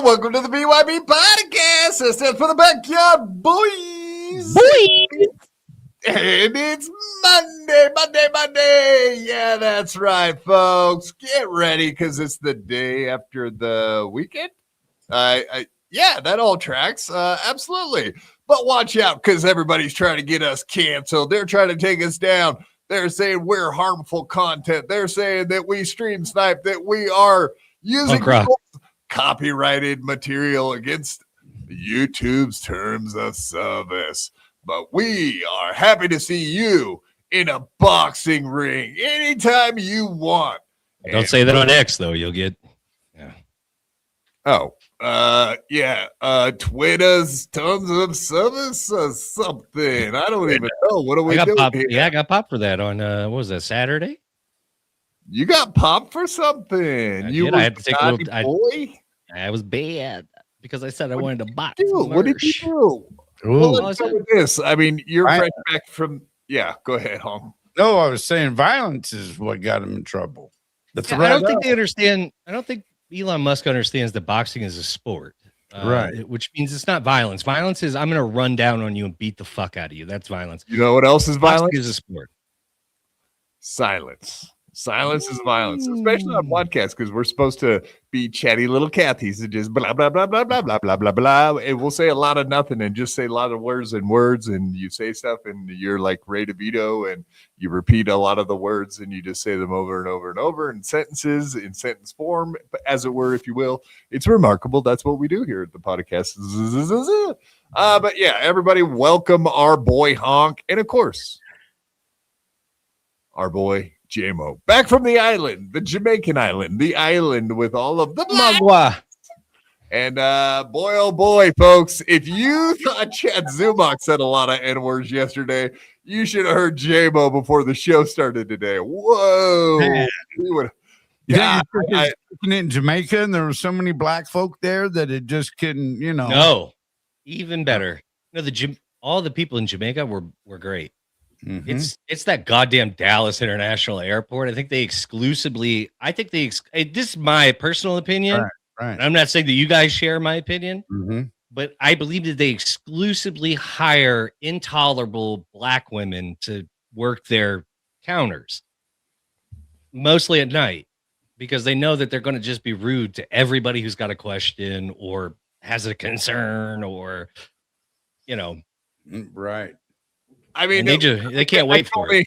Welcome to the BYB podcast. That stands for the Backyard Boys. And it's Monday. Yeah, that's right, folks. Get ready because it's the day after the weekend. Yeah, that all tracks. Absolutely. But watch out because everybody's trying to get us canceled. They're trying to take us down. They're saying we're harmful content. They're saying that we stream snipe, that we are using copyrighted material against YouTube's terms of service. But we are happy to see you in a boxing ring anytime you want. Don't say that on X, though. You'll get... Twitter's terms of service or something. I don't even know. What are we doing here? Yeah, I got popped for that on, what was that, Saturday? You got popped for something. I had to take a little... boy? I was bad because I said I wanted to box. What did you do? Well, let's start with this. I mean, you're fresh back from... Yeah, go ahead, Hong. No, I was saying violence is what got him in trouble. I don't think they understand. I don't think Elon Musk understands that boxing is a sport. Right. Which means it's not violence. Violence is I'm going to run down on you and beat the fuck out of you. That's violence. You know what else is violence? Boxing is a sport. Silence. Silence is violence, especially on podcasts, because we're supposed to be chatty little Cathys and just blah, blah, blah, blah, blah, blah, blah, blah, blah. And we'll say a lot of nothing and just say a lot of words, and you say stuff and you're like Ray DeVito and you repeat a lot of the words and you just say them over and over and over in sentences, in sentence form, as it were, if you will. It's remarkable. That's what we do here at the podcast. But yeah, everybody welcome our boy Honk. And of course, our boy J-Mo, back from the island, the Jamaican island, the island with all of the Magua. And boy, oh boy, folks, if you thought Chad Zumock said a lot of N-words yesterday, you should have heard J-Mo before the show started today. Whoa. In Jamaica, and there were so many black folk there that it just couldn't, No, even better. All the people in Jamaica were great. Mm-hmm. It's that goddamn Dallas International Airport. I think they exclusively. This is my personal opinion. Right. I'm not saying that you guys share my opinion, mm-hmm. but I believe that they exclusively hire intolerable black women to work their counters, mostly at night, because they know that they're going to just be rude to everybody who's got a question or has a concern or, right. I mean, they can't wait for it.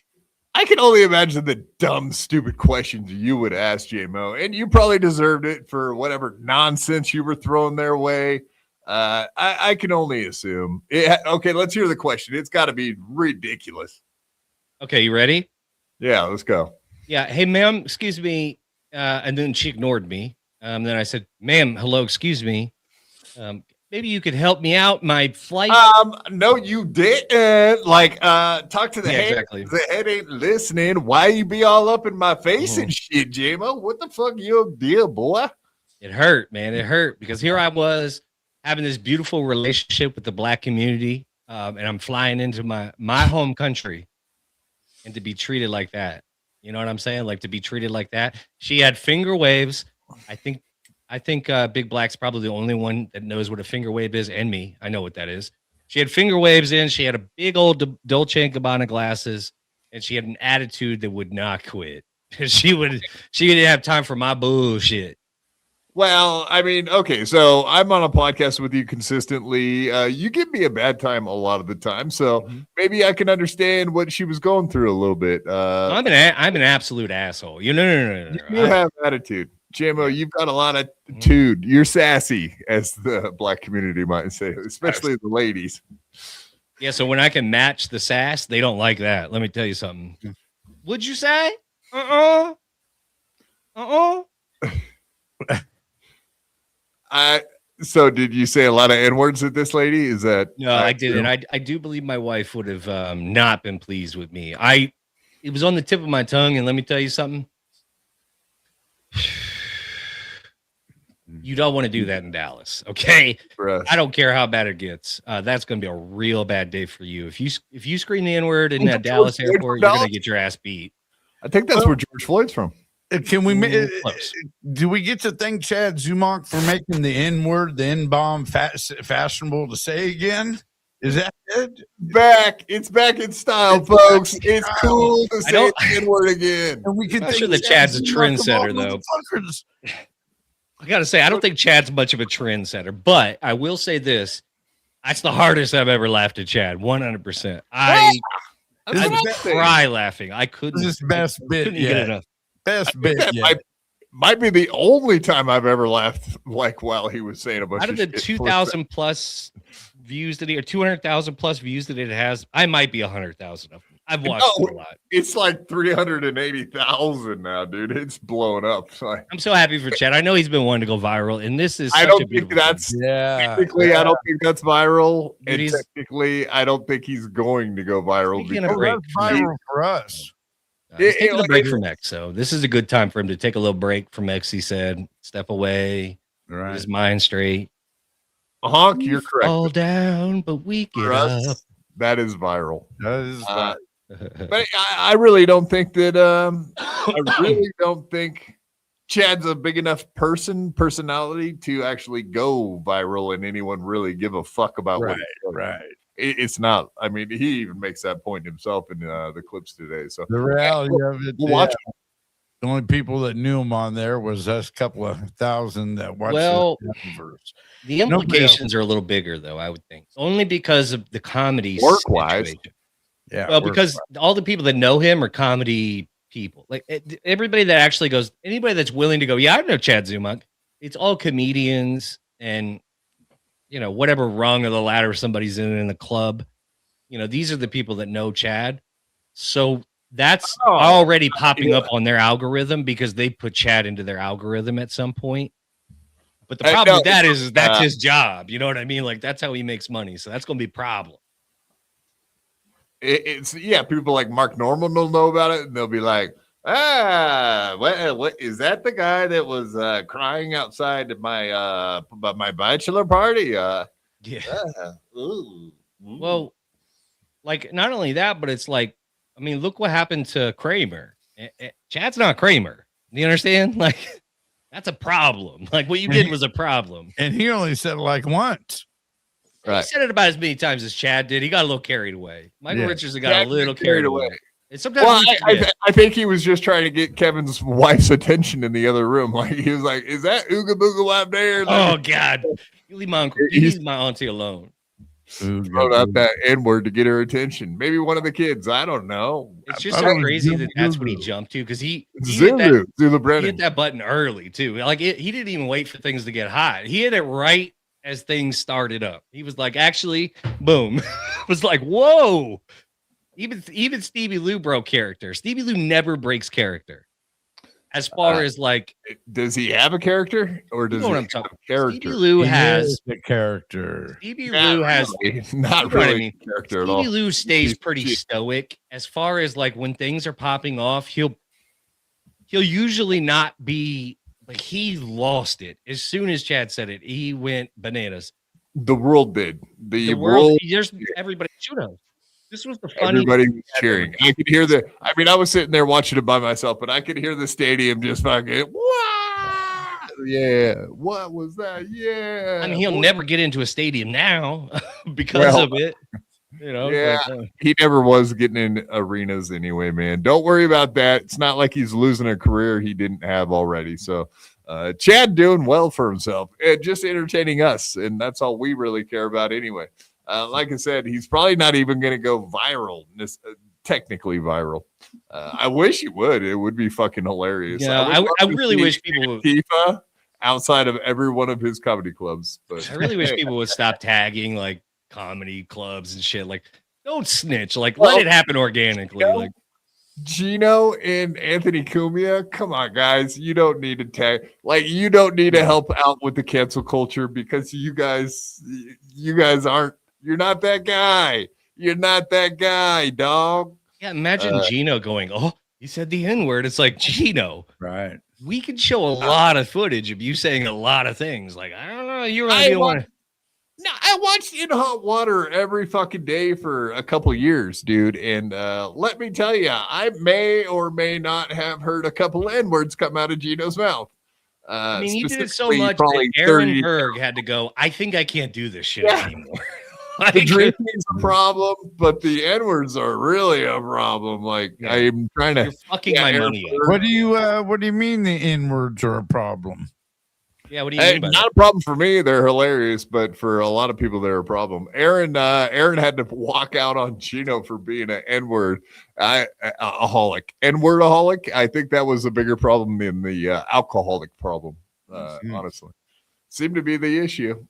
I can only imagine the dumb, stupid questions you would ask, J-Mo, and you probably deserved it for whatever nonsense you were throwing their way. I can only assume. Okay, let's hear the question. It's got to be ridiculous. Okay, you ready? Yeah, let's go. Yeah, hey, ma'am, excuse me. And then she ignored me. Then I said, ma'am, hello, excuse me. Maybe you could help me out. My flight. No, you didn't. Talk to the head. Exactly. The head ain't listening. Why you be all up in my face and shit, J-Mo? What the fuck your deal, boy? It hurt, man. It hurt because here I was having this beautiful relationship with the black community, and I'm flying into my home country, and to be treated like that. You know what I'm saying? Like to be treated like that. She had finger waves. I think Big Black's probably the only one that knows what a finger wave is, and me. I know what that is. She had finger waves in. She had a big old Dolce & Gabbana glasses, and she had an attitude that would not quit. She didn't have time for my bullshit. Well, I mean, okay, so I'm on a podcast with you consistently. You give me a bad time a lot of the time, so maybe I can understand what she was going through a little bit. I'm an absolute asshole. No. You have attitude. JMO, you've got a lot of tude. You're sassy, as the black community might say, especially the ladies. Yeah, so when I can match the sass, they don't like that. Let me tell you something. Would you say? So did you say a lot of N-words at this lady? Is that no? I didn't. I do believe my wife would have not been pleased with me. It was on the tip of my tongue, and let me tell you something. You don't want to do that in Dallas, okay? I don't care how bad it gets. That's going to be a real bad day for you. If you scream the N-word in that Dallas airport, you're going to get your ass beat. I think that's where George Floyd's from. Can we do we get to thank Chad Zumock for making the N-word, the N-bomb fashionable to say again? Is that it? It's back in style, folks. It's cool to say the N-word again. And we can I'm sure that Chad's a trendsetter, though. I got to say, I don't think Chad's much of a trendsetter, but I will say this. That's the hardest I've ever laughed at Chad, 100%. I cry laughing. I couldn't. This is the best bit get enough. Best bit might be the only time I've ever laughed like while he was saying a bunch out of the 2,000 plus views that 200,000 plus views that it has, I might be 100,000 of them. I've watched it a lot. It's like 380,000 now, dude. It's blowing up. I'm so happy for Chad. I know he's been wanting to go viral, and this is. I don't think that's technically. I don't think that's viral, dude, and technically, I don't think he's going to go viral. That's viral for us. He's taking a break from X, so this is a good time for him to take a little break from X. He said, "Step away, get his mind straight." Honk, you're correct. All down, but we get up. That is viral. That is viral. But I really don't think that. I really don't think Chad's a big enough personality to actually go viral, and anyone really give a fuck about what. Right. It's not. I mean, he even makes that point himself in the clips today. So the reality of it, the only people that knew him on there was us, a couple of thousand that watched. Well, the implications are a little bigger, though. I would think only because of the comedy work-wise. Yeah. Well, because all the people that know him are comedy people. Like everybody that actually goes, anybody that's willing to go, yeah, I know Chad Zumock. It's all comedians and. Whatever rung of the ladder somebody's in the club, these are the people that know Chad. So that's already popping up on their algorithm because they put Chad into their algorithm at some point. But the problem with that is that's his job. You know what I mean? Like that's how he makes money. So that's going to be a problem. It's people like Mark Norman will know about it and they'll be like, what is that? The guy that was crying outside of my bachelor party? Well, like not only that, but it's like, I mean, look what happened to Kramer. Chad's not Kramer. You understand? Like that's a problem. Like what you did was a problem. And he only said it like once. Right. He said it about as many times as Chad did. He got a little carried away. Michael Richards got a little carried away. And sometimes I think he was just trying to get Kevin's wife's attention in the other room. Like he was like, "Is that Ooga Booga out there?" Like, oh God, you leave my auntie alone. Wrote out that N-word to get her attention. Maybe one of the kids. I don't know. It's just so crazy that's what he jumped to because he hit that button early too. Like he didn't even wait for things to get hot. He hit it right as things started up. He was like, actually, boom. It was like, whoa. Even Stevie Lew broke character. Stevie Lew never breaks character. As far as like, does he have a character or does he have a character? Stevie Lew has a character. Stevie Lew has not really a character at all. Stevie Lew stays pretty stoic. As far as like when things are popping off, he'll usually not be But he lost it as soon as Chad said it. He went bananas. The world did. The world. world There's everybody. This was the funny. Everybody was cheering. I could hear I was sitting there watching it by myself, but I could hear the stadium just fucking, wow! Yeah. What was that? Yeah. I mean, he'll never get into a stadium now because of it. Yeah. He never was getting in arenas anyway, man. Don't worry about that. It's not like he's losing a career he didn't have already. So Chad doing well for himself and just entertaining us. And that's all we really care about anyway. Like I said, he's probably not even going to go viral, technically viral. I wish he would. It would be fucking hilarious. Yeah, I really wish people would. Tifa outside of every one of his comedy clubs. But I really wish people would stop tagging like comedy clubs and shit. Like, don't snitch. Like, let it happen organically. Like Gino and Anthony Cumia, come on, guys. You don't need to tag. Like, you don't need to help out with the cancel culture because you guys aren't. You're not that guy. You're not that guy, dog. Yeah, imagine Gino going, oh, he said the N-word. It's like, Gino. Right. We could show a lot of footage of you saying a lot of things. Like, I don't know. You really want to. No, I watched In Hot Water every fucking day for a couple years, dude. And let me tell you, I may or may not have heard a couple N-words come out of Gino's mouth. I mean, he did it so much that Aaron Berg had to go, I think I can't do this shit anymore. The drinking's a problem, but the N-words are really a problem. Like, I'm trying to. You're fucking my money up. What do you mean the N-words are a problem? Yeah, what do you mean by not a problem for me. They're hilarious, but for a lot of people, they're a problem. Aaron had to walk out on Gino for being an N-word aholic. N-wordaholic. I think that was a bigger problem than the alcoholic problem. Honestly, seemed to be the issue.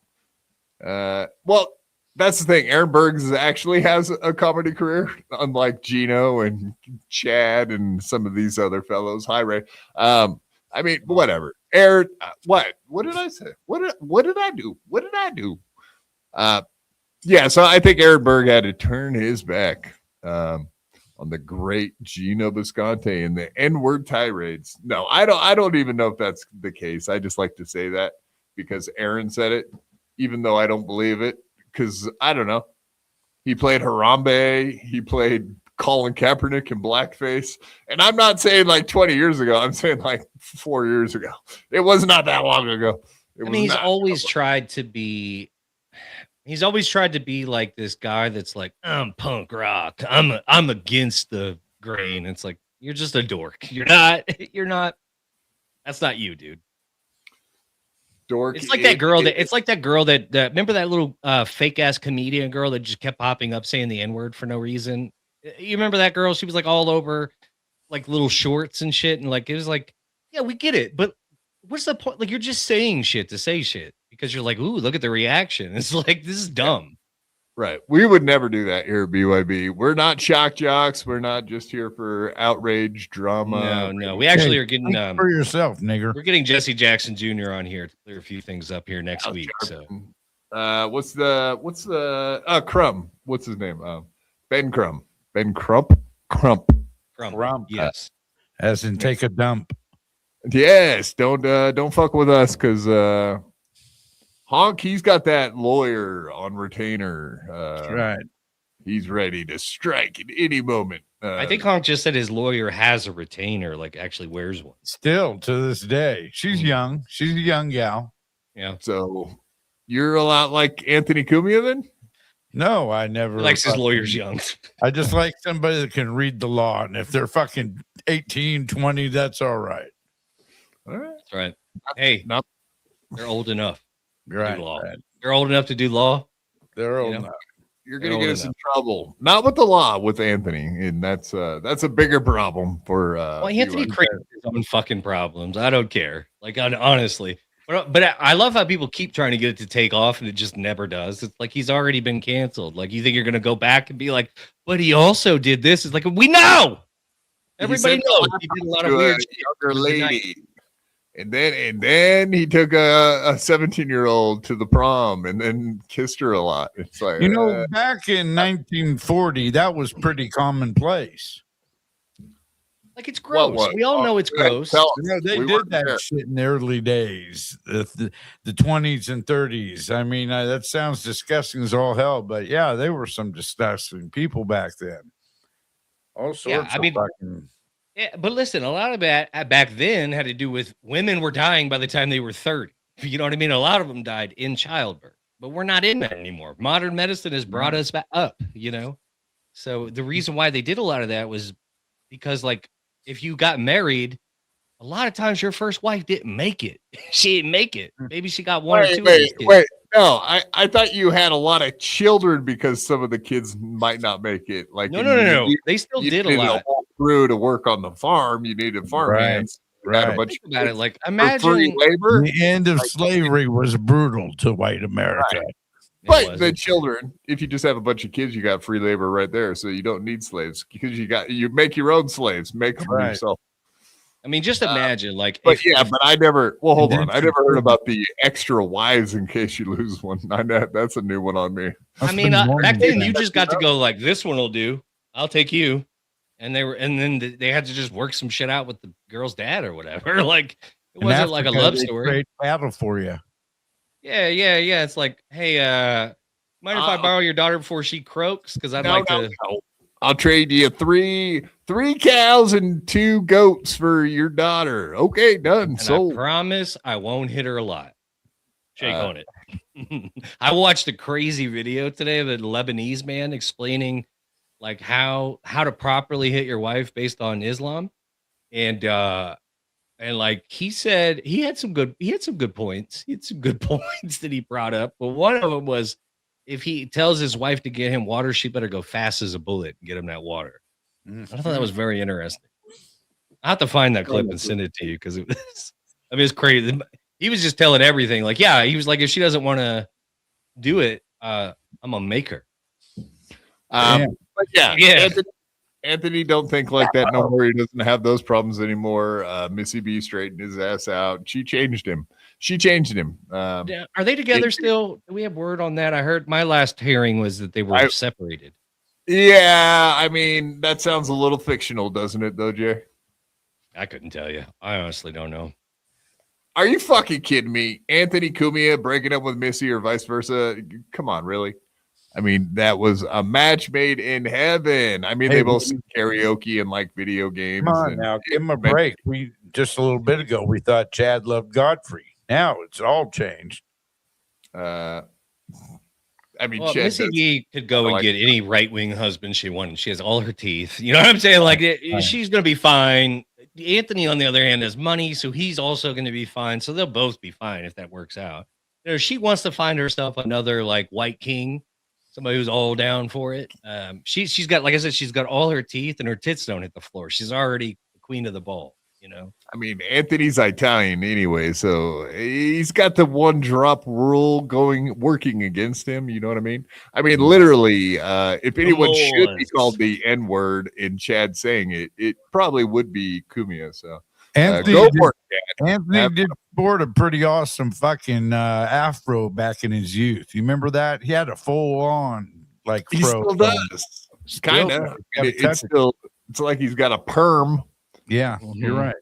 Well, that's the thing. Aaron Bergs actually has a comedy career, unlike Gino and Chad and some of these other fellows. Hi, Ray. I mean, whatever. Aaron, what did I say? What did I do? What did I do? Yeah, so I think Aaron Berg had to turn his back on the great Gino Bisconte and the N-word tirades. No, I don't even know if that's the case. I just like to say that because Aaron said it, even though I don't believe it. Because I don't know. He played Harambe. He played Colin Kaepernick in blackface. And I'm not saying like 20 years ago. I'm saying like 4 years ago. It was not that long ago. He's always tried to be like this guy that's like, I'm punk rock. I'm against the grain. It's like, you're just a dork. You're not. That's not you, dude. Dork. It's like that girl that remember that little fake ass comedian girl that just kept popping up saying the N-word for no reason. You remember that girl? She was like all over like little shorts and shit. And like, it was like, yeah, we get it. But what's the point? Like, you're just saying shit to say shit because you're like, ooh, look at the reaction. It's like, this is dumb. Right. We would never do that here at BYB. We're not shock jocks. We're not just here for outrage drama. No. We actually are getting for yourself, nigger. We're getting Jesse Jackson Jr. on here to clear a few things up here next week. So what's the Crumb? What's his name? Ben Crumb. Ben Crump? Crump. Yes. As in take a dump. Yes. Don't fuck with us because Honk, he's got that lawyer on retainer. That's right. He's ready to strike at any moment. I think Honk just said his lawyer has a retainer, like actually wears one. Still to this day. She's young. She's a young gal. Yeah. So you're a lot like Anthony Cumia then? No, I never. He likes his lawyers young. I just like somebody that can read the law. And if they're fucking 18, 20, that's all right. All right. That's right. Hey, they're old enough. Right. They're old enough to do law. They're old enough. You're going to get us in trouble. Not with the law, with Anthony. And that's a bigger problem for well, Anthony creates his own fucking problems. I don't care. Like, honestly. But I love how people keep trying to get it to take off and it just never does. It's like he's already been canceled. Like, you think you're going to go back and be like, but he also did this. It's like, we know. Everybody knows he did a lot of weird shit. Younger lady. And then he took a 17-year-old to the prom and then kissed her a lot. It's like, back in 1940, that was pretty commonplace. Like, it's gross. We all know it's gross. They did that shit in the early days, the 20s and 30s. I mean, that sounds disgusting as all hell, but yeah, they were some disgusting people back then. All sorts of fucking... Yeah, but listen, a lot of that back then had to do with women were dying by the time they were 30. You know what I mean? A lot of them died in childbirth, but we're not in that anymore. Modern medicine has brought us back up, you know? So the reason why they did a lot of that was because, like, if you got married, a lot of times your first wife didn't make it. She didn't make it. Maybe she got one or two. Wait. No, I thought you had a lot of children because some of the kids might not make it. Like, no. They still did a lot. Crew to work on the farm. You needed farm hands. Right. A bunch Think about it. Like, imagine free labor. The end of slavery was brutal to white America. Right. But the children, if you just have a bunch of kids, you got free labor right there, so you don't need slaves because you make your own slaves, make them yourself. I mean, just imagine, like, but I never. Well, hold on, I never heard about the extra wives in case you lose one. That's a new one on me. I mean, back then you just got to go like, this one will do. I'll take you, and then they had to just work some shit out with the girl's dad or whatever. Like, it wasn't like a love story. Great battle for you. Yeah. It's like, hey, mind if I borrow your daughter before she croaks? Because I'd like to. No. I'll trade you three cows and 2 goats for your daughter. Okay, done. And sold. I promise I won't hit her a lot. Shake on it. I watched a crazy video today of a Lebanese man explaining like how to properly hit your wife based on Islam, and like he said he had some good points. He had some good points that he brought up, but one of them was, if he tells his wife to get him water, she better go fast as a bullet and get him that water. I thought that was very interesting. I have to find that clip and send it to you because it was, I mean, it's crazy. He was just telling everything. Like, yeah, he was like, if she doesn't want to do it, I'm gonna make her. But yeah. Anthony don't think like that no more. He doesn't have those problems anymore. Missy B straightened his ass out. She changed him. Are they together still? Do we have word on that? I heard my last hearing was that they were separated. Yeah, I mean, that sounds a little fictional, doesn't it, though, Jay? I couldn't tell you. I honestly don't know. Are you fucking kidding me? Anthony Cumia breaking up with Missy or vice versa? Come on, really? I mean, that was a match made in heaven. I mean, they both sing karaoke and like video games. Come on now, give him a break. We just a little bit ago we thought Chad loved Godfrey. Now it's all changed. I mean, Missy B could go and get any right-wing husband she wanted. She has all her teeth. You know what I'm saying? Like, she's going to be fine. Anthony, on the other hand, has money, so he's also going to be fine. So they'll both be fine if that works out. You know, she wants to find herself another like white king, somebody who's all down for it. She's got, like I said, she's got all her teeth and her tits don't hit the floor. She's already the queen of the ball. You know, I mean, Anthony's Italian anyway, so he's got the one drop rule working against him. You know what I mean? I mean, literally, if anyone should be called the N word in Chad saying it, it probably would be Cumia. So Anthony did sport a pretty awesome fucking afro back in his youth. You remember that? He had a full on like he still does. Kind of. It's like he's got a perm. Yeah, you're right.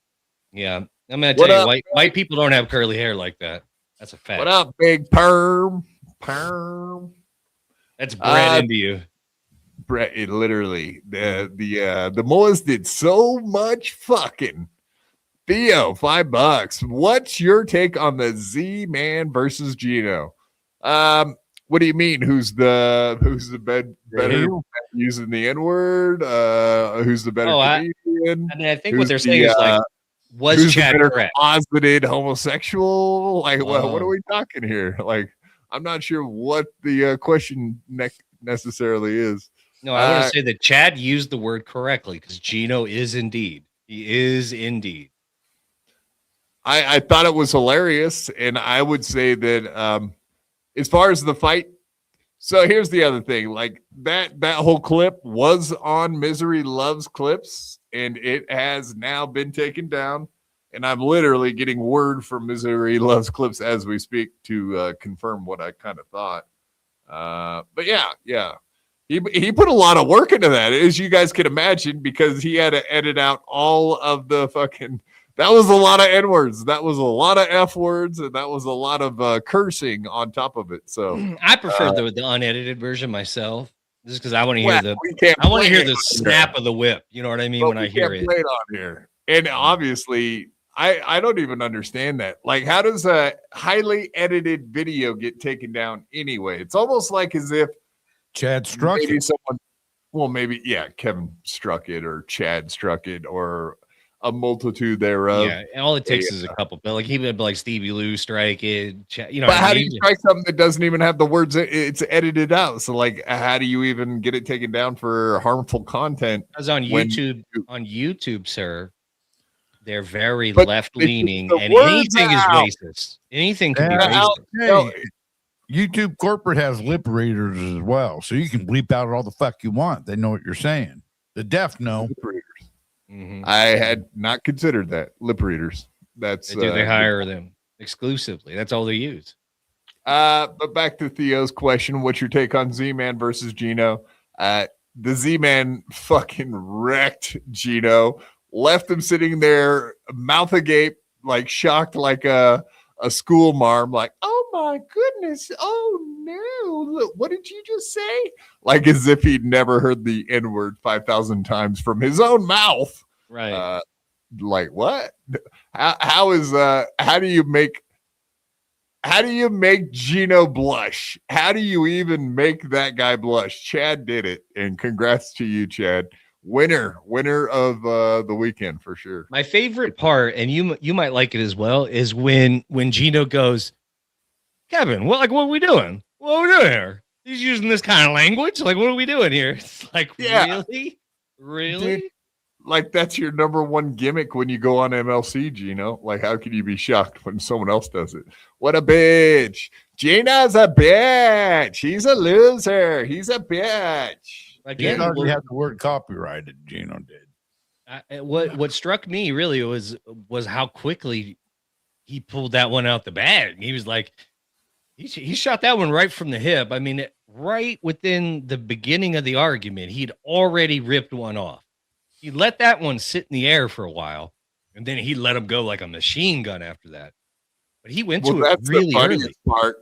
Yeah, I'm gonna tell you, white people don't have curly hair like that. That's a fact. What up, big perm? That's bred into you. It literally the Moors did so much fucking. Theo, $5. What's your take on the Z-Man versus Gino? What do you mean? Who's the better using the N-word? Who's the better comedian? I mean, I think what they're saying is like, was Chad correct? Closeted homosexual? Like, what are we talking here? Like, I'm not sure what the question necessarily is. No, I want to say that Chad used the word correctly because Gino is indeed. He is indeed. I thought it was hilarious, and I would say that as far as the fight, so here's the other thing, like that whole clip was on Misery Loves Clips, and it has now been taken down, and I'm literally getting word from Misery Loves Clips as we speak to confirm what I kind of thought. But yeah, He put a lot of work into that, as you guys can imagine, because he had to edit out all of the fucking. That was a lot of N words. That was a lot of F words, and that was a lot of cursing on top of it. So I prefer the unedited version myself, just because I want to hear the snap of the whip. You know what I mean when I hear it. Play it on here, and obviously, I don't even understand that. Like, how does a highly edited video get taken down anyway? It's almost like as if Chad struck it. Kevin struck it, or Chad struck it, or a multitude thereof. Yeah, and all it takes is a couple. But like he would like Stevie Lew strike it. You know, but how do you strike something that doesn't even have the words? It's edited out. So like, how do you even get it taken down for harmful content? Because on YouTube, sir, they're very left leaning, and anything is racist. Anything can be racist. YouTube corporate has lip readers as well, so you can bleep out all the fuck you want. They know what you're saying. The deaf know. Mm-hmm. I had not considered that. Lip readers. They hire them exclusively. That's all they use. But back to Theo's question: what's your take on Z-Man versus Gino? The Z-Man fucking wrecked Gino, left him sitting there, mouth agape, like shocked, like a school marm, like, oh my goodness, oh no, what did you just say? Like as if he'd never heard the N-word 5,000 times from his own mouth. Right. Like what? How do you make Gino blush? How do you even make that guy blush? Chad did it, and congrats to you, Chad. Winner of the weekend for sure. My favorite part, and you might like it as well, is when Gino goes, Kevin, what are we doing? What are we doing here? He's using this kind of language. Like, what are we doing here? It's like, really? Dude, like that's your number one gimmick when you go on MLC, Gino. Like, how can you be shocked when someone else does it? What a bitch! Gino's a bitch. He's a loser. He's a bitch. Again, he already had the word copyrighted. Gino did. What struck me really was how quickly he pulled that one out the bag. He was like, he shot that one right from the hip. I mean, right within the beginning of the argument, he'd already ripped one off. He let that one sit in the air for a while, and then he let him go like a machine gun after that. But he went to it really early. Part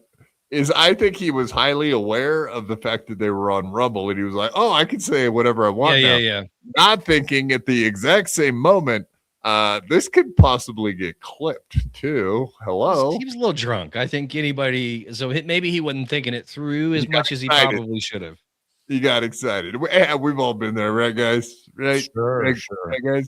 is I think he was highly aware of the fact that they were on Rumble, and he was like, "Oh, I can say whatever I want." Yeah. Not thinking at the exact same moment, this could possibly get clipped too. Hello, he was a little drunk. I think anybody. So maybe he wasn't thinking it through as much as he probably should have. He got excited. We've all been there, right, guys? Right, sure. Right, guys.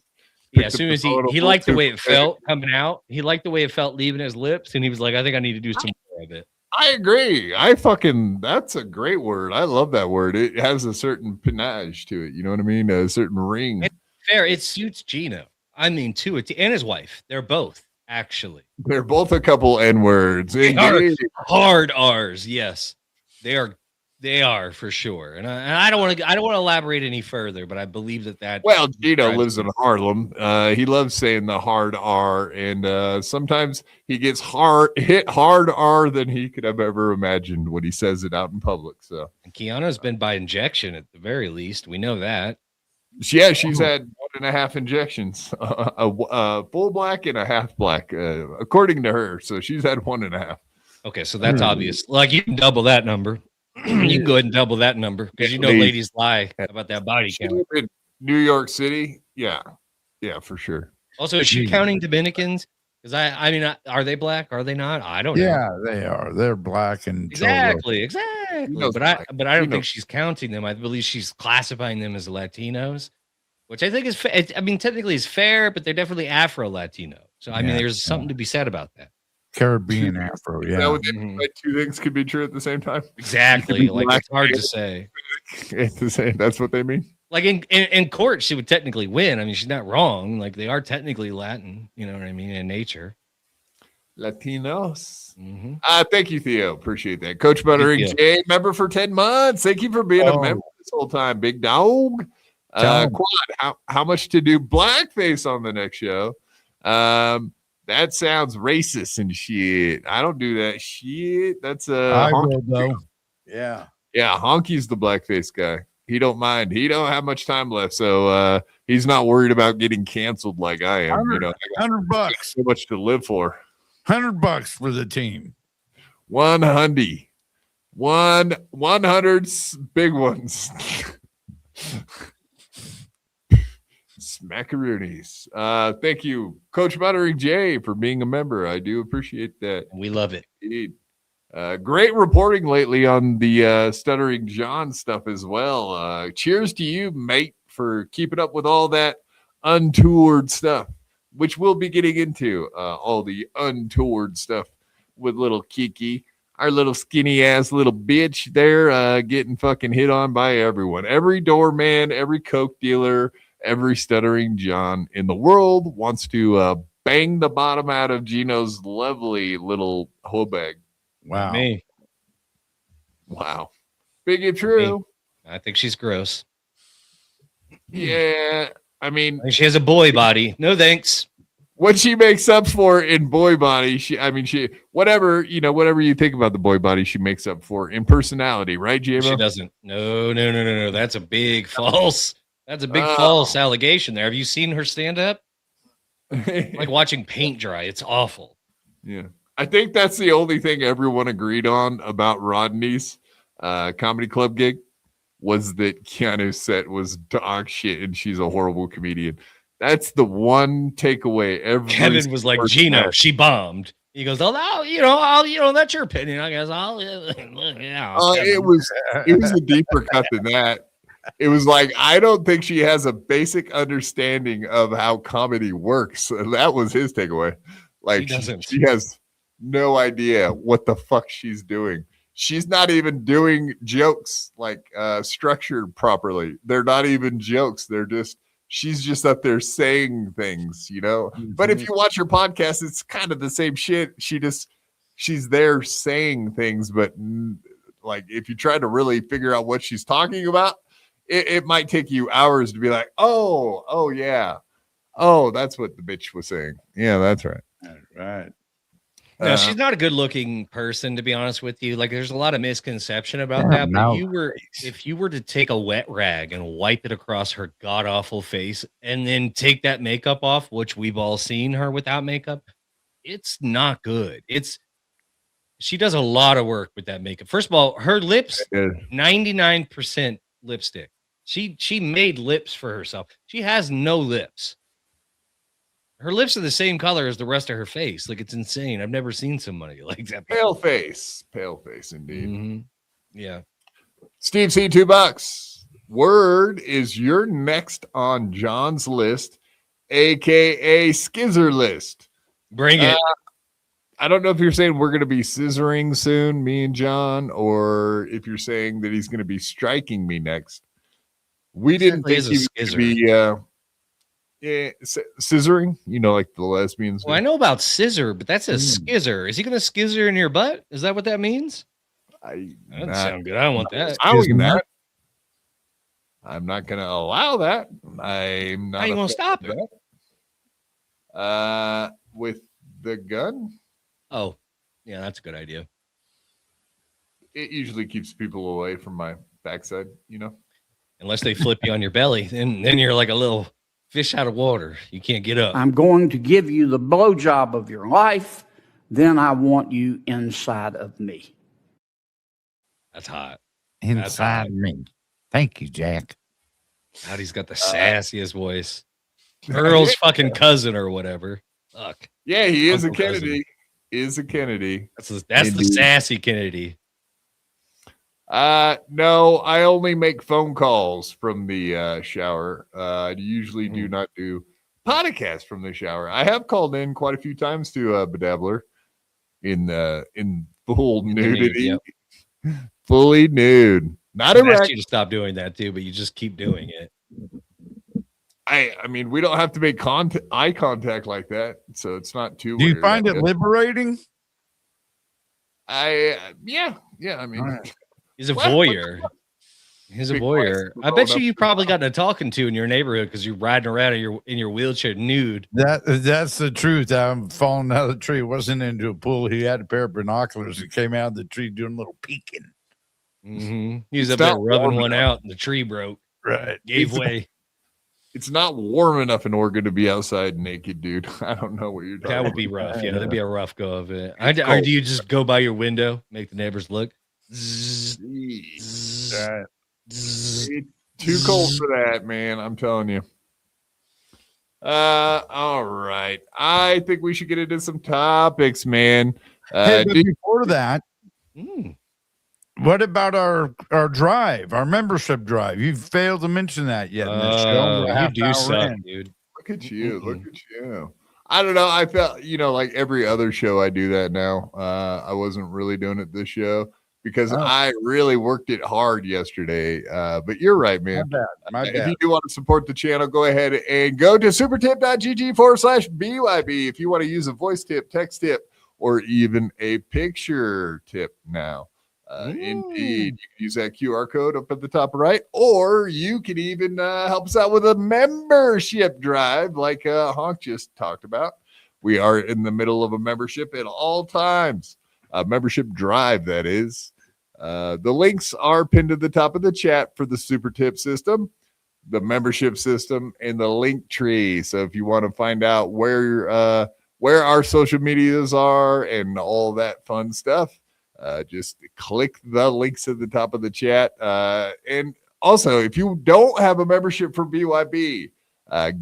Yeah, as soon as he liked the way it felt coming out, he liked the way it felt leaving his lips, and he was like, "I think I need to do some more of it." I agree. That's a great word. I love that word. It has a certain panache to it. You know what I mean? A certain ring. It's fair. It suits Gino. I mean, too. And his wife. They're both actually. They're both a couple N words. They are hard R's. Yes, they are. They are for sure. And I don't want to elaborate any further, but I believe that. Well, Gino lives in Harlem. He loves saying the hard R, and sometimes he gets hit hard R than he could have ever imagined when he says it out in public. So, and Keanu's been by injection at the very least. We know that. Yeah, she's had 1.5 injections, a full black and a half black, according to her. So she's had 1.5. Okay, so that's obvious. Like you can double that number. You can go ahead and double that number because ladies lie about that body count. In New York City, yeah, for sure. Also, is she counting Dominicans? Because I mean, are they black? Are they not? I don't know. Yeah, they are. They're black and exactly. But I don't think she's counting them. I believe she's classifying them as Latinos, which I think is. I mean, technically is fair, but they're definitely Afro Latino. So I mean, there's something to be said about that. Caribbean Afro, yeah. Like two things could be true at the same time. Exactly. Like it's hard to say. That's what they mean. Like in court, she would technically win. I mean, she's not wrong. Like they are technically Latin. You know what I mean? In nature, Latinos. Thank you, Theo. Appreciate that. Coach Buttering J, member for 10 months. Thank you for being a member this whole time, big dog. Quad, how much to do blackface on the next show? That sounds racist and shit. I don't do that shit. That's I will though. Yeah. Honky's the blackface guy. He don't mind. He don't have much time left, so he's not worried about getting canceled like I am. You know, $100, so much to live for. $100 for the team. 100, 100 big ones. Smackaroonies. Thank you, Coach Muttering J, for being a member. I do appreciate that. We love it. Indeed. Great reporting lately on the Stuttering John stuff as well. Cheers to you, mate, for keeping up with all that untoward stuff, which we'll be getting into all the untoward stuff with little Kiki, our little skinny ass little bitch there, getting fucking hit on by everyone. Every doorman, every coke dealer, every Stuttering John in the world wants to bang the bottom out of Gino's lovely little hoe bag. Wow. Me. Wow. Big and true. I think she's gross. Yeah. I mean, She has a boy body. No thanks. what she makes up for in boy body, she whatever you think about the boy body, she makes up for in personality, right, JMO? She doesn't. No. That's a big false. That's a big false allegation there. Have you seen her stand up? Like watching paint dry. It's awful. Yeah. I think that's the only thing everyone agreed on about Rodney's comedy club gig was that Keanu's set was dog shit and she's a horrible comedian. That's the one takeaway. Kevin was like, Gino, she bombed. He goes, I'll that's your opinion. I guess it was a deeper cut than that. It was like, I don't think she has a basic understanding of how comedy works. And that was his takeaway. Like, she has no idea what the fuck she's doing. She's not even doing jokes like structured properly. They're not even jokes. She's just up there saying things, you know. Mm-hmm. But if you watch her podcast, it's kind of the same shit. She's there saying things, but like if you try to really figure out what she's talking about, it might take you hours to be like, oh yeah. Oh, that's what the bitch was saying. Yeah, that's right. That's right. No, she's not a good looking person, to be honest with you. Like, there's a lot of misconception about that. But if you were to take a wet rag and wipe it across her god awful face and then take that makeup off, which we've all seen her without makeup, it's not good. She does a lot of work with that makeup. First of all, her lips, 99% lipstick. She made lips for herself. She has no lips. Her lips are the same color as the rest of her face. Like, it's insane. I've never seen somebody like that. Pale face indeed. Mm-hmm. Yeah. Steve C, $2. Word is you're next on John's list, aka Skizzer list. Bring it. I don't know if you're saying we're going to be scissoring soon, me and John, or if you're saying that he's going to be striking me next. We didn't think he was going to be scissoring, like the lesbians. Well, I know about scissor, but that's a skizzer. Is he going to skizzer in your butt? Is that what that means? That doesn't sound good. I don't want that. I'm not going to allow that. I'm not. How you going to stop it? With the gun. Oh, yeah, that's a good idea. It usually keeps people away from my backside, Unless they flip you on your belly, then you're like a little fish out of water. You can't get up. I'm going to give you the blowjob of your life. Then I want you inside of me. That's hot. Inside me. Thank you, Jack. God, he's got the sassiest voice. Earl's fucking cousin or whatever. Fuck. Yeah, he is Uncle a Kennedy. Is a Kennedy. That's the sassy Kennedy. No, I only make phone calls from the shower. I usually do not do podcasts from the shower. I have called in quite a few times to Bedabbler in full nudity, fully nude. Not erect. I asked you to stop doing that too, but you just keep doing it. I mean, we don't have to make eye contact like that, so it's not too. Do you find it liberating? Yeah. I mean. He's a voyeur. He's a voyeur. I bet you probably got a talking to in your neighborhood because you're riding around in your wheelchair nude. That's the truth. I'm falling out of the tree. Wasn't into a pool. He had a pair of binoculars. He came out of the tree doing a little peeking. He was It's up there not rubbing warm one enough. out, and the tree broke. Right. Gave way. It's not warm enough in Oregon to be outside naked, dude. I don't know what you're talking That would about. be rough. Yeah, that'd be a rough go of it. It's Or cold. do you just go by your window, make the neighbors look? Zzz, Jeez. zzz, Right. zzz. It's too cold for that, man. I'm telling you. All right. I think we should get into some topics, man. Hey, but before that, Mm. what about our drive, our membership drive? You failed to mention that yet in the show. We're You half do hour suck, in. dude. Look at you. Look at you. I don't know. I felt, like every other show I do that now. I wasn't really doing it this show because I really worked it hard yesterday. But you're right, man. My If bad. you do want to support the channel, go ahead and go to supertip.gg/BYB if you want to use a voice tip, text tip, or even a picture tip now. Indeed, you can use that QR code up at the top right, or you can even help us out with a membership drive like Honk just talked about. We are in the middle of a membership at all times. A membership drive, that is. The links are pinned to the top of the chat for the Supertip system, the membership system, and the link tree. So if you want to find out where our social medias are and all that fun stuff, just click the links at the top of the chat. And also, if you don't have a membership for BYB,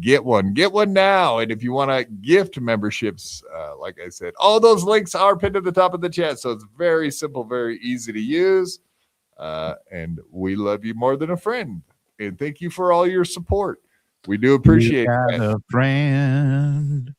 get one now. And if you want to gift memberships, like I said, all those links are pinned to the top of the chat. So it's very simple, very easy to use. And we love you more than a friend. And thank you for all your support. We do appreciate that. A friend.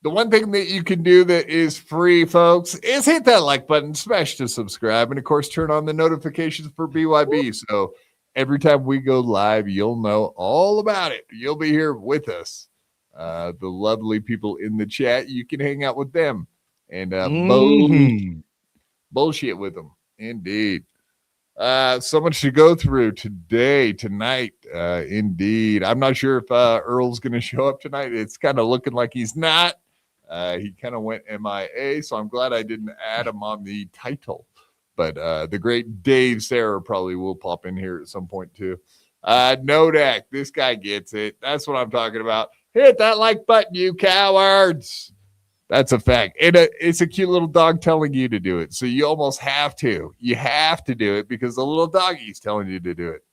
The one thing that you can do that is free, folks, is hit that like button, smash to subscribe, and of course, turn on the notifications for BYB. So every time we go live, you'll know all about it. You'll be here with us. The lovely people in the chat, you can hang out with them and bullshit with them. Indeed. So much to go through tonight. Indeed. I'm not sure if Earl's going to show up tonight. It's kind of looking like he's not. He kind of went MIA, so I'm glad I didn't add him on the title. But the great Dave Sarah probably will pop in here at some point too. Nodak, this guy gets it. That's what I'm talking about. Hit that like button, you cowards. That's a fact. And it's a cute little dog telling you to do it. So you almost have to. You have to do it because the little doggy's telling you to do it.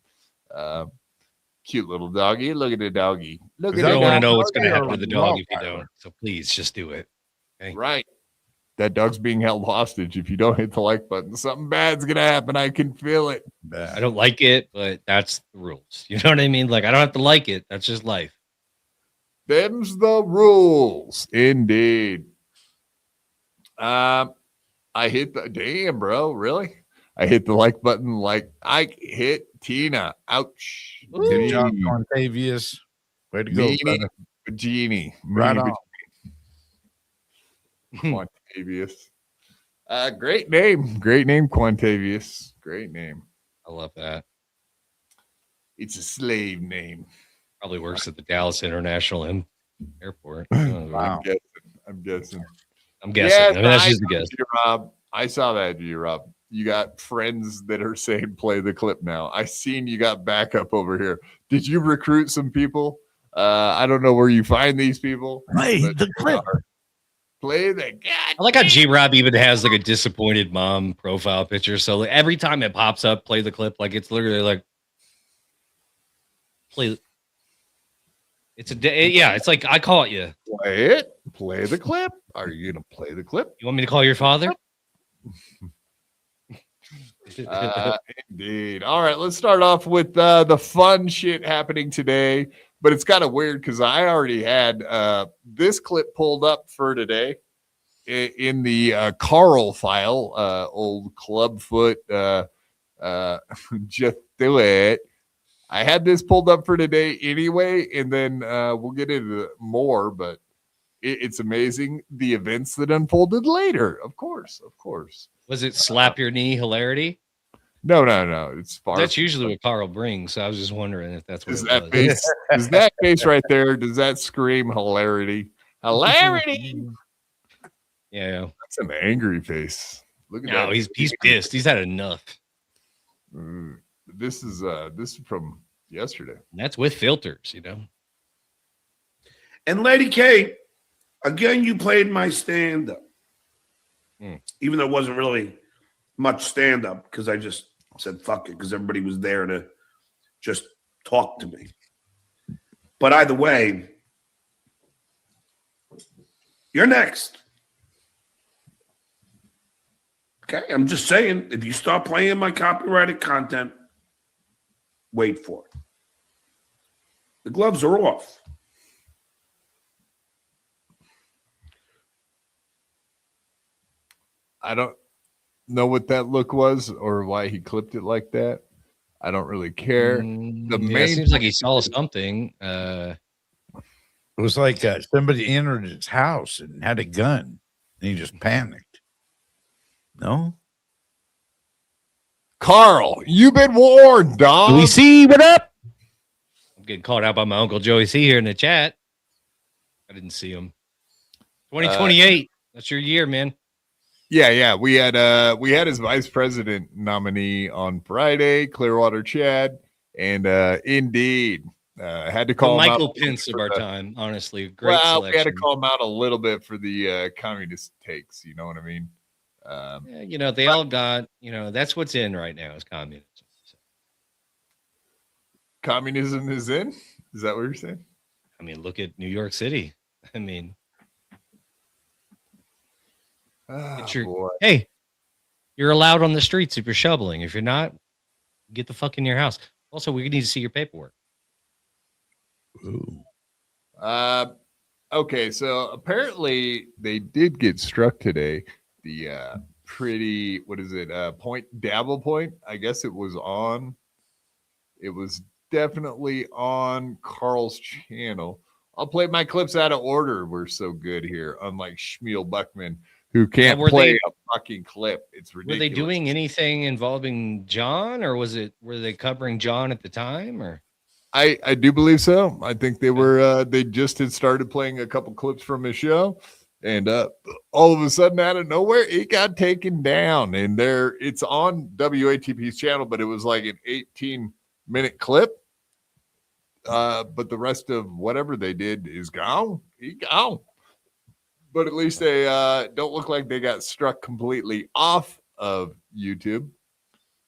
Cute little doggy. Look at the doggy. Look at I the don't want to doggy. know what's going to happen to the dog if you don't. So please just do it. Okay? Right. That dog's being held hostage. If you don't hit the like button, something bad's going to happen. I can feel it. I don't like it, but that's the rules. You know what I mean? Like, I don't have to like it. That's just life. Them's the rules. Indeed. I hit the damn, bro. Really? I hit the like button like I hit Tina. Ouch. Good job, Quantavious. Way to go, brother. Genie. Right on. Quantavious. Great name. Great name, Quantavious. Great name. I love that. It's a slave name. Probably works at the Dallas International Airport. Wow. I'm guessing. Yes, I mean, that's just a guess. Rob. I saw that, Rob. You got friends that are saying play the clip now. I seen you got backup over here. Did you recruit some people? I don't know where you find these people. Play the clip. Play the God. I like how G-Rob even has like a disappointed mom profile picture. So like, every time it pops up, play the clip. Like it's literally like play. It's it's like I call it you. Play it. Play the clip. Are you gonna play the clip? You want me to call your father? Indeed. All right, let's start off with the fun shit happening today. But it's kind of weird because I already had this clip pulled up for today in the Carl file, old Clubfoot. Just do it. I had this pulled up for today anyway, and then we'll get into more, but it's amazing the events that unfolded later. Of course. Was it slap your knee hilarity? No. It's far. That's usually what Carl brings. So I was just wondering if that's what Is it that was. face? Is that face right there? Does that scream hilarity? Hilarity. Yeah. That's an angry face. Look at that. No, he's pissed. He's had enough. This is from yesterday. And that's with filters, you know. And Lady K, again, you played my stand-up. Even though it wasn't really much stand-up because I just said fuck it because everybody was there to just talk to me. But either way, you're next. Okay, I'm just saying, if you start playing my copyrighted content, wait for it. The gloves are off. I don't know what that look was or why he clipped it like that. I don't really care. It seems like he saw something. It was like somebody entered his house and had a gun, and he just panicked. No? Carl, you've been warned, dog. We see what up. I'm getting called out by my Uncle Joey C here in the chat. I didn't see him. 2028. That's your year, man. Yeah. We had his vice president nominee on Friday, Clearwater Chad, and indeed, had to call him Michael out Pence of our time, honestly. Great well, selection. we had to call him out a little bit for the communist takes. You know what I mean? Yeah, you know, they all got, you know, that's what's in right now is communism. So, communism is in? Is that what you're saying? I mean, look at New York City. I mean, hey, you're allowed on the streets if you're shoveling. If you're not, get the fuck in your house. Also, we need to see your paperwork. Ooh. Okay, so apparently they did get struck today. The pretty, what is it? Dabble point. I guess it was definitely on Carl's channel. I'll play my clips out of order. We're so good here, unlike Shmuel Buckman, who can't play a fucking clip. It's ridiculous. Were they doing anything involving John, or were they covering John at the time, or? I do believe so. I think they were they just had started playing a couple clips from his show, and all of a sudden out of nowhere it got taken down. And it's on WATP's channel, but it was like an 18-minute clip. But the rest of whatever they did is gone. He gone. But at least they don't look like they got struck completely off of YouTube,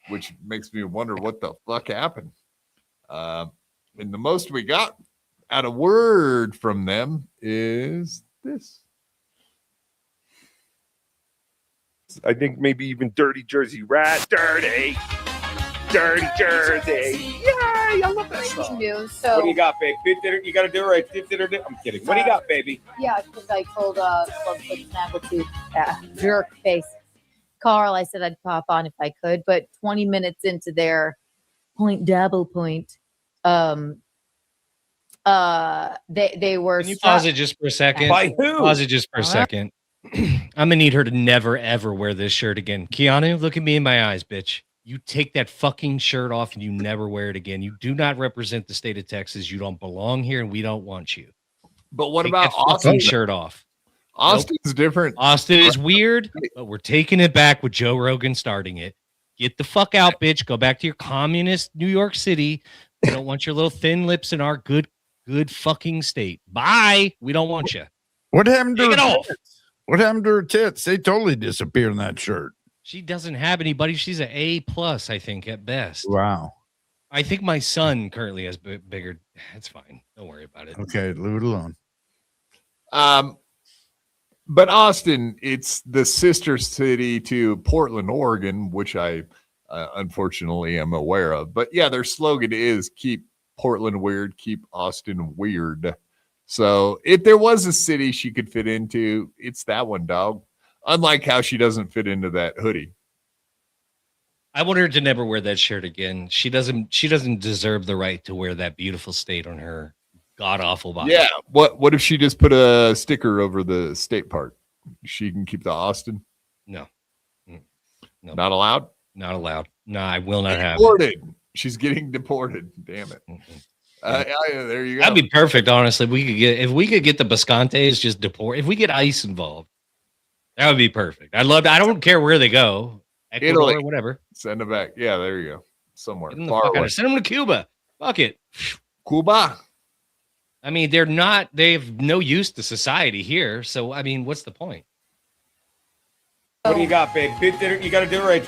which makes me wonder what the fuck happened. And the most we got out of word from them is this. I think maybe even Dirty Jersey Rat. Dirty Jersey. Yay! I love that song. So, What do you got, babe? You got to do it right. I'm kidding. What do you got, baby? yeah, because I told Snaggletooth, jerk face, Carl, I said I'd pop on if I could, but 20 minutes into their dabble point, they were. Can you pause it just for a second? By who? Pause it just for a second. I'm gonna need her to never ever wear this shirt again. Keanu, look at me in my eyes, bitch. You take that fucking shirt off and you never wear it again. You do not represent the state of Texas. You don't belong here, and we don't want you. But what Take about that fucking Austin? shirt off? Austin's different. Austin is weird, but we're taking it back with Joe Rogan starting it. Get the fuck out, bitch. Go back to your communist New York City. We don't want your little thin lips in our good fucking state. Bye. We don't want you. What happened to Take her it off. tits? What happened to her tits? They totally disappeared in that shirt. She doesn't have anybody. She's an A+, I think, at best. Wow. I think my son currently has bigger. It's fine. Don't worry about it. Okay, leave it alone. But Austin, it's the sister city to Portland, Oregon, which I unfortunately am aware of. But yeah, their slogan is keep Portland weird, keep Austin weird. So if there was a city she could fit into, it's that one, dog. Unlike how she doesn't fit into that hoodie. I want her to never wear that shirt again. She doesn't deserve the right to wear that beautiful state on her god awful body. Yeah. What if she just put a sticker over the state part? She can keep the Austin? No. No. Not allowed? Not allowed. No, I will not have it. Deported. She's getting deported. Damn it. There you go. That'd be perfect, honestly. If we could get the Biscontes just deport. If we get ICE involved, that would be perfect. I don't care where they go. Ecuador, Italy. whatever. Send them back. Yeah, there you go. somewhere Get them the far fuck away. out. Send them to Cuba. Fuck it. Cuba. I mean, they have no use to society here. So, I mean, what's the point? What do you got, babe? You got to do it right.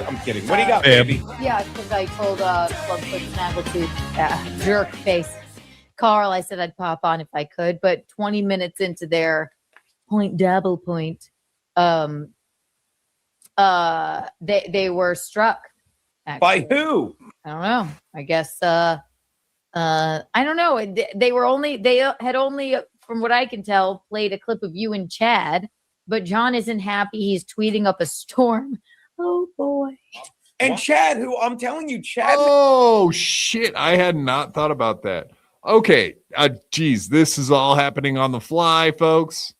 I'm kidding. What do you got, baby? Yeah, because I told Clubfoot Snaggletooth, jerk face, Carl, I said I'd pop on if I could, but 20 minutes into their dabble point, they were struck. By Actually. who? I don't know. I guess I don't know. They had only, from what I can tell, played a clip of you and Chad, but John isn't happy. He's tweeting up a storm. Oh boy. And Chad, who I'm telling you, Chad. Oh shit! I had not thought about that. Okay, geez, this is all happening on the fly, folks.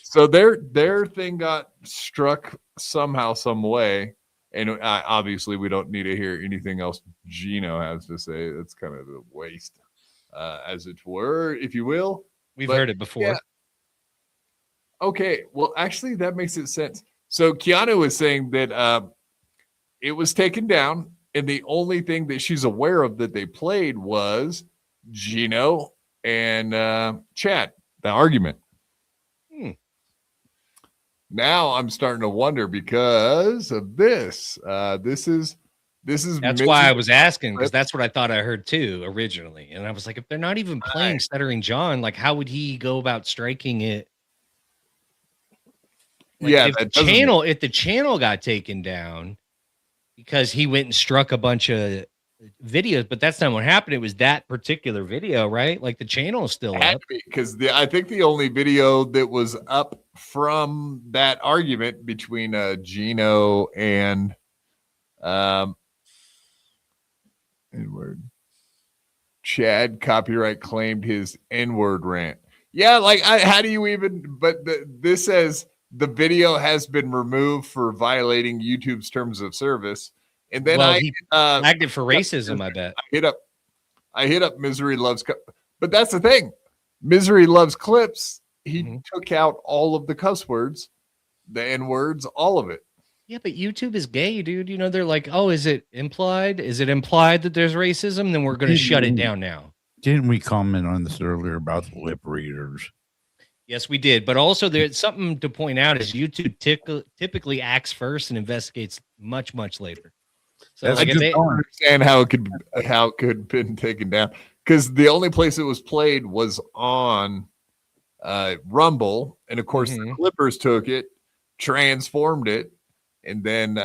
So their thing got struck somehow, some way, and obviously we don't need to hear anything else Gino has to say. That's kind of a waste, as it were, if you will. We've heard it before. Yeah. Okay, well, actually, that makes it sense. So Keanu was saying that it was taken down, and the only thing that she's aware of that they played was Gino and Chad, the argument. Now I'm starting to wonder because of this. This is That's why I was asking, because that's what I thought I heard too originally. And I was like, if they're not even playing Stuttering John, like how would he go about striking it? Like, yeah, if the channel got taken down because he went and struck a bunch of videos, but that's not what happened. It was that particular video, right? Like the channel is still up. Because I think the only video that was up from that argument between Gino and N-word, Chad copyright claimed his N-word rant. Yeah, like how do you even? But this says the video has been removed for violating YouTube's terms of service. And then he flagged it for racism, I bet. I hit up Misery Loves, but that's the thing. Misery Loves Clips. He took out all of the cuss words, the N words, all of it. Yeah, but YouTube is gay, dude. You know, they're like, oh, is it implied? Is it implied that there's racism? Then we're going to shut it down now. Didn't we comment on this earlier about the lip readers? Yes, we did. But also there's something to point out is YouTube typically acts first and investigates much, much later. So I just don't understand how it could have been taken down, because the only place it was played was on Rumble, and of course the Clippers took it, transformed it, and then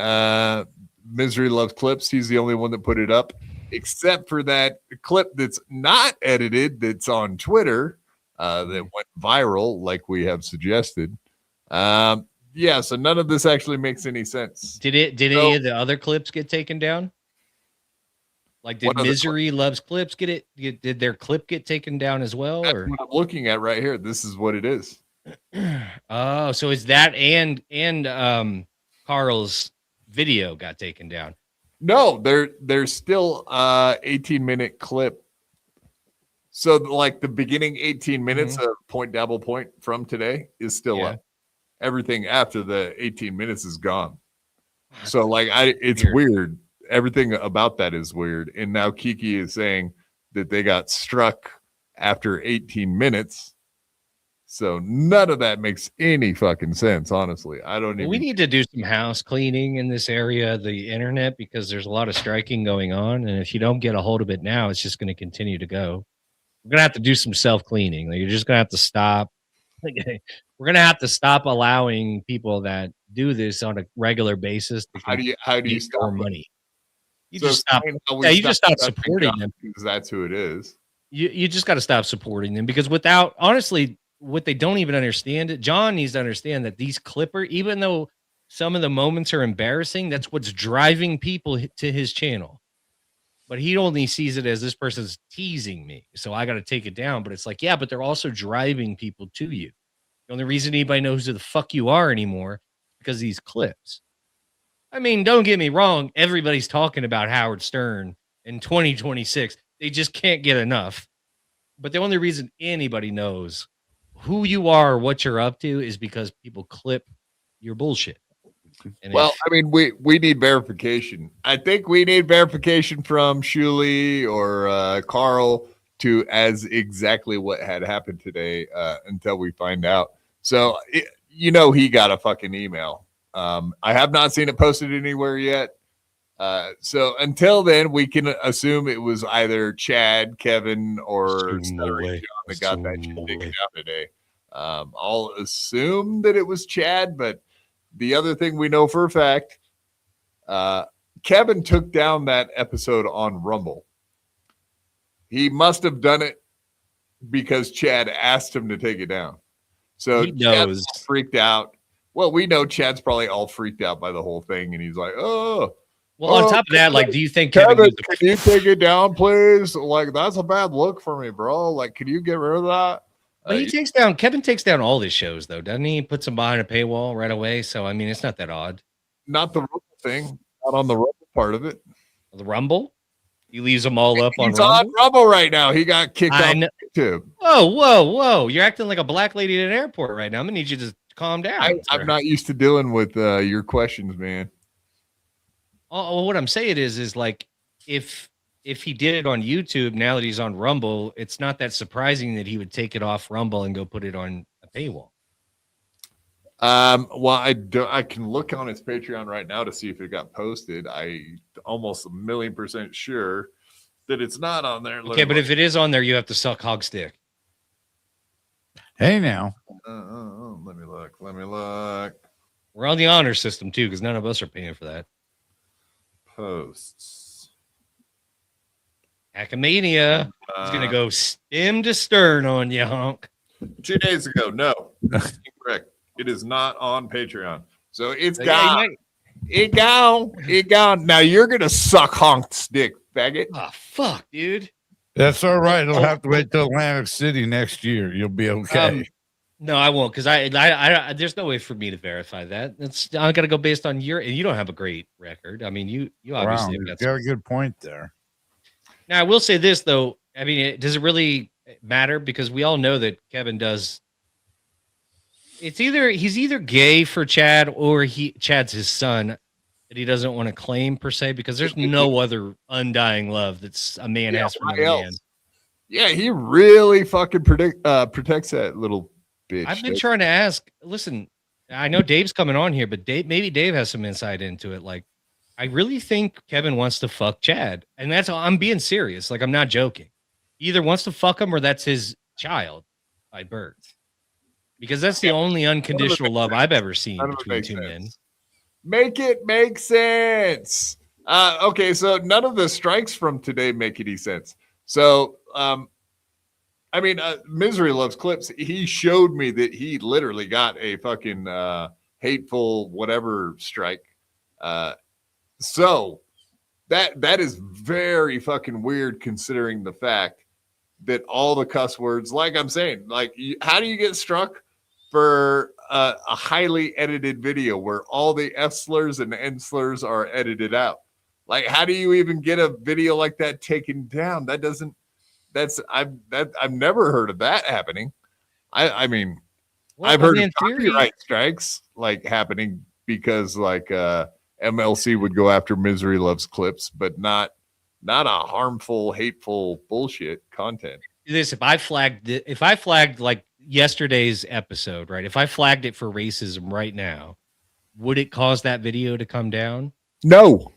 Misery Loves Clips. He's the only one that put it up, except for that clip that's not edited, that's on Twitter, that went viral, like we have suggested. Yeah, so none of this actually makes any sense. Did any of the other clips get taken down? Like, did Misery Loves Clips did their clip get taken down as well? That's what I'm looking at right here. This is what it is. Oh, so is that and Carl's video got taken down? No, there's still 18-minute clip. So like the beginning 18 minutes of Point Dabble Point from today is still up. Everything after the 18 minutes is gone. So like it's weird. Everything about that is weird. And now Kiki is saying that they got struck after 18 minutes. So none of that makes any fucking sense, honestly. I don't even. We need to do some house cleaning in this area of the internet, because there's a lot of striking going on. And if you don't get a hold of it now, it's just going to continue to go. We're going to have to do some self-cleaning. Like, you're just going to have to stop. We're going to have to stop allowing people that do this on a regular basis to how do you stop more money? You so just stop. Yeah, you just stop supporting them, because that's who it is. You just got to stop supporting them, because without, honestly, what they don't even understand, John needs to understand that these even though some of the moments are embarrassing, that's what's driving people to his channel. But he only sees it as this person's teasing me, so I got to take it down. But it's like, yeah, but they're also driving people to you. The only reason anybody knows who the fuck you are anymore because of these clips. I mean, don't get me wrong. Everybody's talking about Howard Stern in 2026. They just can't get enough. But the only reason anybody knows who you are, what you're up to, is because people clip your bullshit. And Well, if- I mean, we need verification. I think we need verification from Shuli or Carl to as exactly what had happened today until we find out. So, he got a fucking email. I have not seen it posted anywhere yet. So until then, we can assume it was either Chad, Kevin, or Stuttering John that got that shit taken down today. I'll assume that it was Chad, but the other thing we know for a fact, Kevin took down that episode on Rumble. He must have done it because Chad asked him to take it down. So he knows. Chad's freaked out. Well, we know Chad's probably all freaked out by the whole thing, and he's like, "Oh." Well, on top of that, like, do you think Kevin Kevin, can you take it down, please? Like, that's a bad look for me, bro. Like, can you get rid of that? But Kevin takes down all his shows, though, doesn't he? He puts them behind a paywall right away. So, I mean, it's not that odd. Not the Rumble thing, not on the Rumble part of it. The Rumble? He leaves them all up on He's Rumble? on Rumble right now. He got kicked off YouTube. Whoa. You're acting like a black lady at an airport right now. I'm going to need you to calm down. I'm not used to dealing with your questions, man. Oh, what I'm saying is like, if he did it on YouTube, now that he's on Rumble, it's not that surprising that he would take it off Rumble and go put it on a paywall. Well, I can look on his Patreon right now to see if it got posted. I almost 1,000,000% sure that it's not on there. Okay, but if it is on there, you have to suck hog stick. Hey, now. Let me look. We're on the honor system too, because none of us are paying for that. Posts. Hackmania is gonna go stem to stern on you, honk. 2 days ago. No, incorrect. It is not on Patreon. So it's Yeah, gone. It gone. Now you're gonna suck honk stick, faggot. Oh, fuck, dude. That's all right. It'll have to wait till Atlantic City next year. You'll be okay. No, I won't, because I there's no way for me to verify that. I got to go based on and you don't have a great record. I mean, you obviously Wow, have got a good point there. Now, I will say this though. I mean, does it really matter? Because we all know that Kevin does. He's either gay for Chad or Chad's his son that he doesn't want to claim per se, because there's no other undying love that's a man has for another man. Yeah, he really fucking protects that little bitch. I've been trying to ask. Listen, I know Dave's coming on here, but maybe Dave has some insight into it. Like, I really think Kevin wants to fuck Chad, and I'm being serious. Like, I'm not joking. He either wants to fuck him or that's his child by birth, because that's the only unconditional love I've ever seen between two men. Make it make sense. Okay, so none of the strikes from today make any sense. So, I mean, Misery Loves Clips. He showed me that he literally got a fucking hateful whatever strike. So that is very fucking weird, considering the fact that all the cuss words, like I'm saying, like, how do you get struck for a highly edited video where all the F slurs and N slurs are edited out? Like, how do you even get a video like that taken down? I've never heard of that happening. I mean, well, I've heard of copyright strikes like happening because like MLC would go after Misery Loves Clips, but not a harmful, hateful bullshit content. If I flagged like yesterday's episode, right? If I flagged it for racism right now, would it cause that video to come down? No.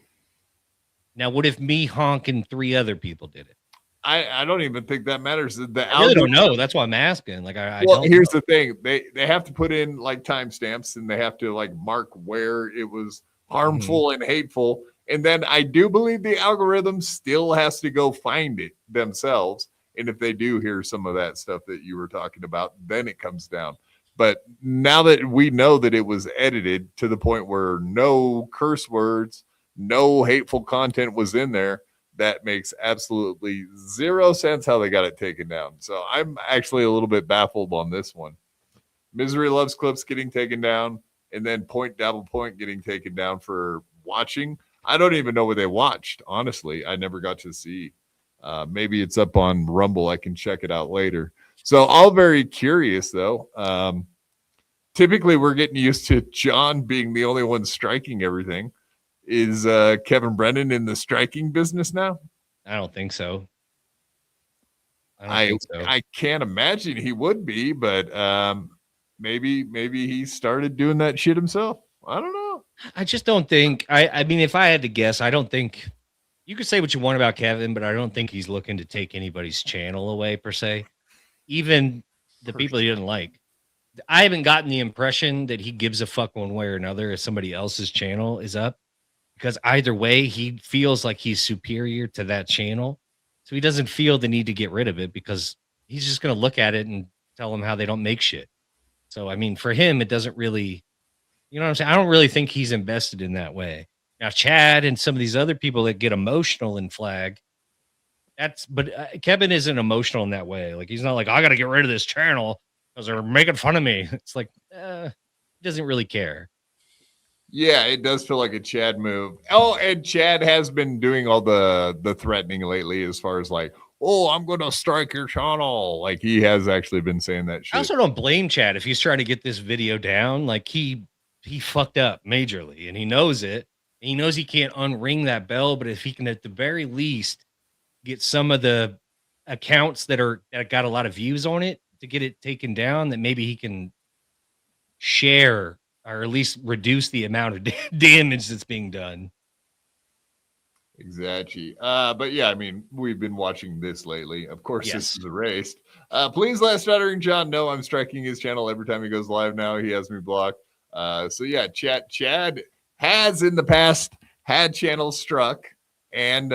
Now, what if me, Honk, and 3 other people did it? I don't even think that matters. I really don't know. That's why I'm asking. Like, here's the thing: they have to put in like timestamps, and they have to like mark where it was harmful and hateful. And then I do believe the algorithm still has to go find it themselves. And if they do hear some of that stuff that you were talking about, then it comes down. But now that we know that it was edited to the point where no curse words, no hateful content was in there, that makes absolutely 0 sense how they got it taken down. So I'm actually a little bit baffled on this one. Misery Loves Clips getting taken down, and then Point Dabble Point getting taken down for watching. I don't even know what they watched. Honestly, I never got to see. Maybe it's up on Rumble. I can check it out later. So all very curious though. typically we're getting used to John being the only one striking everything. Is Kevin Brennan in the striking business now? I don't think so. I can't imagine he would be, but maybe he started doing that shit himself. I don't know. I just don't think. I mean, if I had to guess, I don't think you could say what you want about Kevin, but I don't think he's looking to take anybody's channel away per se. Even the people he didn't like. I haven't gotten the impression that he gives a fuck one way or another if somebody else's channel is up, because either way, he feels like he's superior to that channel. So he doesn't feel the need to get rid of it because he's just going to look at it and tell them how they don't make shit. So, I mean, for him, it doesn't really, you know what I'm saying? I don't really think he's invested in that way. Now, Chad and some of these other people that get emotional in flag, but Kevin isn't emotional in that way. Like, he's not like, I got to get rid of this channel because they're making fun of me. It's like, he doesn't really care. Yeah, it does feel like a Chad move. Oh, and Chad has been doing all the threatening lately as far as like, oh, I'm going to strike your channel. Like, he has actually been saying that shit. I also don't blame Chad if he's trying to get this video down. Like, he fucked up majorly, and he knows it. And he knows he can't unring that bell, but if he can at the very least get some of the accounts that got a lot of views on it to get it taken down, that maybe he can share or at least reduce the amount of damage that's being done. Exactly. But yeah, I mean, we've been watching this lately. Of course, Yes. This is erased. Please let Stuttering John know I'm striking his channel every time he goes live now. He has me blocked. So yeah, Chad has in the past had channels struck and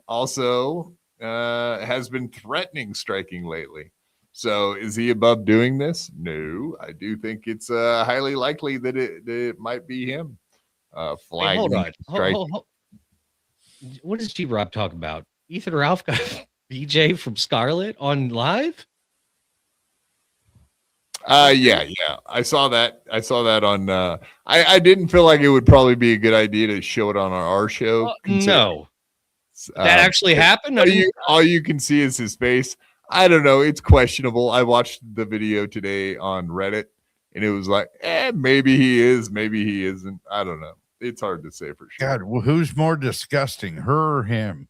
also has been threatening striking lately. So is he above doing this? No, I do think it's highly likely that it might be him. Hold on. Hold. What does G-Rob talk about? Ethan Ralph got BJ from Scarlet on live? Yeah. I saw that on I didn't feel like it would probably be a good idea to show it on our show. No. That actually happened? All you can see is his face. I don't know. It's questionable. I watched the video today on Reddit and it was like, maybe he is, maybe he isn't. I don't know. It's hard to say for sure. God, well, who's more disgusting, her or him?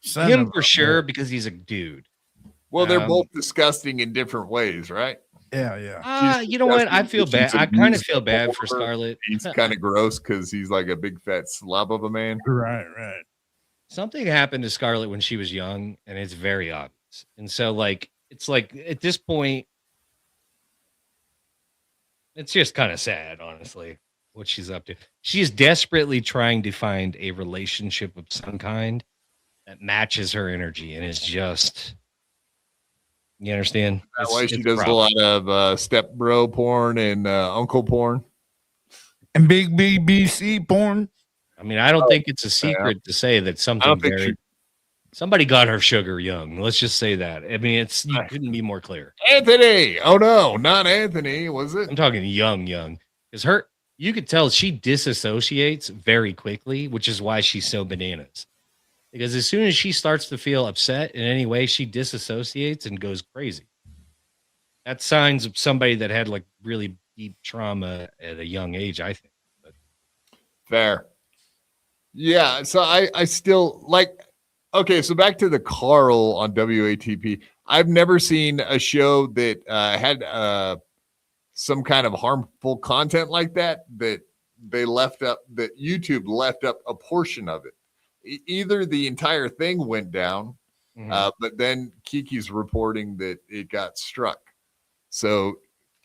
Him for sure, because he's a dude. Well, they're both disgusting in different ways, right? Yeah. You know what? I feel bad. I kind of feel bad for Scarlett. He's kind of gross because he's like a big fat slob of a man. Right. Something happened to Scarlett when she was young, and it's very obvious. And so, like, it's like at this point, it's just kind of sad, honestly, what she's up to. She is desperately trying to find a relationship of some kind that matches her energy, and it's just, you understand? That's why she does a lot of step bro porn and uncle porn. And big BBC porn. I mean, I don't think it's a secret to say that somebody got her sugar young. Let's just say that. I mean, you couldn't be more clear. Anthony. Oh no, not Anthony. Was it? I'm talking young. Because you could tell she disassociates very quickly, which is why she's so bananas. Because as soon as she starts to feel upset in any way, she disassociates and goes crazy. That's signs of somebody that had like really deep trauma at a young age, I think. But fair. Yeah. So I still like, okay. So back to the Carl on WATP. I've never seen a show that had some kind of harmful content like that YouTube left up a portion of it. Either the entire thing went down, but then Kiki's reporting that it got struck. So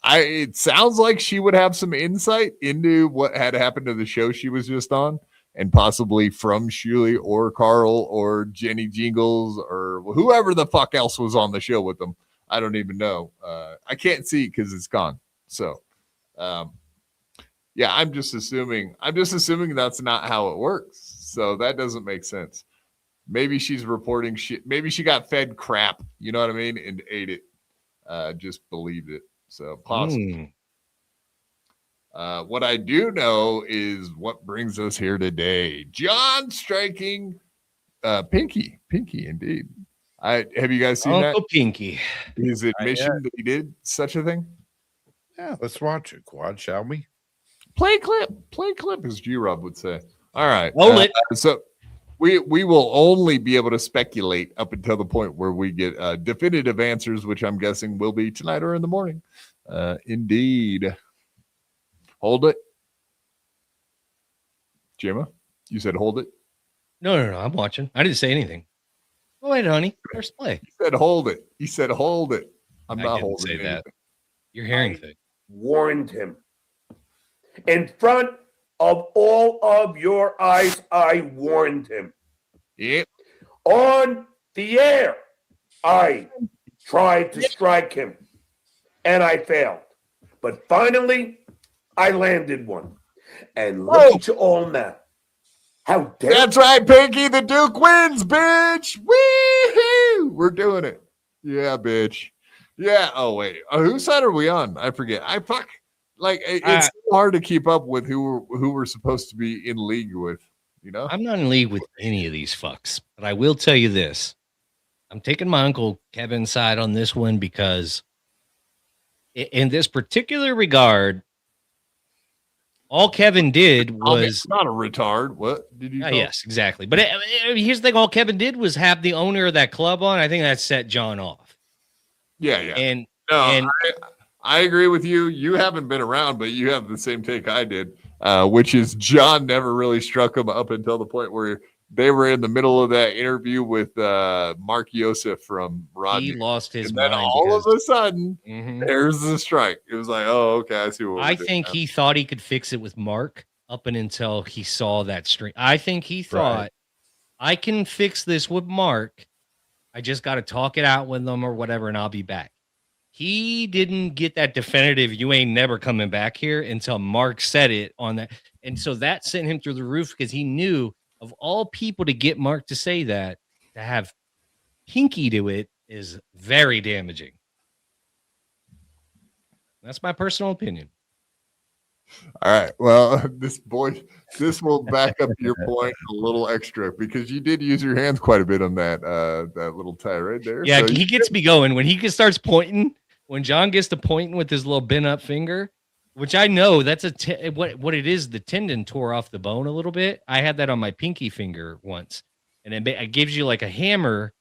it sounds like she would have some insight into what had happened to the show she was just on, and possibly from Shuli or Carl or Jenny Jingles or whoever the fuck else was on the show with them. I don't even know. I can't see because it's gone. So, yeah, I'm just assuming that's not how it works. So that doesn't make sense. Maybe she's reporting shit. Maybe she got fed crap, you know what I mean, and ate it. Just believed it. So possible. What I do know is what brings us here today. John striking Pinky indeed. Have you guys seen Uncle that? Pinky. His admission that he did such a thing. Yeah, let's watch it, Quad, shall we? Play clip, as G-Rob would say. All right. Roll it. So we will only be able to speculate up until the point where we get definitive answers, which I'm guessing will be tonight or in the morning. Indeed. Hold it. Gemma, you said hold it? No, I'm watching. I didn't say anything. Oh, wait, honey. There's play. You said hold it. You said hold it. I'm I not didn't holding say anything. that. You're hearing things. Warned him. In front of all of your eyes, I warned him. Yep. On the air, I tried to strike him, and I failed. But finally, I landed one. And look at you all now. How dare That's right, Pinky. The Duke wins, bitch. Woo-hoo! We're doing it. Yeah, bitch. Yeah. Oh, wait. Whose side are we on? I forget. It's so hard to keep up with who we're supposed to be in league with, you know? I'm not in league with any of these fucks, but I will tell you this. I'm taking my Uncle Kevin's side on this one because in this particular regard, all Kevin did was not a retard. What did you? yes, exactly. But here's the thing: all Kevin did was have the owner of that club on. I think that set John off. Yeah. And I agree with you. You haven't been around, but you have the same take I did, which is John never really struck him up until the point where they were in the middle of that interview with Mark Yosef from Rodney. He lost his and mind. then all of a sudden, Mhm. there's the strike. It was like, oh, okay, I see what I think he thought he could fix it with Mark up and until he saw that string. I think he thought, I can fix this with Mark. I just got to talk it out with them or whatever, and I'll be back. He didn't get that definitive, you ain't never coming back here until Mark said it on that. And so that sent him through the roof because he knew of all people to get Mark to say that, to have Pinky do it is very damaging. That's my personal opinion. All right. Well, this will back up your point a little extra because you did use your hands quite a bit on that little tie right there. Yeah, So he gets me going when he starts pointing. When John gets to pointing with his little bent up finger, which I know that's what it is. The tendon tore off the bone a little bit. I had that on my pinky finger once, and it gives you like a hammer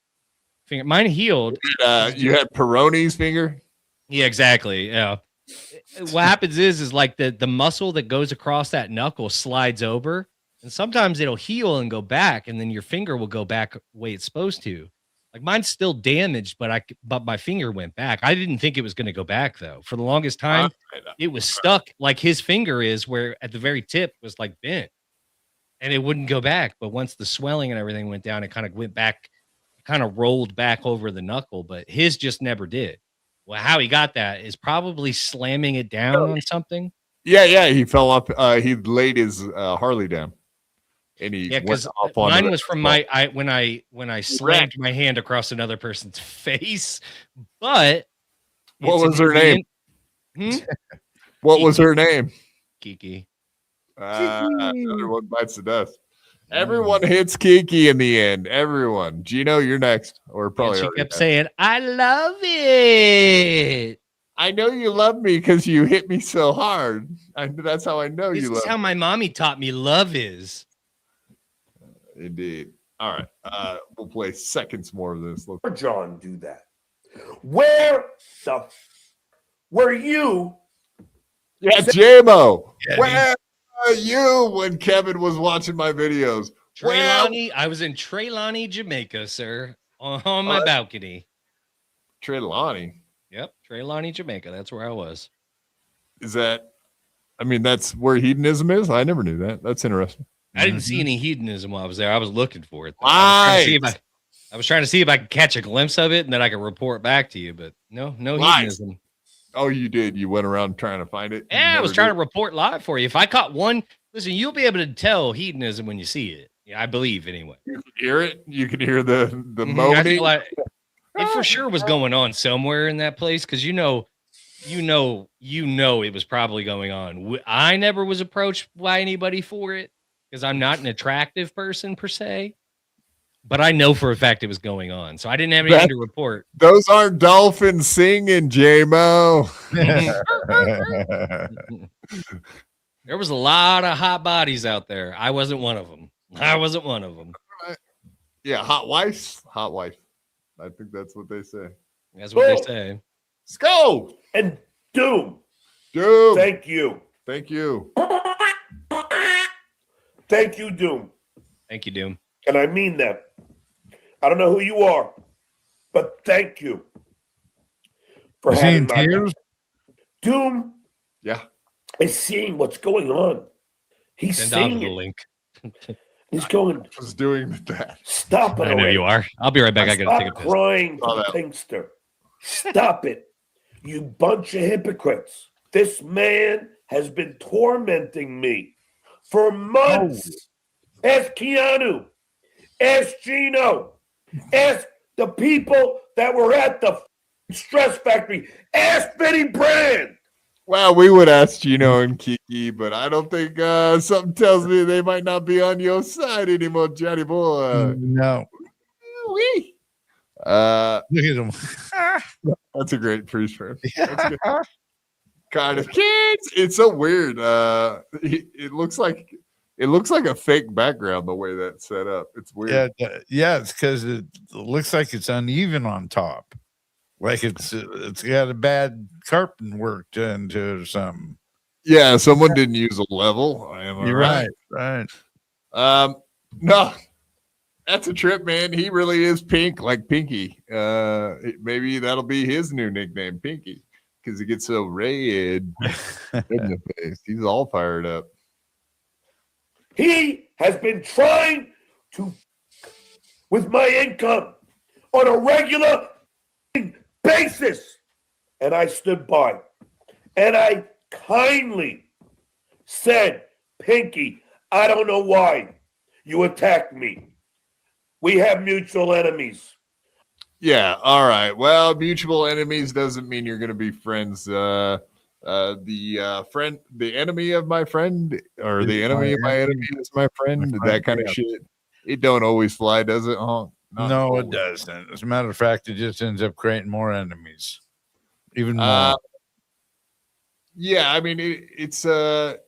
finger. Mine healed. You had Peroni's finger. Yeah, exactly. Yeah. What happens is like the muscle that goes across that knuckle slides over, and sometimes it'll heal and go back, and then your finger will go back the way it's supposed to. Like mine's still damaged, but my finger went back. I didn't think it was going to go back though. For the longest time, it was stuck like his finger is, where at the very tip was like bent, and it wouldn't go back. But once the swelling and everything went down, it kind of went back, kind of rolled back over the knuckle. But his just never did. Well, how he got that is probably slamming it down on something. Yeah. He fell off. He laid his Harley down, and he because went off on mine was from when I slammed my hand across another person's face. But what was her name? What was her name? Kiki. Another one bites the dust. Everyone hits Kiki in the end. Everyone. Gino, you're next. Or probably. And she kept saying, "I love it. I know you love me because you hit me so hard. That's how I know This you love is how me." my mommy taught me love is." Indeed. All right. We'll play seconds more of this. Look. John do that? Where were you? Yeah, JMO. Where were you when Kevin was watching my videos? Treilani, I was in Treilani, Jamaica, sir, on my balcony. Treilani. Yep, Treilani, Jamaica. That's where I was. Is that? I mean, that's where hedonism is. I never knew that. That's interesting. I didn't see any hedonism while I was there. I was looking for it. I was trying to see if I could catch a glimpse of it and then I could report back to you. But no hedonism. Oh, you did. You went around trying to find it. Yeah, I was trying to report live for you. If I caught one, listen, you'll be able to tell hedonism when you see it. Yeah, I believe anyway. You could hear it. You could hear the moaning. It for sure was going on somewhere in that place because you know it was probably going on. I never was approached by anybody for it because I'm not an attractive person per se. but I know for a fact it was going on, so I didn't have anything to report. Those aren't dolphins singing, J-Mo. There was a lot of hot bodies out there. I wasn't one of them. Yeah, hot wife. I think that's what they say. That's what they say. Let's go. And Doom. Thank you. Thank you, Doom. Thank you, Doom. And I mean that. I don't know who you are, but thank you for having my tears. Doom. Yeah, is seeing what's going on. He's Send seeing out the it. link. He's going. I was doing that. Stop it! I know you are. I'll be right back. I gotta take a piss. Crying to the pinkster. Stop it, you bunch of hypocrites. This man has been tormenting me for months. Ask Keanu. Ask Gino. Ask the people that were at the stress factory. Ask Benny Brand. Well, we would ask Gino and Kiki, but I don't think something tells me they might not be on your side anymore, Johnny boy. No. Wee. Look at him. That's a great freeze frame. That's good. Kind of kids. It's so weird. It looks like a fake background the way that's set up. It's weird. Yeah, it's because it looks like it's uneven on top, like it's got a bad carpet work done to it or something. Yeah, someone didn't use a level. You're right. No, that's a trip, man. He really is pink, like Pinky. Maybe that'll be his new nickname, Pinky, because he gets so red in the face. He's all fired up. He has been trying to, with my income, on a regular basis, and I stood by, and I kindly said, Pinky, I don't know why you attacked me. We have mutual enemies. Yeah, all right. Well, mutual enemies doesn't mean you're going to be friends. The enemy of my friend, or the enemy of my enemy is my friend. That kind of shit. It don't always fly, does it? No, it doesn't. As a matter of fact, it just ends up creating more enemies, even more. Yeah, I mean, it's they're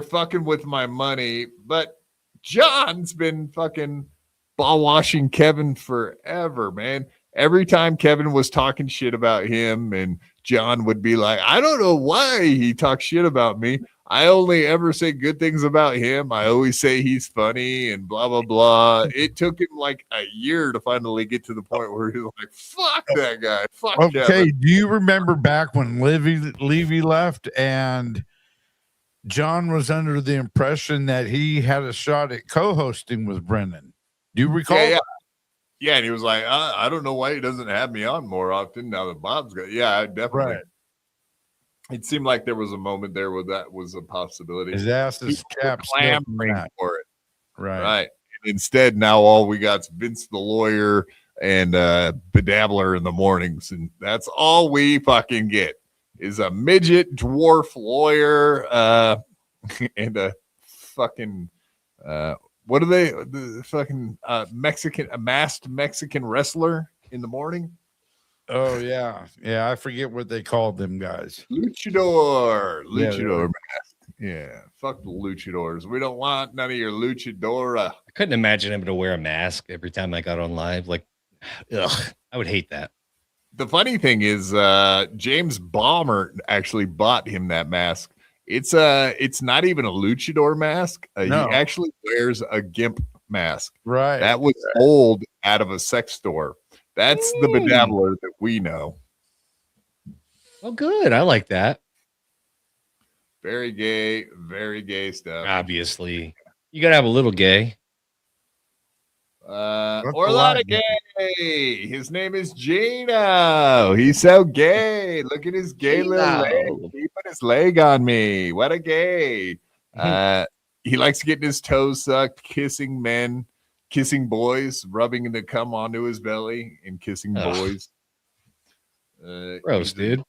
fucking with my money, but John's been fucking ball washing Kevin forever, man. Every time Kevin was talking shit about him, and John would be like, I don't know why he talks shit about me. I only ever say good things about him. I always say he's funny and blah, blah, blah. It took him like a year to finally get to the point where he's like, fuck that guy. Fuck okay, Kevin. Do you remember back when Levy left and John was under the impression that he had a shot at co-hosting with Brennan? Do you recall? Yeah, and he was like, I don't know why he doesn't have me on more often now that Bob's got. Yeah, definitely. Right. It seemed like there was a moment there where that was a possibility. His ass is clamoring for it. Right. And instead, now all we got is Vince the lawyer and Bedabbler in the mornings, and that's all we fucking get is a midget dwarf lawyer and a fucking what are they? The fucking a masked Mexican wrestler in the morning. Oh yeah. I forget what they called them guys. Luchador mask. Yeah, fuck the luchadors. We don't want none of your luchadora. I couldn't imagine him to wear a mask every time I got on live. Like, ugh, I would hate that. The funny thing is, James Balmer actually bought him that mask. It's not even a luchador mask. No. He actually wears a gimp mask. Right. That was old out of a sex store. That's the Bedabbler that we know. Oh, good. I like that. Very gay stuff. Obviously, you gotta have a little gay. Or a lot of gay. His name is Gino. He's so gay. Look at his gay little leg. He put his leg on me. What a gay. He likes getting his toes sucked, kissing men, kissing boys, rubbing the cum onto his belly and kissing boys. Gross, dude.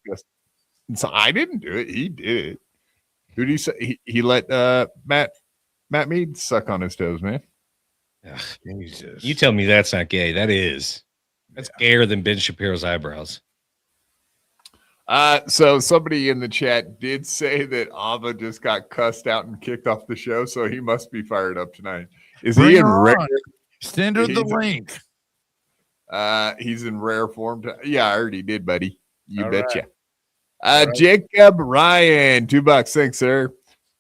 So I didn't do it. He did it. Who do you say? He let Matt Mead suck on his toes, man. Ugh, Jesus. you tell me that's not gay. That is. That's gayer than Ben Shapiro's eyebrows. So somebody in the chat did say that Ava just got cussed out and kicked off the show, so he must be fired up tonight. Is Bring he in her rare? on. Send her the link. He's in rare form. Yeah, I already did, buddy. You All betcha. right. Jacob Ryan, $2. Thanks, sir.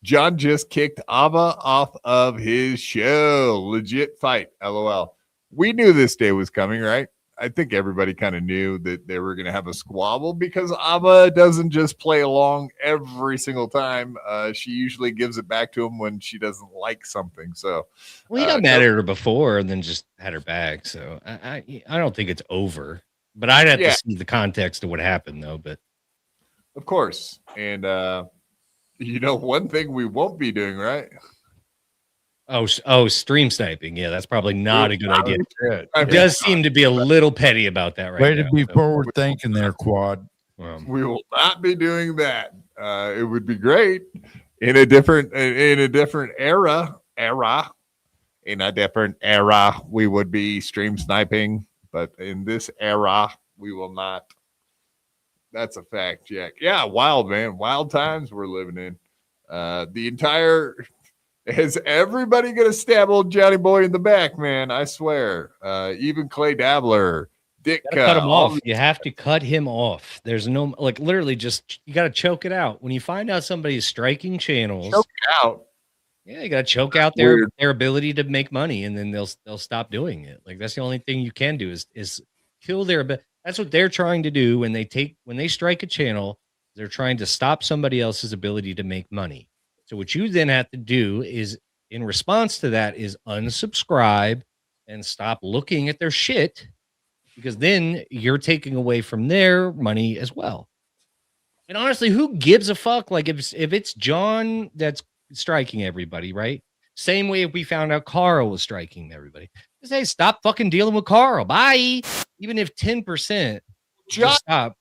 John just kicked Ava off of his show. Legit fight. LOL. We knew this day was coming, right? I think everybody kind of knew that they were going to have a squabble because Ava doesn't just play along every single time. She usually gives it back to him when she doesn't like something. So, Well, he got mad at her before and then just had her back. So I don't think it's over. But I'd have to see the context of what happened, though. But of course, and one thing we won't be doing, right? Oh, stream sniping. Yeah, that's probably not a good idea. Good. It does seem to be a little petty about that right Way now. to be forward thinking there, Quad. We will not be doing that. It would be great in a different era. In a different era, we would be stream sniping, but in this era, we will not. That's a fact, Jack. Yeah, wild, man. Wild times we're living in. Is everybody gonna stab old Johnny Boy in the back, man? I swear. Even Clay Dabbler, Dick. Cut him off. You have to cut him off. There's no literally just you got to choke it out. When you find out somebody is striking channels, choke it out. Yeah, you got to choke out their ability to make money, and then they'll stop doing it. Like that's the only thing you can do is kill their. That's what they're trying to do when they strike a channel. They're trying to stop somebody else's ability to make money. So what you then have to do is, in response to that, is unsubscribe and stop looking at their shit, because then you're taking away from their money as well. And honestly, who gives a fuck? Like if it's John that's striking everybody, right? Same way if we found out Carl was striking everybody. Just say, stop fucking dealing with Carl. Bye. Even if 10% just stop,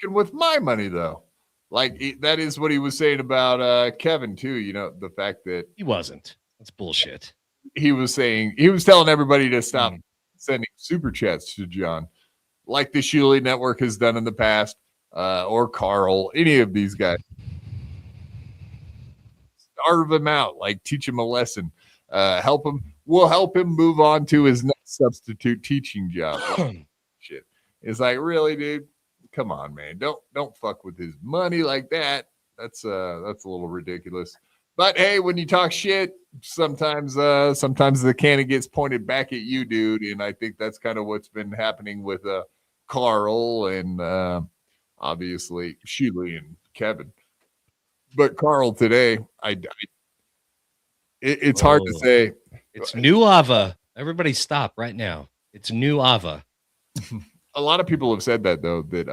with my money though. Like that is what he was saying about Kevin too. The fact that he wasn't. That's bullshit. He was telling everybody to stop sending super chats to John, like the Shuli Network has done in the past, or Carl, any of these guys. Starve him out, like teach him a lesson, help him. We'll help him move on to his next substitute teaching job. Shit, it's like, really, dude. Come on, man. Don't fuck with his money like that. That's a little ridiculous. But hey, when you talk shit, sometimes the cannon gets pointed back at you, dude. And I think that's kind of what's been happening with Carl and obviously Shuli and Kevin. But Carl today, it's hard to say. It's new Ava. Everybody stop right now. It's new Ava. A lot of people have said that though, that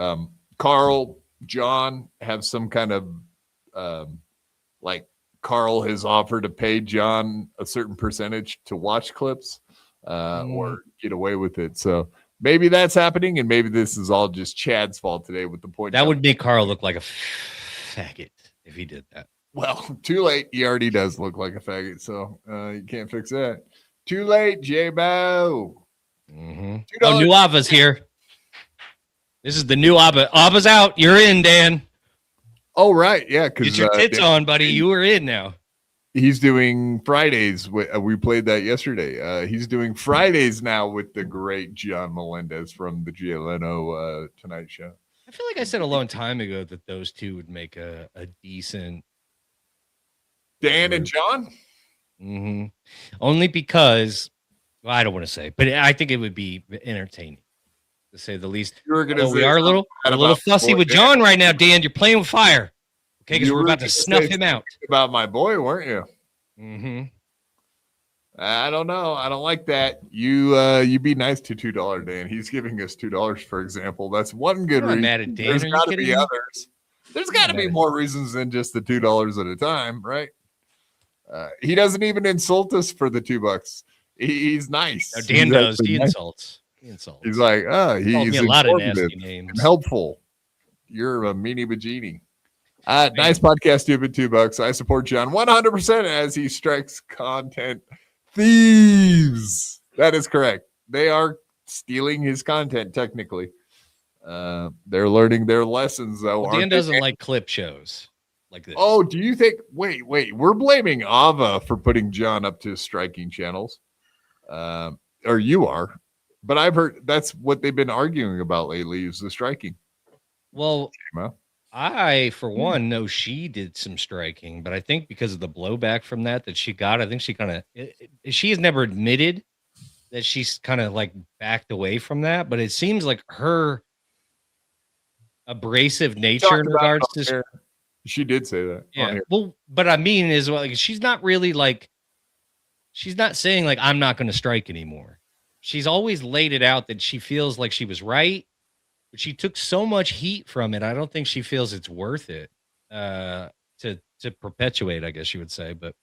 Carl, John have some kind of like Carl has offered to pay John a certain percentage to watch clips or get away with it. So maybe that's happening, and maybe this is all just Chad's fault today with the point. That would make Carl look like a faggot if he did that. Well, too late. He already does look like a faggot, so you can't fix that. Too late, J-Bo. Oh, new Ava's here. This is the new Ava. Ava's out. You're in, Dan. Oh, right. Yeah. Get your tits on, buddy. You are in now. He's doing Fridays. We played that yesterday. He's doing Fridays now with the great John Melendez from the Jay Leno Tonight Show. I feel like I said a long time ago that those two would make a decent Dan and John. Only because, well, I don't want to say, but I think it would be entertaining, to say the least. We are a little fussy with John right now, Dan. You're playing with fire, okay? Because we're about to snuff him out. About my boy, weren't you? I don't know. I don't like that. You be nice to $2, Dan. He's giving us $2, for example. That's one good reason. Mad at Dan. There's got to be others. There's got to be more reasons than just the $2 at a time, right? He doesn't even insult us for the $2. He's nice. No, Dan does. He insults. He's like, he's a lot of nasty names. And helpful. You're a meanie bajini. Nice podcast, stupid $2. I support John 100% as he strikes content thieves. That is correct. They are stealing his content technically. They're learning their lessons though. Well, Dan doesn't like clip shows like this. Oh, do you think? Wait. We're blaming Ava for putting John up to striking channels, or you are? But I've heard that's what they've been arguing about lately is the striking. Well, Well, I, for one, know she did some striking, but I think because of the blowback from that she got, I think she kind of, she has never admitted that she's kind of like backed away from that, but it seems like her abrasive nature in regards to. She did say that. Yeah. Well, but I mean, is like she's not really like, she's not saying like I'm not going to strike anymore. She's always laid it out that she feels like she was right, but she took so much heat from it. I don't think she feels it's worth it to perpetuate, I guess you would say. But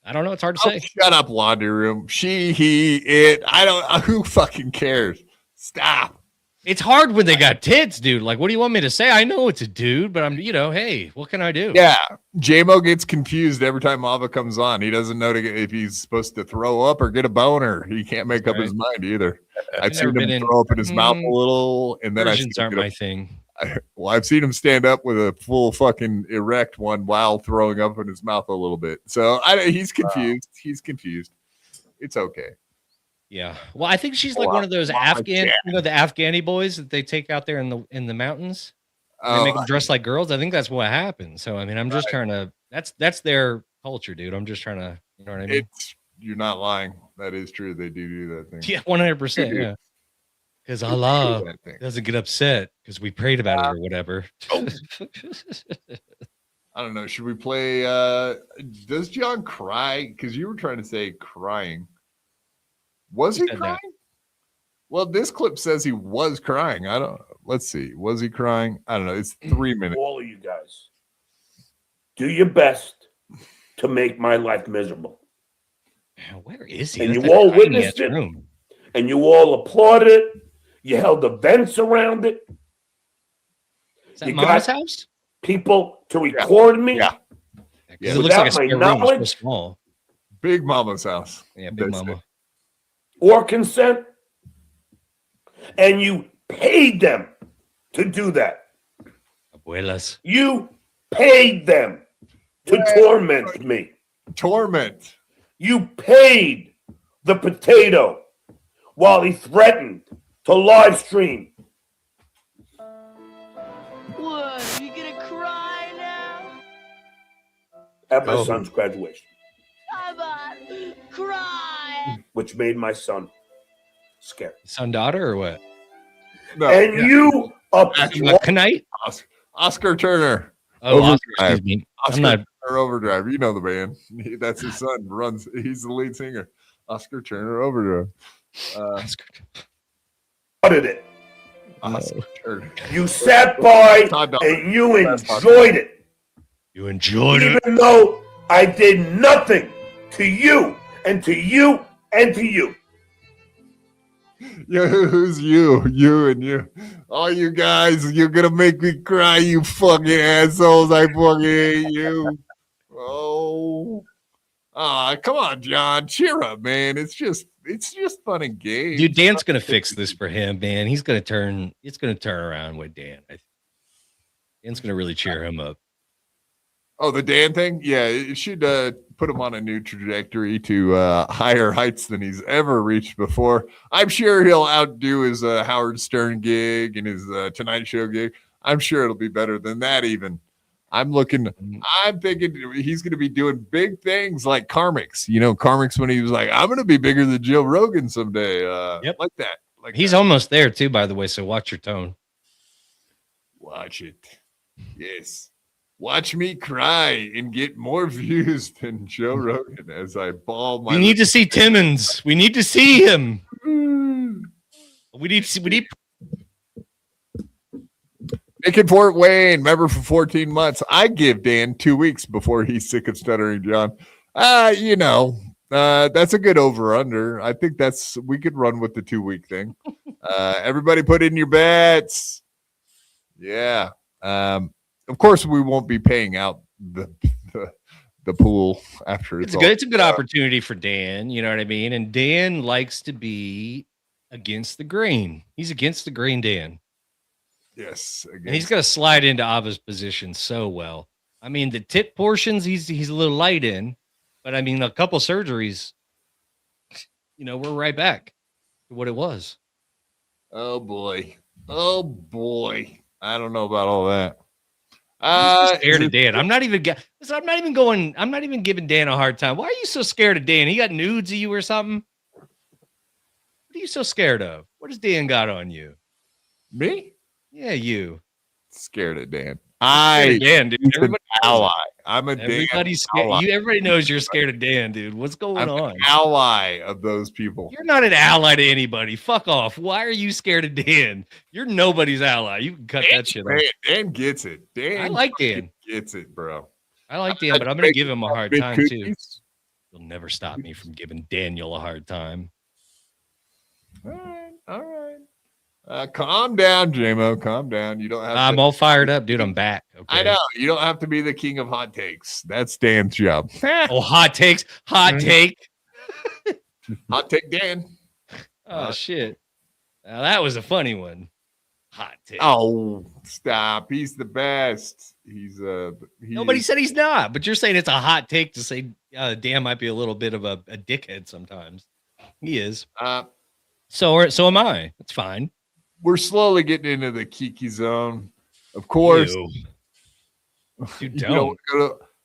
I don't know. It's hard to say. Shut up, laundry room. She, he, it. I don't. Who fucking cares? Stop. It's hard when they got tits, dude. Like, what do you want me to say? I know it's a dude, but I'm, hey, what can I do? Yeah, J-Mo gets confused every time Ava comes on. He doesn't know if he's supposed to throw up or get a boner. He can't make up his mind either. I've seen him throw up in his mouth a little, and then Virgins aren't my thing. I've seen him stand up with a full fucking erect one while throwing up in his mouth a little bit. So he's confused. Wow. He's confused. It's okay. Yeah. Well, I think she's like one of those Afghan, the Afghani boys that they take out there in the mountains. They make them dress like girls. I think that's what happened. So, I mean, I'm just trying to, that's their culture, dude. I'm just trying to, you know what I mean? You're not lying. That is true. They do that thing. Yeah, 100%. Yeah. Because Allah doesn't get upset because we prayed about it or whatever. I don't know. Should we play? Does John cry? Because you were trying to say crying. Was he crying? Well, this clip says he was crying. Let's see. Was he crying? I don't know. It's 3 minutes. All of you guys, do your best to make my life miserable. Man, where is he? And you all witnessed it. And you all applauded it. You held events around it. Is that Mama's house? People to record me. Yeah. It looks like a spare room. So small. Big Mama's house. Yeah, Big Mama. Or consent. And you paid them to do that. Abuelas. You paid them to torment me. Torment. You paid the potato while he threatened to live stream. What? Are you gonna cry now? At my son's graduation. Come on, cry. Which made my son scared. Son, daughter, or what? No, and you Tonight? Oscar Turner. Oh, Oscar, excuse me. Oscar Turner Overdrive. You know the band. That's his son. He's the lead singer. Oscar Turner Overdrive. Did it. Oscar Turner. You sat by and you enjoyed it. You enjoyed it? Even though I did nothing to you and to you and to you. Yeah, who's you? You and you. All you guys, you're gonna make me cry, you fucking assholes. I fucking hate you. Oh. Come on, John. Cheer up, man. It's just fun and games. Dude, Dan's gonna fix this for him, man. It's gonna turn around with Dan. Dan's gonna really cheer him up. Oh, the Dan thing? Yeah, it should put him on a new trajectory to higher heights than he's ever reached before. I'm sure he'll outdo his Howard Stern gig and his Tonight Show gig. I'm sure it'll be better than that even. I'm thinking he's going to be doing big things like KarmicX. You know, KarmicX when he was like, I'm going to be bigger than Joe Rogan someday. Like that. He's almost there too, by the way, so watch your tone. Watch it. Yes. Watch me cry and get more views than Joe Rogan as I bawl my. We need to see Timmons. We need to see him. We need. Nick in Fort Wayne, member for 14 months. I give Dan 2 weeks before he's sick of stuttering, John. That's a good over-under. I think we could run with the 2 week thing. Everybody put in your bets. Yeah. Of course, we won't be paying out the the pool after It's all good. It's a good done. opportunity for Dan. You know what I mean? And Dan likes to be against the grain. He's against the grain, Dan. Yes, And he's going to slide into Ava's position so well. I mean, the tip portions, he's a little light in, but I mean, a couple surgeries, we're right back to what it was. Oh boy. I don't know about all that. I'm so scared of Dan. I'm not even giving Dan a hard time. Why are you so scared of Dan? He got nudes of you or something? What are you so scared of? What has Dan got on you? Me? Yeah, you. Scared of Dan. Dan, dude. Everybody ally. I'm a Everybody's damn scared. ally. Everybody knows you're scared of Dan, dude. What's going on? An ally of those people. You're not an ally to anybody. Fuck off. Why are you scared of Dan? You're nobody's ally. You can cut that shit off. Dan gets it. Dan, I like Dan. Gets it, bro. I like Dan, but I'm going to give him a hard Big time cookies. too. You'll never stop me from giving Daniel a hard time. All right. Calm down, JMO. Calm down. You don't have. I'm all fired up, dude. I'm back. Okay. I know. You don't have to be the king of hot takes. That's Dan's job. Oh, hot takes. Hot take. Hot take, Dan. Oh shit. Now that was a funny one. Hot take. Oh, stop. He's the best. Nobody said he's not, but you're saying it's a hot take to say Dan might be a little bit of a dickhead sometimes. He is. So am I. It's fine. We're slowly getting into the Kiki zone. Of course. You don't.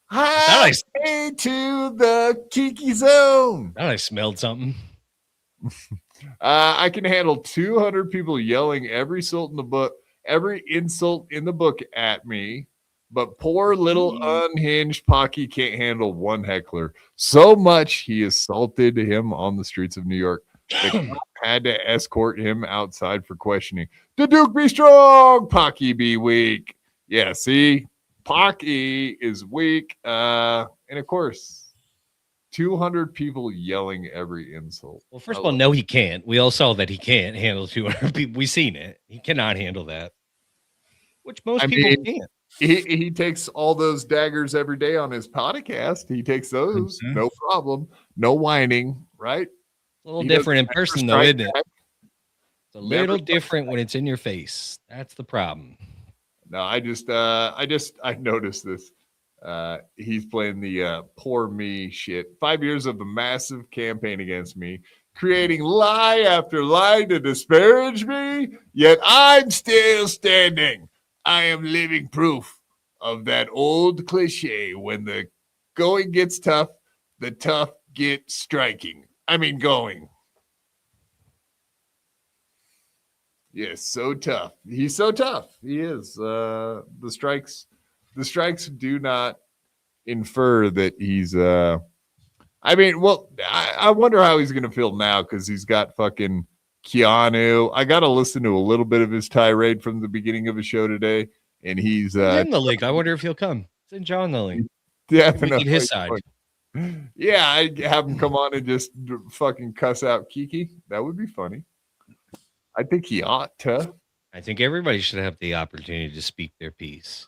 Hi to the Kiki zone. I smelled something. I can handle 200 people yelling every insult in the book at me, but poor little unhinged Pocky can't handle one heckler. So much he assaulted him on the streets of New York. The cop had to escort him outside for questioning. The Duke be strong, Pocky be weak. Yeah, see, Pocky is weak. And of course, 200 people yelling every insult. Well, first of all, no, he can't. We all saw that he can't handle 200 people. We've seen it. He cannot handle that, which most people can't. He takes all those daggers every day on his podcast. He takes those, no problem, no whining, right? A little different in person, though, isn't it? It's a little different when it's in your face. That's the problem. No, I noticed this. He's playing the poor me shit. 5 years of a massive campaign against me, creating lie after lie to disparage me, yet I'm still standing. I am living proof of that old cliche: when the going gets tough, the tough get striking. Going. Yes, so tough. He's so tough. He is. The strikes do not infer that he's I wonder how he's gonna feel now, because he's got fucking Keanu. I gotta listen to a little bit of his tirade from the beginning of his show today, and he's in the link. I wonder if he'll come. Send John the link. Definitely his side. Yeah, I'd have him come on and just fucking cuss out Kiki. That would be funny. I think he ought to. I think everybody should have the opportunity to speak their piece.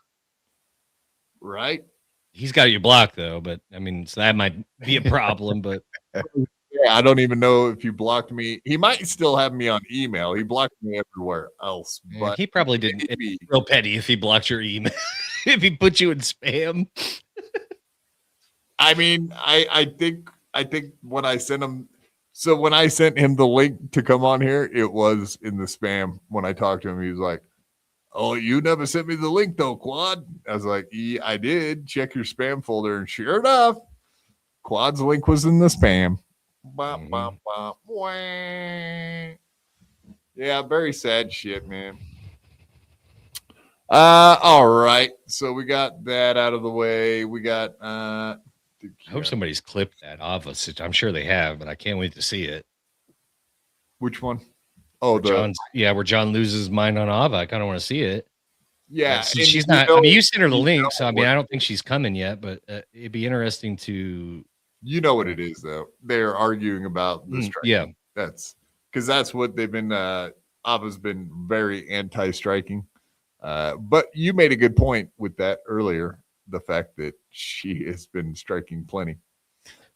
Right? He's got you blocked, though, but so that might be a problem, but yeah, I don't even know if he blocked me. He might still have me on email. He blocked me everywhere else, but he probably didn't. It's real petty if he blocked your email. If he put you in spam. I think when I sent him, so when I sent him the link to come on here, it was in the spam. When I talked to him, he was like, "Oh, you never sent me the link though, Quad." I was like, "Yeah, I did. Check your spam folder." And sure enough, Quad's link was in the spam. Yeah, very sad shit, man. All right. So we got that out of the way. We got I hope somebody's clipped that off us. I'm sure they have, but I can't wait to see it. Which one? Oh, where John loses his mind on Ava. I kind of want to see it. Yeah, she's not. You sent her the link, so I don't think she's coming yet. But it'd be interesting to. You know what it is, though. They're arguing about the striking. Yeah, that's what they've been. Ava's been very anti-striking. But you made a good point with that earlier. the fact that she has been striking plenty.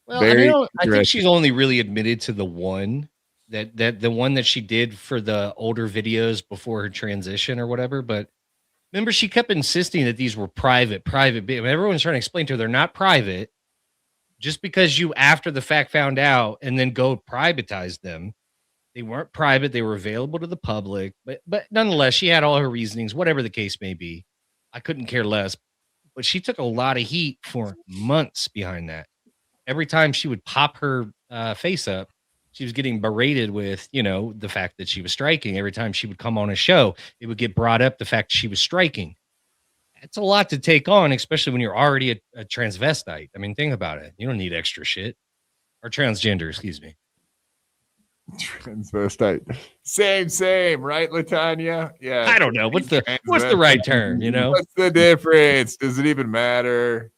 Well, Very I think interesting. she's only really admitted to the one that the one that she did for the older videos before her transition or whatever. But remember, she kept insisting that these were private. Everyone's trying to explain to her they're not private. Just because you after the fact found out and then go privatize them, they weren't private. They were available to the public. But nonetheless, she had all her reasonings, whatever the case may be. I couldn't care less. But she took a lot of heat for months behind that. Every time she would pop her face up, she was getting berated with, the fact that she was striking. Every time she would come on a show, it would get brought up the fact she was striking. It's a lot to take on, especially when you're already a transvestite. I mean, think about it. You don't need extra shit. Or transgender, excuse me. Transvestite. Same, right, Latanya? Yeah. I don't know. What's the right term, What's the difference? Does it even matter?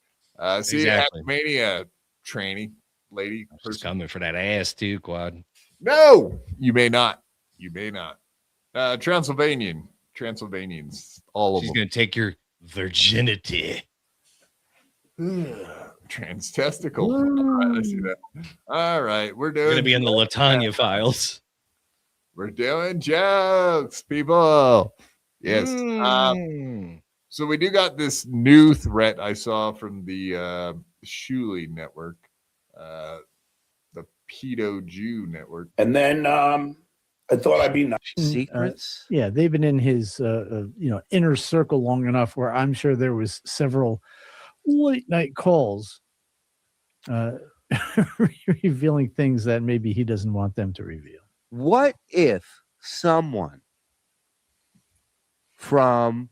See, Exactly. Mania trainee lady. She's coming for that ass too, Quad. No, you may not. Transylvanians, all of She's them. going to take your virginity. Transtesticle. All right, I see that. All right, we're doing. Going to be in the Latanya files. We're doing jokes, people. Yes. So we do got this new threat I saw from the Shuli network, the Pedo Jew network. And then I thought I'd be nice. Secrets. Yeah, they've been in his inner circle long enough where I'm sure there was several late night calls revealing things that maybe he doesn't want them to reveal. What if someone from,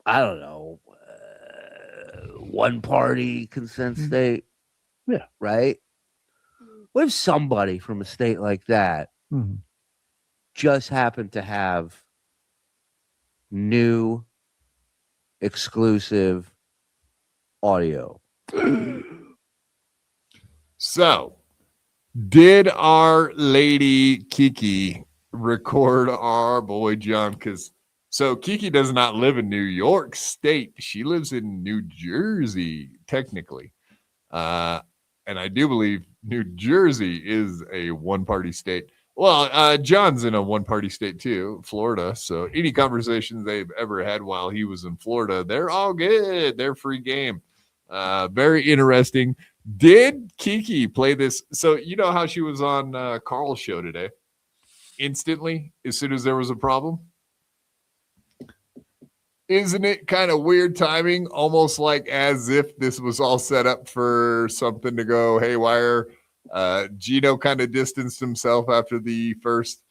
I don't know, one party consent state? Yeah. Right? What if somebody from a state like that just happened to have new exclusive audio? So, did our lady Kiki record our boy John? So Kiki does not live in New York State. She lives in New Jersey, technically. And I do believe New Jersey is a one-party state. Well, John's in a one-party state too, Florida. So any conversations they've ever had while he was in Florida, they're all good. They're free game. Very interesting. Did Kiki play this? So you know how she was on Carl's show today? Instantly, as soon as there was a problem. Isn't it kind of weird timing? Almost like as if this was all set up for something to go haywire. Gino kind of distanced himself after the first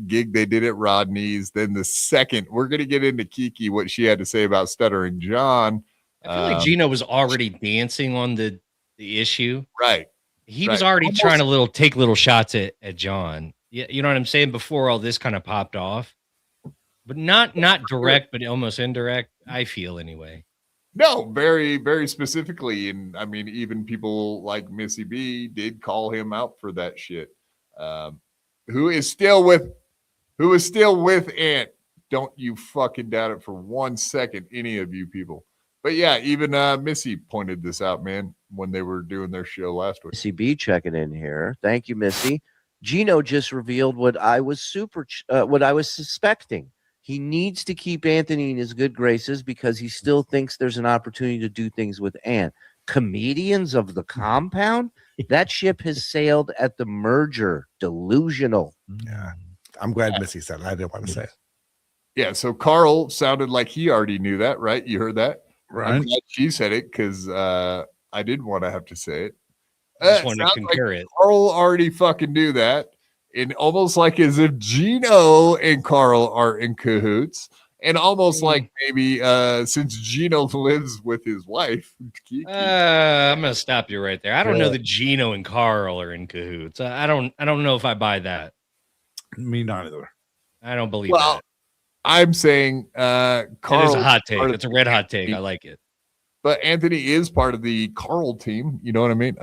gig they did at Rodney's. Then the second, we're going to get into Kiki, what she had to say about Stuttering John. I feel like Gino was already dancing on the issue. Right. He was already trying to take little shots at John. Yeah, you know what I'm saying? Before all this kind of popped off. But not direct, but almost indirect, I feel anyway. No, very, very specifically. And I mean, even people like Missy B did call him out for that shit. Who is still with Ant. Don't you fucking doubt it for 1 second, any of you people. But yeah, even Missy pointed this out, man, when they were doing their show last week. Missy B checking in here. Thank you, Missy. Gino just revealed what I was suspecting. He needs to keep Anthony in his good graces because he still thinks there's an opportunity to do things with Ant. Comedians of the compound? That ship has sailed at the merger. Delusional. Yeah. I'm glad Missy said it. I didn't want to say it. Yeah, so Carl sounded like he already knew that, right? You heard that? Right. I'm glad she said it because I didn't want to have to say it. I just wanted to concur it. Carl already fucking knew that. And almost like as if Gino and Carl are in cahoots. And almost like maybe since Gino lives with his wife. Kiki, I'm going to stop you right there. I don't know that Gino and Carl are in cahoots. I don't know if I buy that. Me neither. I don't believe that. I'm saying Carl. It is a hot take. It's a red hot take. I like it. But Anthony is part of the Carl team. You know what I mean?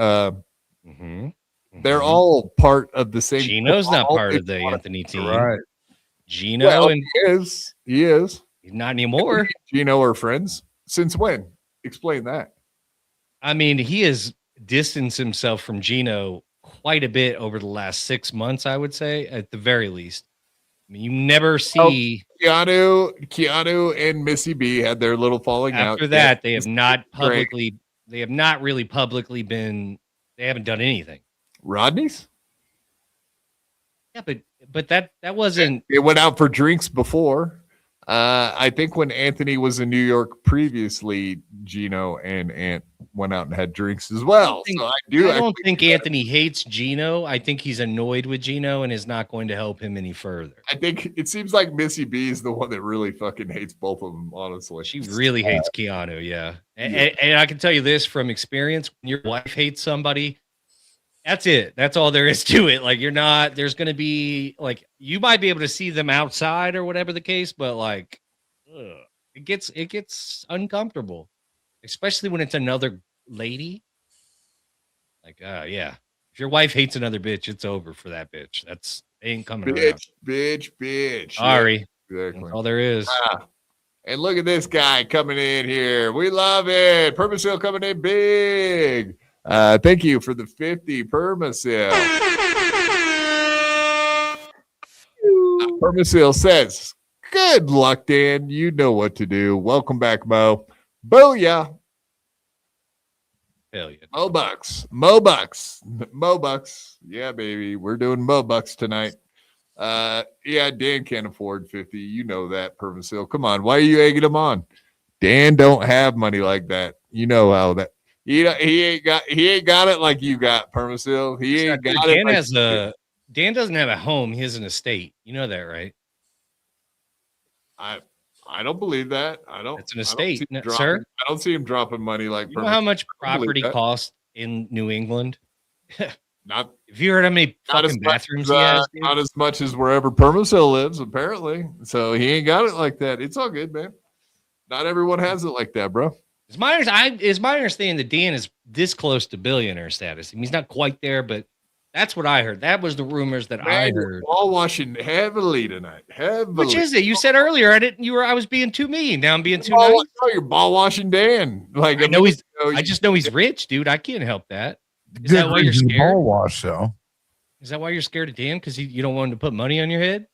They're all part of the same. Gino's not part of the Anthony team. Right. Gino and he is. He's not anymore. Gino are friends. Since when? Explain that. I mean, he has distanced himself from Gino quite a bit over the last 6 months, I would say, at the very least. I mean, you never see Keanu and Missy B had their little falling out. after that. They have not publicly. They have not really publicly been. They haven't done anything. Rodney's? Yeah, but that wasn't. It went out for drinks before. I think when Anthony was in New York previously, Gino and Ant went out and had drinks as well. I don't think Anthony hates Gino. I think he's annoyed with Gino and is not going to help him any further. I think it seems like Missy B is the one that really fucking hates both of them, honestly. She really hates Keanu, yeah. And I can tell you this from experience, when your wife hates somebody, that's it. That's all there is to it. Like, there's going to be, like, you might be able to see them outside or whatever the case, but like, it gets uncomfortable, especially when it's another lady. Like, yeah. If your wife hates another bitch, it's over for that bitch. They ain't coming around. Bitch. Sorry. Yeah, exactly. That's all there is. And look at this guy coming in here. We love it. Permasil coming in big. Thank you for the 50 Permasil. Permasil says, good luck, Dan. You know what to do. Welcome back, Mo. Booyah. Hell yeah. Mo Bucks. Yeah, baby. We're doing Mo Bucks tonight. Yeah, Dan can't afford 50. You know that, Permasil. Come on. Why are you egging him on? Dan don't have money like that. You know how that. He ain't got it like you got, Permasil. He ain't got it. Dan doesn't have a home. He has an estate. You know that, right? I don't believe that. It's an estate, sir. I don't see him dropping money like. You know how much property costs in New England? Not. Have you heard how many fucking bathrooms he has? Not as much as wherever Permasil lives, apparently. So he ain't got it like that. It's all good, man. Not everyone has it like that, bro. It's my understanding that Dan is this close to billionaire status. I mean, he's not quite there, but that's what I heard. That was the rumors that I heard. Ball washing heavily tonight. Heavily. Which is it? You said earlier I was being too mean. Now I'm being too nice. No, you're ball washing Dan. Like I just know he's rich, dude. I can't help that. Is that why you're scared? Ball wash, though. Is that why you're scared of Dan? Because you don't want him to put money on your head?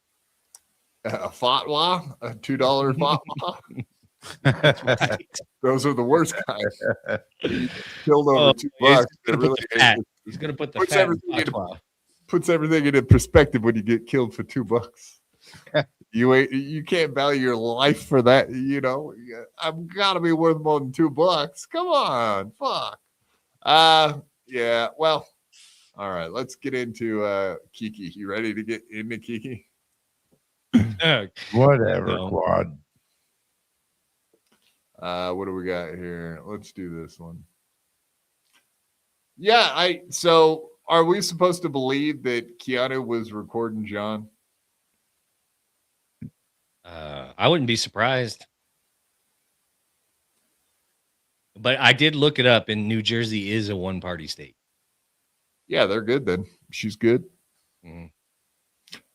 A fatwa, a $2 fatwa. That's right. Those are the worst kind. Killed over $2. He's gonna put the fat puts everything into perspective when you get killed for $2. You can't value your life for that. You know, I've got to be worth more than $2. Come on, fuck. Yeah. Well, all right. Let's get into Kiki. You ready to get into Kiki? Whatever, Quad. What do we got here? Let's do this one. Yeah, so are we supposed to believe that Keanu was recording John? I wouldn't be surprised. But I did look it up, and New Jersey is a one-party state. Yeah, they're good then. She's good. Mm-hmm.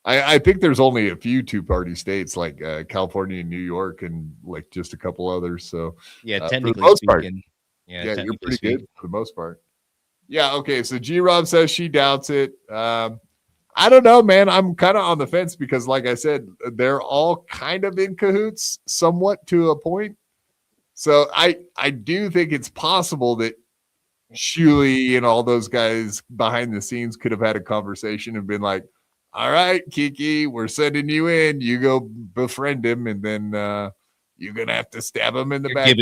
I think there's only a few two-party states like California and New York and like just a couple others. So yeah, technically for the most part, speaking, yeah, you're pretty good for the most part. Yeah, okay. So G-Rob says she doubts it. I don't know, man. I'm kind of on the fence because, like I said, they're all kind of in cahoots somewhat to a point. So I do think it's possible that Shuli and all those guys behind the scenes could have had a conversation and been like, all right, Kiki, we're sending you in. You go befriend him, and then you're gonna have to stab him in the back.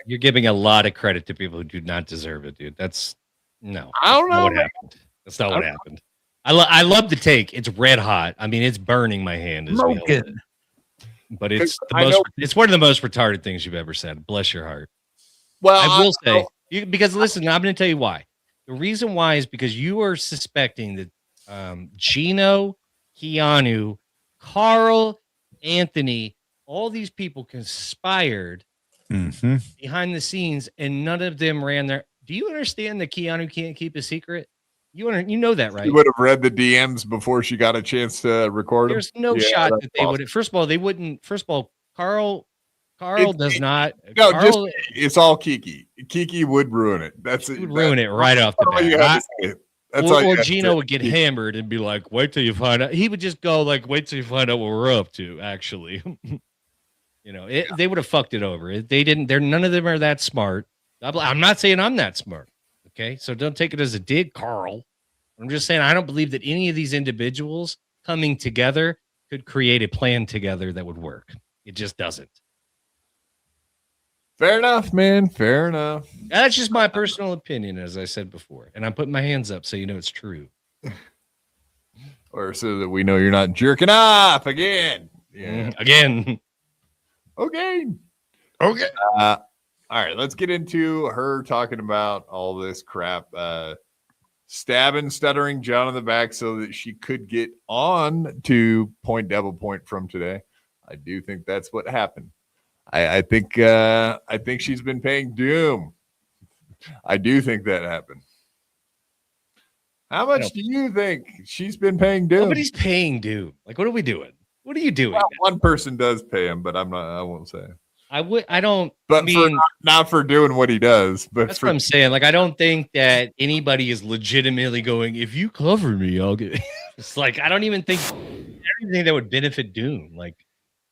You're giving a lot of credit to people who do not deserve it, dude. That's I don't know what happened. That's not what happened. I love the take. It's red hot. I mean, it's burning my hand. But it's it's one of the most retarded things you've ever said. Bless your heart. Well, I will say because listen, I'm going to tell you why. The reason why is because you are suspecting that Gino, Keanu, Carl, Anthony, all these people conspired behind the scenes, and none of them ran their. Do you understand that Keanu can't keep a secret? You know that, right? You would have read the DMs before she got a chance to record them. There's no shot that they would. First of all, they wouldn't. First of all, Carl Carl does not. No, Carl, it's all Kiki. Kiki would ruin it. That's it. would ruin it right off the all you bat. have to say. That's all you Or have to Gino say. would get hammered and be like, "Wait till you find out." He would just go like, "Wait till you find out what we're up to." Actually, they would have fucked it over. They didn't. They're none of them are that smart. I'm not saying I'm that smart. Okay, so don't take it as a dig, Carl. I'm just saying I don't believe that any of these individuals coming together could create a plan together that would work. It just doesn't. Fair enough, man. Fair enough. That's just my personal opinion, as I said before, and I'm putting my hands up so you know it's true. Or so that we know you're not jerking off again. Yeah. Again. Okay. Okay. All right, let's get into her talking about all this crap. Stabbing, stuttering John in the back so that she could get on to Point Devil Point from today. I do think that's what happened. I think she's been paying doom. I do think that happened. How much do you think she's been paying doom? Nobody's paying doom. Like, what are we doing? What are you doing? Well, one person does pay him, but I won't say. I don't. But mean, not for doing what he does. But that's what I'm saying. Like, I don't think that anybody is legitimately going, if you cover me, I'll get. It's like, I don't even think anything that would benefit Doom. Like,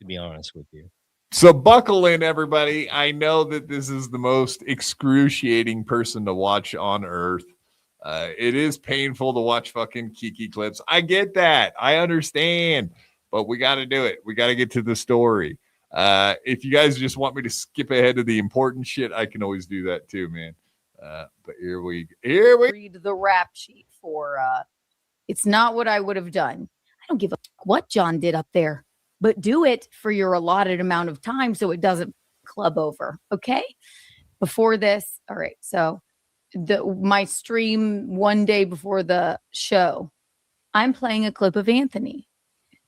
to be honest with you. So buckle in, everybody. I know that this is the most excruciating person to watch on earth. It is painful to watch fucking Kiki clips. I get that. I understand. But we got to do it. We got to get to the story. If you guys just want me to skip ahead to the important shit, I can always do that too, man. But here we read the rap sheet for it's not what I would have done. I don't give a fuck what John did up there, but do it for your allotted amount of time so it doesn't club over. Okay. Before this, all right. So my stream one day before the show, I'm playing a clip of Anthony.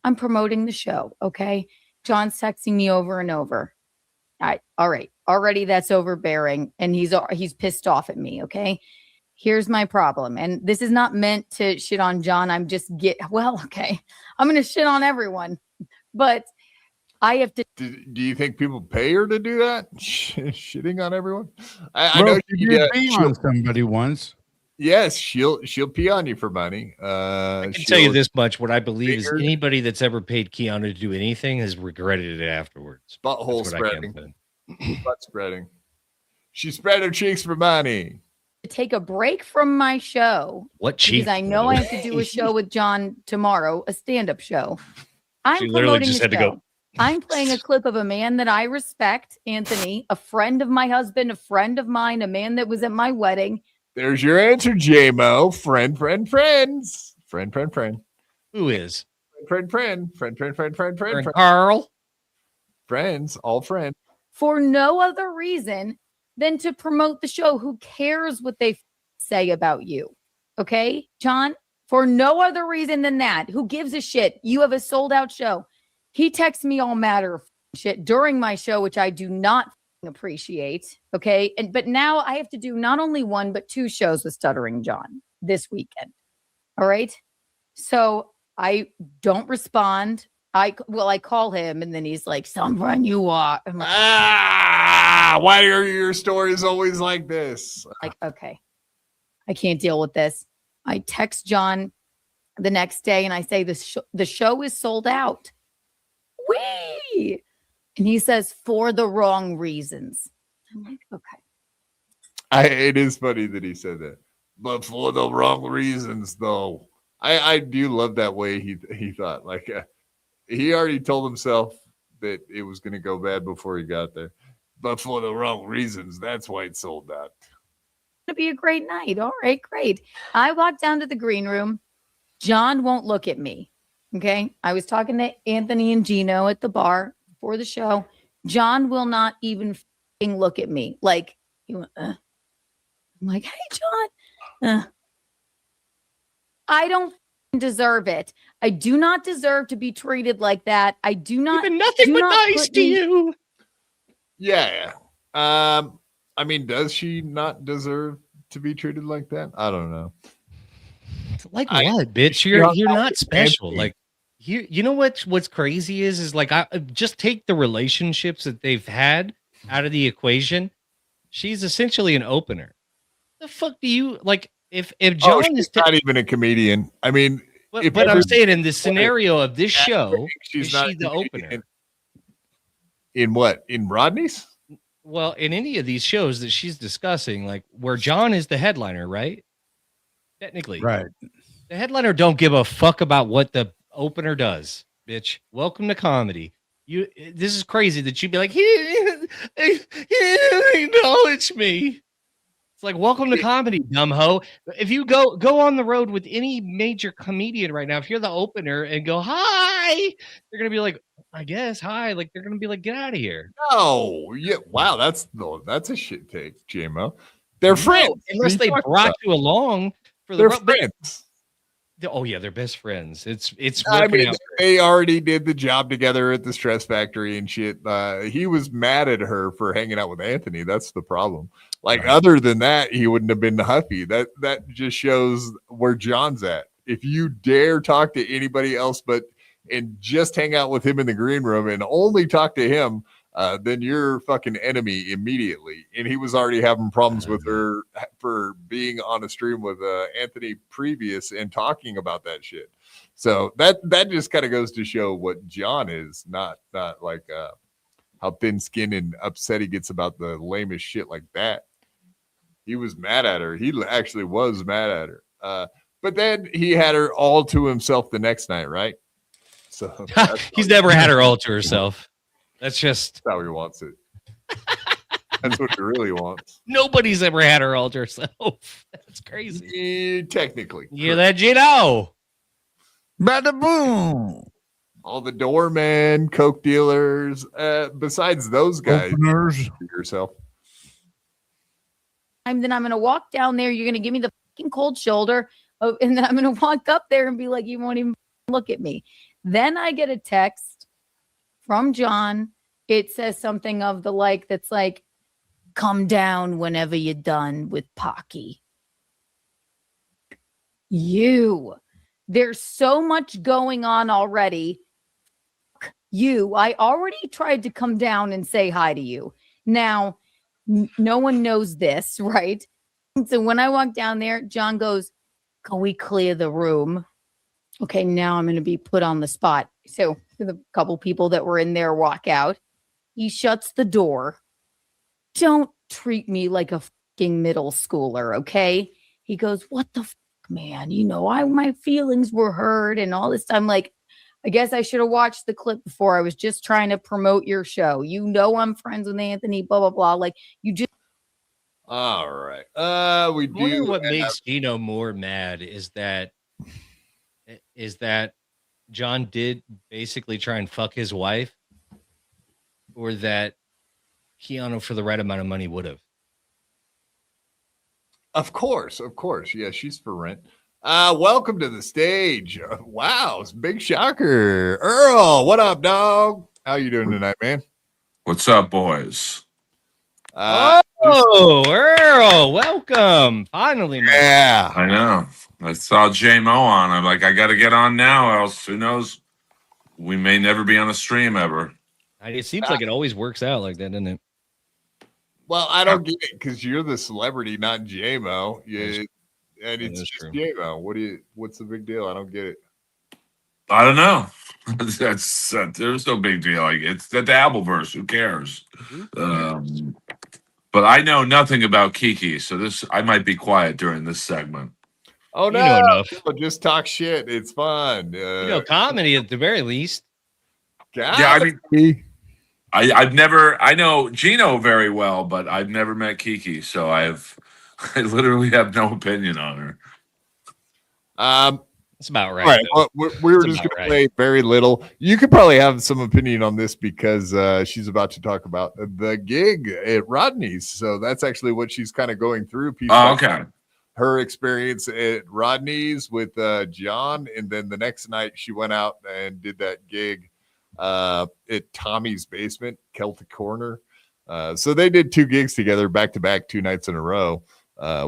I'm promoting the show. Okay. John's texting me over and over. All right. Already that's overbearing. And he's pissed off at me. Okay. Here's my problem. And this is not meant to shit on John. I'm just okay. I'm going to shit on everyone, but I have to. Do you think people pay her to do that? Shitting on everyone? I Well, know you did pee on somebody once. Yes, she'll pee on you for money. I can tell you this much: what I believe is anybody that's ever paid Keanu to do anything has regretted it afterwards. Butthole spreading. Butt spreading. She spread her cheeks for money. Take a break from my show. What cheeks? Because I know I have to do a show with John tomorrow, a stand-up show. I'm literally promoting just the had to show. go. I'm playing a clip of a man that I respect, Anthony, a friend of my husband, a friend of mine, a man that was at my wedding. There's your answer, J-Mo. Friends. Friend. Who is? Friend. Carl. Friends, all friends. For no other reason than to promote the show. Who cares what they say about you? Okay, John? For no other reason than that. Who gives a shit? You have a sold out show. He texts me all matter of shit during my show, which I do not appreciate. Okay. But now I have to do not only one, but 2 shows with Stuttering John this weekend. All right. So I don't respond. I call him and then he's like, someone you are. I'm like, why are your stories always like this? Like, okay, I can't deal with this. I text John the next day and I say, the show is sold out. Wee! And he says, for the wrong reasons. I'm like, okay. It is funny that he said that, but for the wrong reasons, though. I do love that way he thought. Like he already told himself that it was going to go bad before he got there, but for the wrong reasons. That's why it sold out. It's going to be a great night. All right, great. I walk down to the green room. John won't look at me. Okay. I was talking to Anthony and Gino at the bar before the show. John will not even look at me. Like, I'm like, hey, John, I don't deserve it. I do not deserve to be treated like that. I do not. Even nothing but nice to you. Yeah. I mean, does she not deserve to be treated like that? I don't know. Like what, bitch? You're not special. Like you know what's crazy is like I just take the relationships that they've had out of the equation. She's essentially an opener. The fuck do you like? If John she's is not even a comedian. I mean, but I'm saying in the scenario of this show, she's is not she the opener? In what? In Rodney's? Well, in any of these shows that she's discussing, like where John is the headliner, right? Technically, Right. The headliner don't give a fuck about what the opener does, bitch. Welcome to comedy. This is crazy that you'd be like, he didn't acknowledge me. It's like, welcome to comedy, dumb hoe. If you go on the road with any major comedian right now, if you're the opener and go, hi, they're gonna be like, I guess, hi. Like they're gonna be like, get out of here. No, yeah, wow, that's a shit take, JMO. They're friends. Unless they brought you along for the They're road. friends. Oh yeah, they're best friends. It's I working mean, out. they already did the job together at the Stress Factory and shit. He was mad at her for hanging out with Anthony. That's the problem. Like, other than that, he wouldn't have been huffy. That just shows where John's at. If you dare talk to anybody else and just hang out with him in the green room and only talk to him, then you're fucking enemy immediately. And he was already having problems with her for being on a stream with Anthony previous and talking about that shit. So that just kind of goes to show what John is, not like how thin-skinned and upset he gets about the lamest shit like that. He was mad at her. He actually was mad at her. But then he had her all to himself the next night, right? So he's never had her all to herself. That's just how he wants it. That's what he really wants. Nobody's ever had her all to herself. That's crazy. Technically. You let you know. Bada boom. All the doormen, coke dealers, besides those guys, openers. Yourself. Then I'm going to walk down there. You're going to give me the fucking cold shoulder. And then I'm going to walk up there and be like, you won't even look at me. Then I get a text from John. It says something of the like, that's like, come down whenever you're done with Pocky. There's so much going on already. I already tried to come down and say hi to you. Now, no one knows this, right? So when I walk down there, John goes, can we clear the room? Okay, now I'm going to be put on the spot. So the couple people that were in there walk out. He shuts the door. Don't treat me like a fucking middle schooler, okay? He goes, what the fuck, man? My feelings were hurt and all this time. Like, I guess I should have watched the clip before. I was just trying to promote your show. I'm friends with Anthony, blah, blah, blah. Like, you just. All right. We do. I wonder what makes Gino more mad is that John did basically try and fuck his wife, or that Keanu for the right amount of money would have. Of course. Yeah, she's for rent. Welcome to the stage. Wow, it's a big shocker. Earl, what up, dog? How you doing tonight, man? What's up, boys? Earl, welcome. Finally, man. Yeah. I know. I saw JMO on. I'm like, I got to get on now, else who knows? We may never be on a stream ever. It seems like it always works out like that, doesn't it? Well, I don't get it because you're the celebrity, not JMO. Yeah, and it's just true. JMO. What's the big deal? I don't get it. I don't know. That's there's no big deal. Like, it's the Dabbleverse. Who cares? But I know nothing about Kiki, so I might be quiet during this segment. Oh no! You know enough. Just talk shit. It's fun. Comedy at the very least. Yeah, I mean, I've never. I know Gino very well, but I've never met Kiki, so I literally have no opinion on her. That's about right. All right. Well, we were just going to play very little. You could probably have some opinion on this because she's about to talk about the gig at Rodney's. So that's actually what she's kind of going through. Okay. Her experience at Rodney's with John. And then the next night she went out and did that gig at Tommy's Basement, Celtic Corner. So they did 2 gigs together back to back 2 nights in a row.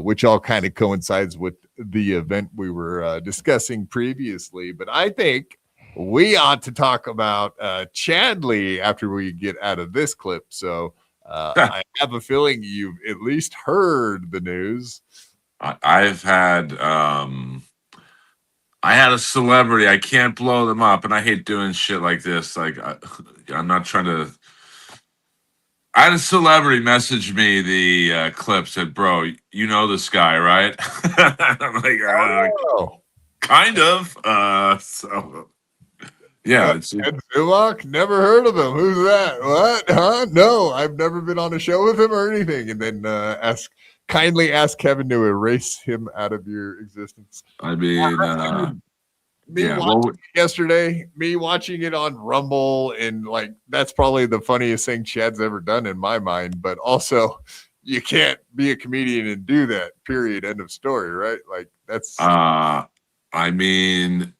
Which all kind of coincides with the event we were discussing previously. But I think we ought to talk about Chadley after we get out of this clip. So I have a feeling you've at least heard the news. I've had I had a celebrity. I can't blow them up, and I hate doing shit like this. Like I'm not trying to. I had a celebrity message me the clip, said, "Bro, you know this guy, right?" I'm like, kind of. So yeah, it's Chad Zumock? Never heard of him. Who's that? What? Huh? No, I've never been on a show with him or anything. And then kindly ask Kevin to erase him out of your existence. I mean, watching it yesterday, me watching it on Rumble, and like that's probably the funniest thing Chad's ever done in my mind. But also, you can't be a comedian and do that. Period. End of story. Right? Like that's. I mean,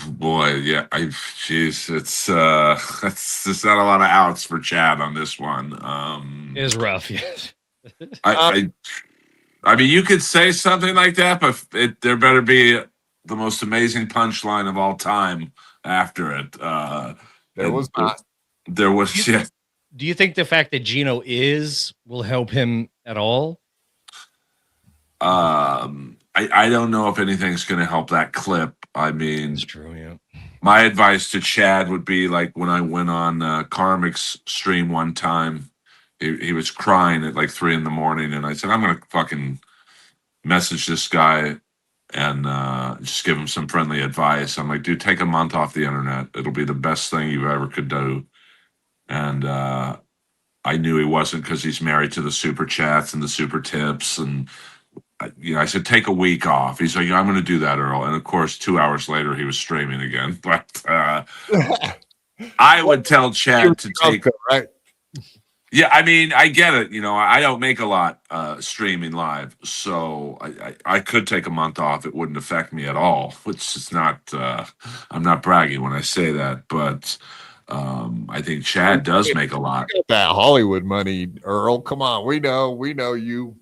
boy, yeah. It's there's not a lot of outs for Chad on this one. It is rough. Yes. I mean, you could say something like that, but there better be the most amazing punchline of all time after it. There was not. There was. Yeah. Do you think the fact that Gino will help him at all? I don't know if anything's going to help that clip. I mean, it's true. Yeah. My advice to Chad would be like when I went on KarmicX stream one time, he was crying at like 3 a.m, and I said, I'm going to fucking message this guy and just give him some friendly advice. I'm like, dude, take a month off the internet. It'll be the best thing you ever could do. And I knew he wasn't, because he's married to the super chats and the super tips. And, I said, take a week off. He's like, I'm going to do that, Earl. And of course, 2 hours later, he was streaming again. But I would tell Chad to take. Right. Yeah, I mean, I get it. I don't make a lot streaming live, so I could take a month off. It wouldn't affect me at all, which is not. I'm not bragging when I say that, but I think Chad does make a lot. That Hollywood money, Earl. Come on, we know you.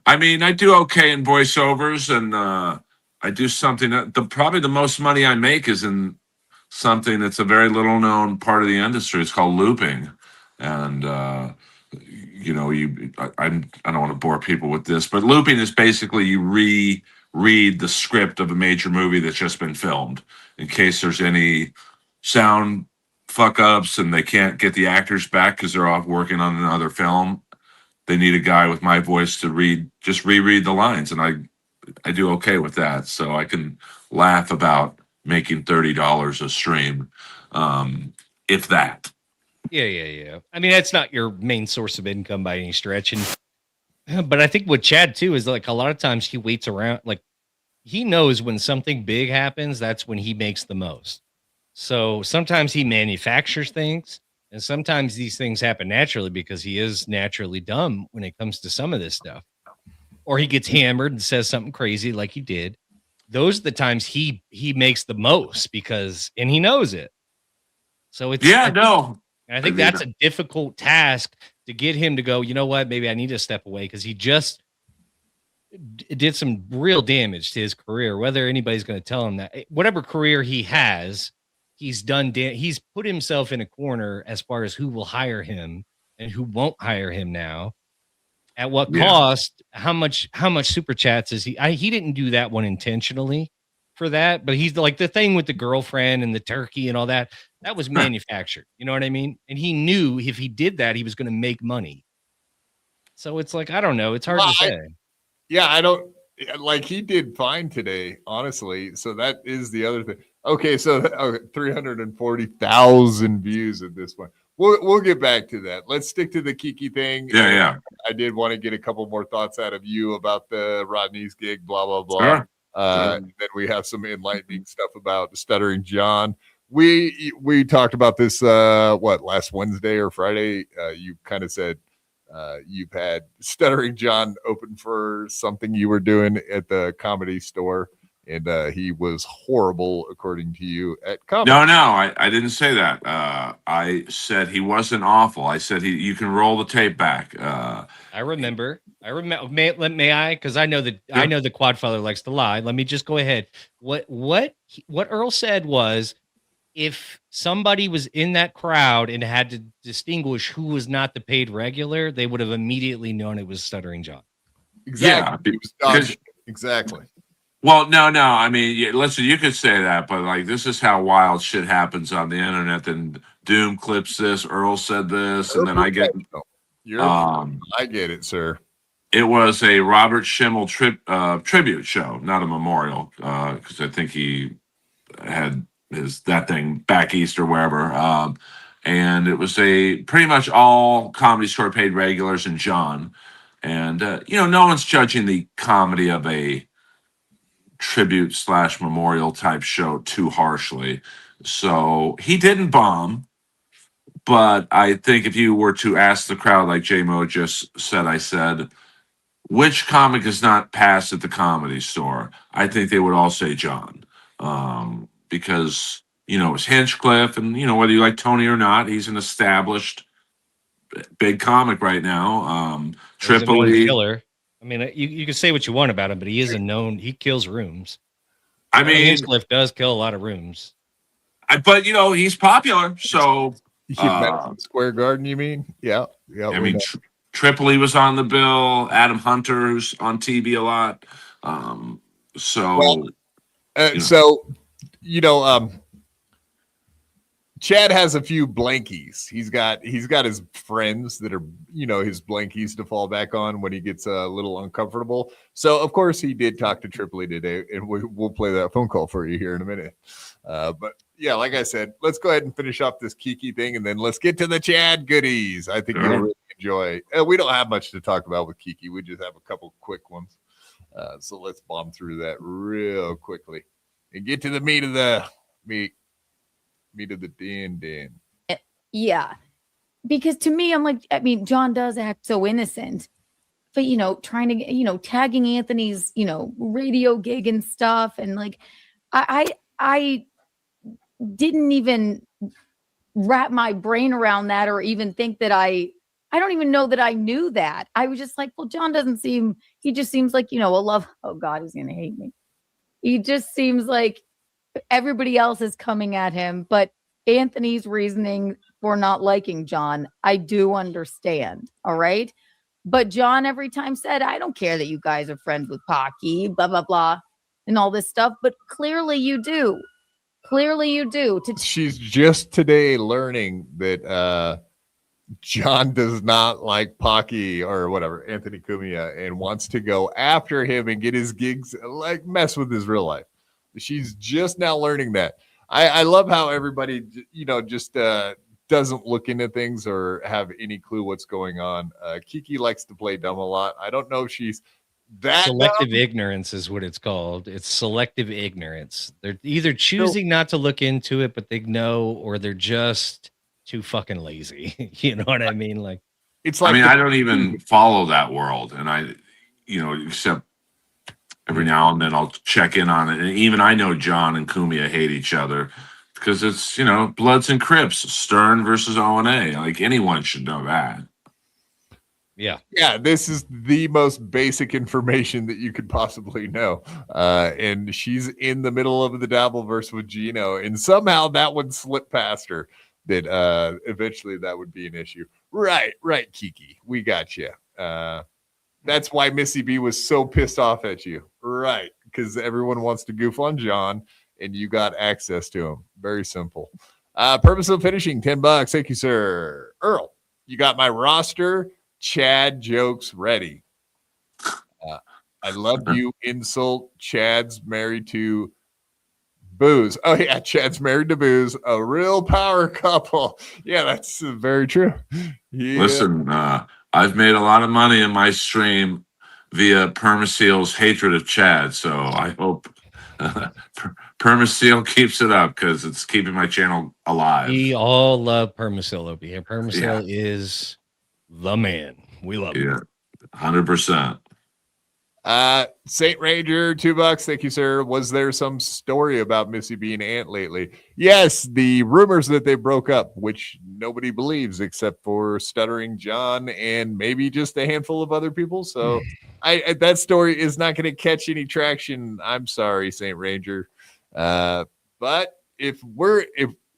I mean, I do okay in voiceovers, and I do something that probably the most money I make is in something that's a very little known part of the industry. It's called looping. And I don't want to bore people with this, but looping is basically you reread the script of a major movie that's just been filmed in case there's any sound fuck ups and they can't get the actors back because they're off working on another film. They need a guy with my voice to reread the lines, and I do okay with that, so I can laugh about making $30 a stream, if that. Yeah. I mean, that's not your main source of income by any stretch. But I think with Chad too is like a lot of times he waits around. Like he knows when something big happens, that's when he makes the most. So sometimes he manufactures things, and sometimes these things happen naturally because he is naturally dumb when it comes to some of this stuff. Or he gets hammered and says something crazy like he did. Those are the times he makes the most and he knows it. So it's I think that's a difficult task to get him to go, you know what, maybe I need to step away, because he just did some real damage to his career, whether anybody's going to tell him that. Whatever career he has, he's done. He's put himself in a corner as far as who will hire him and who won't hire him now. At what cost? How much super chats is he? He didn't do that one intentionally for that, but he's like the thing with the girlfriend and the turkey and all that. That was manufactured. You know what I mean? And he knew if he did that, he was going to make money. So it's like, I don't know. It's hard to say. I don't like, he did fine today, honestly. So that is the other thing. Okay. So 340,000 views at this point. We'll get back to that. Let's stick to the Kiki thing. Yeah. I did want to get a couple more thoughts out of you about the Rodney's gig, blah, blah, blah. Sure. And then we have some enlightening stuff about Stuttering John. We talked about this last Wednesday or Friday. You kind of said you've had Stuttering John open for something you were doing at the Comedy Store, and he was horrible according to you at comedy. No, I didn't say that. I said he wasn't awful. I said you can roll the tape back. I remember. May I? Because I know that the Quadfather likes to lie. Let me just go ahead. What Earl said was if somebody was in that crowd and had to distinguish who was not the paid regular, they would have immediately known it was Stuttering John. Exactly. Yeah, exactly. Well, no. I mean, listen, you could say that, but like, this is how wild shit happens on the internet. Then Doom clips this, Earl said this, and then I get. I get it, sir. It was a Robert Schimmel tribute show, not a memorial, because I think he had that thing back east or wherever. And it was pretty much all Comedy Store paid regulars and John. And no one's judging the comedy of a tribute / memorial type show too harshly. So he didn't bomb. But I think if you were to ask the crowd, like J-Mo just said, I said, which comic is not passed at the Comedy Store? I think they would all say John. Because, it's Hinchcliffe, and, whether you like Tony or not, he's an established big comic right now. Tripoli. Killer. I mean, you can say what you want about him, but he is he kills rooms. I mean, Hinchcliffe does kill a lot of rooms. But, he's popular, so... Madison Square Garden, you mean? Yeah. I mean, Tripoli was on the bill. Adam Hunter, who's on TV a lot. Chad has a few blankies. He's got his friends that are, his blankies to fall back on when he gets a little uncomfortable. So, of course, he did talk to Tripoli today, and we'll play that phone call for you here in a minute. But yeah, like I said, let's go ahead and finish off this Kiki thing, and then let's get to the Chad goodies. I think you'll really enjoy. We don't have much to talk about with Kiki. We just have a couple quick ones. So let's bomb through that real quickly and get to the meat of the Dan. Yeah. Because to me, I'm like, John does act so innocent, but, trying to, tagging Anthony's, radio gig and stuff. And like, I didn't even wrap my brain around that or even think that I don't even know that I knew that. I was just like, well, John he just seems like, a love. Oh God, he's going to hate me. He just seems like everybody else is coming at him, but Anthony's reasoning for not liking John, I do understand. All right. But John every time said, I don't care that you guys are friends with Pocky, blah, blah, blah, and all this stuff. But clearly you do. She's just today learning that John does not like Pocky or whatever, Anthony Cumia, and wants to go after him and get his gigs, like mess with his real life. She's just now learning that. I love how everybody, just doesn't look into things or have any clue what's going on. Kiki likes to play dumb a lot. I don't know if she's that selective dumb. Ignorance is what it's called. It's selective ignorance. They're either choosing not to look into it, but they know, or they're just too fucking lazy. You know what I mean? Like, it's like, I don't even follow that world, and except every now and then I'll check in on it. And even I know John and Cumia hate each other because it's, Bloods and Crips, Stern versus O&A. Like, anyone should know that. Yeah. Yeah, this is the most basic information that you could possibly know. And she's in the middle of the Dabbleverse with Gino, and somehow that would slip past her, that eventually that would be an issue. Right, Kiki. We got you. That's why Missy B was so pissed off at you. Right, because everyone wants to goof on John, and you got access to him. Very simple. Purpose of finishing, $10. Thank you, sir. Earl, you got my roster Chad jokes ready. I love you. Insult. Chad's married to Booze. Oh yeah, Chad's married to Booze. A real power couple. Yeah, that's very true. Yeah. Listen, I've made a lot of money in my stream via Permaseal's hatred of Chad, so I hope Permaseal keeps it up because it's keeping my channel alive. We all love Permaseal over here. Permaseal is the man. We love him. 100%. Saint Ranger, $2. Thank you, sir. Was there some story about Missy being Ant lately? Yes, the rumors that they broke up, which nobody believes except for Stuttering John and maybe just a handful of other people. So that story is not going to catch any traction. I'm sorry, Saint Ranger. But if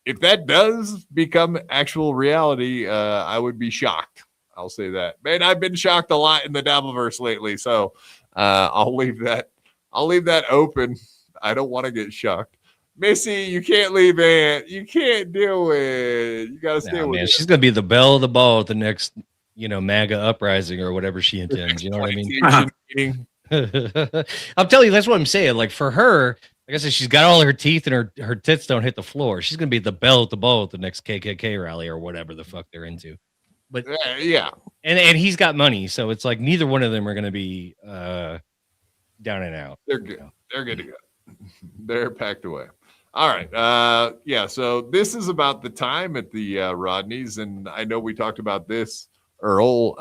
if that does become actual reality, I would be shocked. I'll say that. Man, I've been shocked a lot in the Dabbleverse lately, so I'll leave that open. I don't want to get shocked. Missy, you can't leave Aunt. You can't do it. You gotta stay with man, it. she's gonna be the belle of the ball at the next, MAGA uprising or whatever she intends. You know what I mean? I'm telling you, that's what I'm saying. Like for her, like I said, she's got all her teeth and her tits don't hit the floor. She's gonna be the belle of the ball at the next KKK rally or whatever the fuck they're into. But yeah, and he's got money, so it's like neither one of them are gonna be down and out. They're good. They're good to go. They're packed away. All right. Yeah. So this is about the time at the Rodneys, and I know we talked about this. Earl,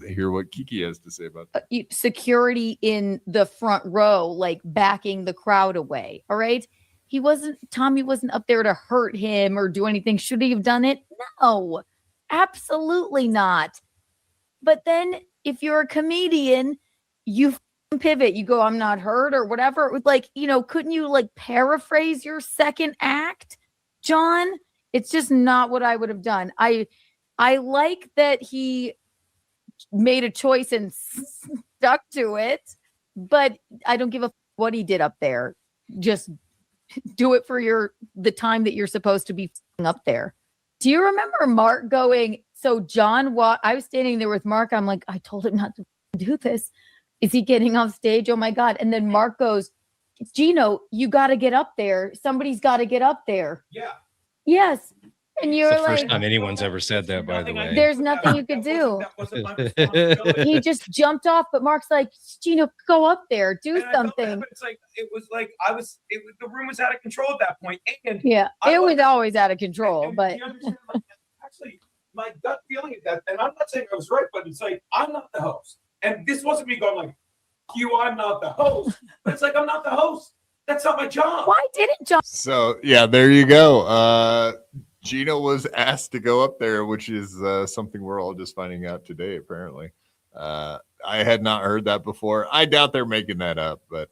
hear what Kiki has to say about that. Security in the front row, like backing the crowd away. All right. Tommy wasn't up there to hurt him or do anything. Should he have done it? No, absolutely not. But then if you're a comedian, you pivot, you go, I'm not hurt or whatever. Like, couldn't you like paraphrase your second act, John? It's just not what I would have done. I like that he made a choice and stuck to it, but I don't give a what he did up there. Just do it for the time that you're supposed to be up there. Do you remember Mark going, so John, I was standing there with Mark. I'm like, I told him not to do this. Is he getting off stage? Oh my God. And then Mark goes, Gino, you got to get up there. Somebody's got to get up there. Yeah. Yes. And you're It's the like, first time anyone's ever said that, by the way. there's nothing you could do. He just jumped off, but Mark's like, Gino, go up there, do something. It was like the room was out of control at that point. And Yeah, it was always out of control, but actually, my gut feeling is that, and I'm not saying I was right, but it's like I'm not the host. And this wasn't me going like, I'm not the host. But it's like, I'm not the host. That's not my job. Why didn't John? So, yeah, there you go. Gino was asked to go up there, which is something we're all just finding out today, apparently. I had not heard that before. I doubt they're making that up, but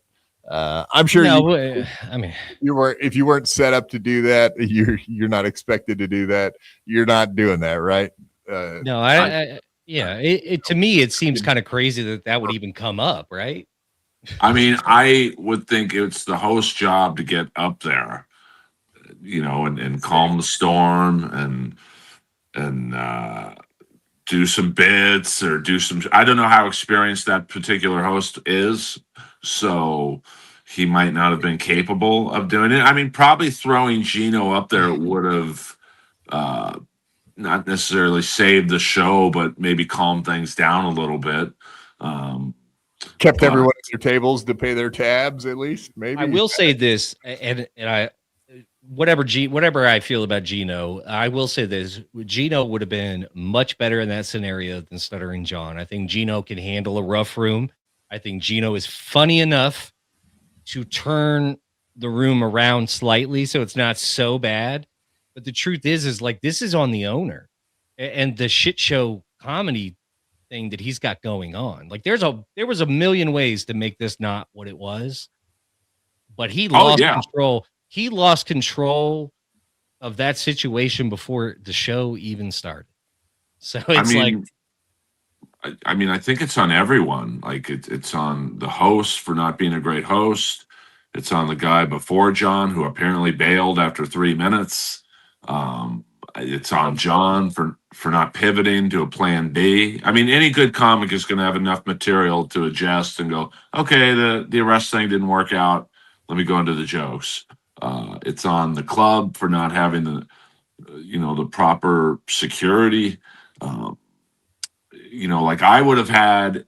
I'm sure if you weren't set up to do that, you're not expected to do that. You're not doing that, right? No, to me, it seems kind of crazy that would even come up, right? I mean, I would think it's the host's job to get up there, and calm the storm and do some bits or do some. I don't know how experienced that particular host is, so he might not have been capable of doing it. I mean, probably throwing Gino up there would have not necessarily saved the show, but maybe calm things down a little bit. Kept everyone at their tables to pay their tabs, at least. Maybe I will say this, and I whatever I feel about Gino, I will say this: Gino would have been much better in that scenario than Stuttering John. I think Gino can handle a rough room. I think Gino is funny enough to turn the room around slightly so it's not so bad. But the truth is like this is on the owner and the shit show comedy thing that he's got going on. Like there was a million ways to make this not what it was, but he lost control. He lost control of that situation before the show even started. So it's I think it's on everyone. Like it's on the host for not being a great host. It's on the guy before John who apparently bailed after 3 minutes. It's on John for not pivoting to a plan B. I mean, any good comic is going to have enough material to adjust and go, okay, the arrest thing didn't work out. Let me go into the jokes. It's on the club for not having the proper security. Like I would have had,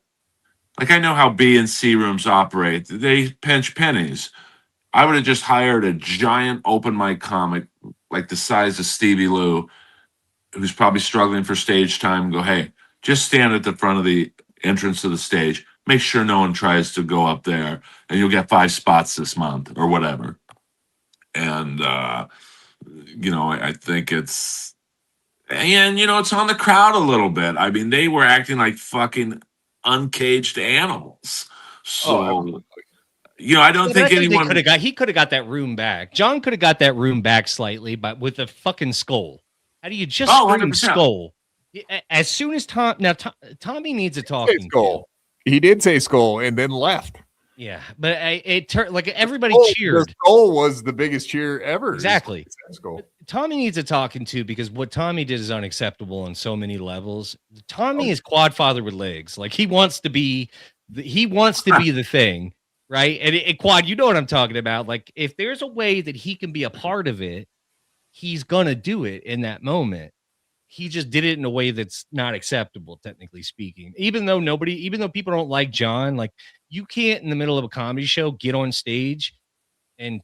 like I know how B and C rooms operate. They pinch pennies. I would have just hired a giant open mic comic like the size of Stevie Lew, who's probably struggling for stage time, and go, hey, just stand at the front of the entrance to the stage. Make sure no one tries to go up there, and you'll get 5 spots this month or whatever. And, I think it's on the crowd a little bit. I mean, they were acting like fucking uncaged animals. So, I don't think anyone could have got. He could have got that room back. John could have got that room back slightly, but with a fucking skull. How do you just scream 100%. skull? As soon as Tommy needs a talking skull. He did say skull and then left. Yeah, but it turned like everybody cheered. The skull was the biggest cheer ever. Exactly. Skull. Tommy needs a talking to because what Tommy did is unacceptable on so many levels. Tommy is quad father with legs. Like he wants to be the thing, right? And Quad, you know what I'm talking about. Like if there's a way that he can be a part of it, he's gonna do it in that moment. He just did it in a way that's not acceptable, technically speaking. Even though people don't like John, like you can't in the middle of a comedy show get on stage and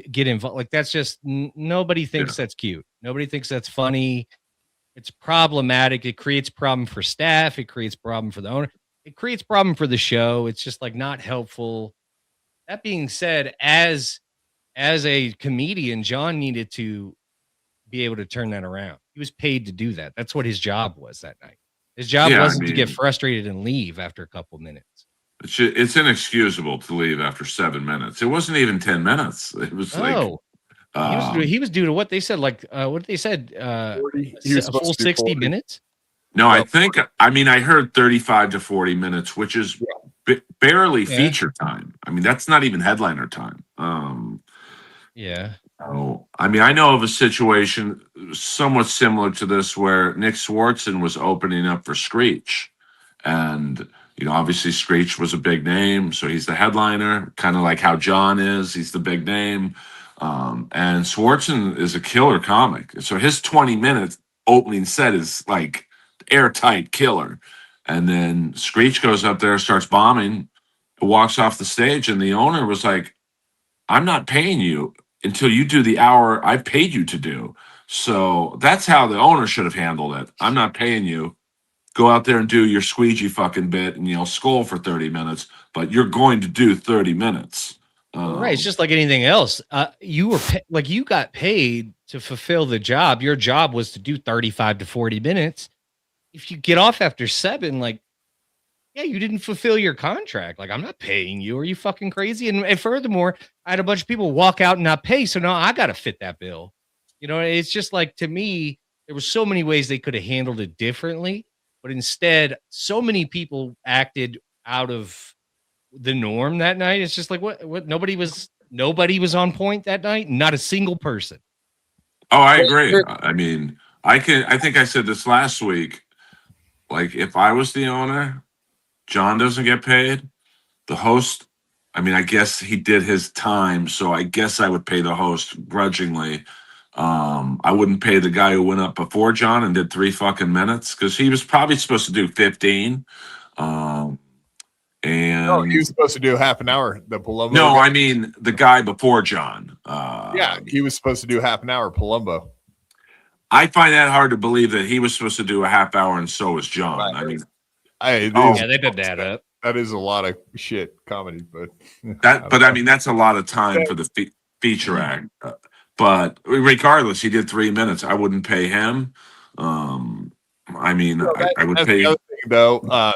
get involved. Like that's just nobody thinks that's cute. Nobody thinks that's funny. It's problematic. It creates problem for staff. It creates problem for the owner. It creates problem for the show. It's just like not helpful. That being said, as a comedian, John needed to be able to turn that around. He was paid to do that. That's what his job was that night. His job wasn't to get frustrated and leave after a couple minutes. It's inexcusable to leave after 7 minutes. It wasn't even 10 minutes. It was he was due to what they said. Like what they said, 40, a full 60 minutes. No, I heard 35 to 40 minutes, which is barely feature time. I mean, that's not even headliner time. Oh, I mean, I know of a situation somewhat similar to this where Nick Swartzen was opening up for Screech. And, obviously Screech was a big name. So he's the headliner, kind of like how John is. He's the big name. And Swartzen is a killer comic. So his 20-minute opening set is like airtight killer. And then Screech goes up there, starts bombing, walks off the stage. And the owner was like, I'm not paying you until you do the hour I paid you to do. So that's how the owner should have handled it. I'm not paying you. Go out there and do your squeegee fucking bit and skull for 30 minutes, but you're going to do 30 minutes. Right. It's just like anything else. You were you got paid to fulfill the job. Your job was to do 35 to 40 minutes. If you get off after 7, you didn't fulfill your contract. Like, I'm not paying you. Are you fucking crazy? And furthermore, I had a bunch of people walk out and not pay. So now I got to fit that bill. It's just like, to me, there were so many ways they could have handled it differently. But instead, so many people acted out of the norm that night. It's just like, what? Nobody was on point that night. Not a single person. Oh, I agree. I mean, I think I said this last week. Like, if I was the owner, John doesn't get paid. The host, I mean, I guess he did his time, so I guess I would pay the host grudgingly. I wouldn't pay the guy who went up before John and did 3 fucking minutes because he was probably supposed to do 15. And he was supposed to do half an hour. The Palumbo. No, I mean the guy before John. He was supposed to do half an hour. Palumbo. I find that hard to believe that he was supposed to do a half hour and so was John. Right. I mean, they did that up. That is a lot of shit comedy, but I mean that's a lot of time for the feature act. But regardless, he did 3 minutes. I wouldn't pay him. I mean, I would pay. The other thing, though,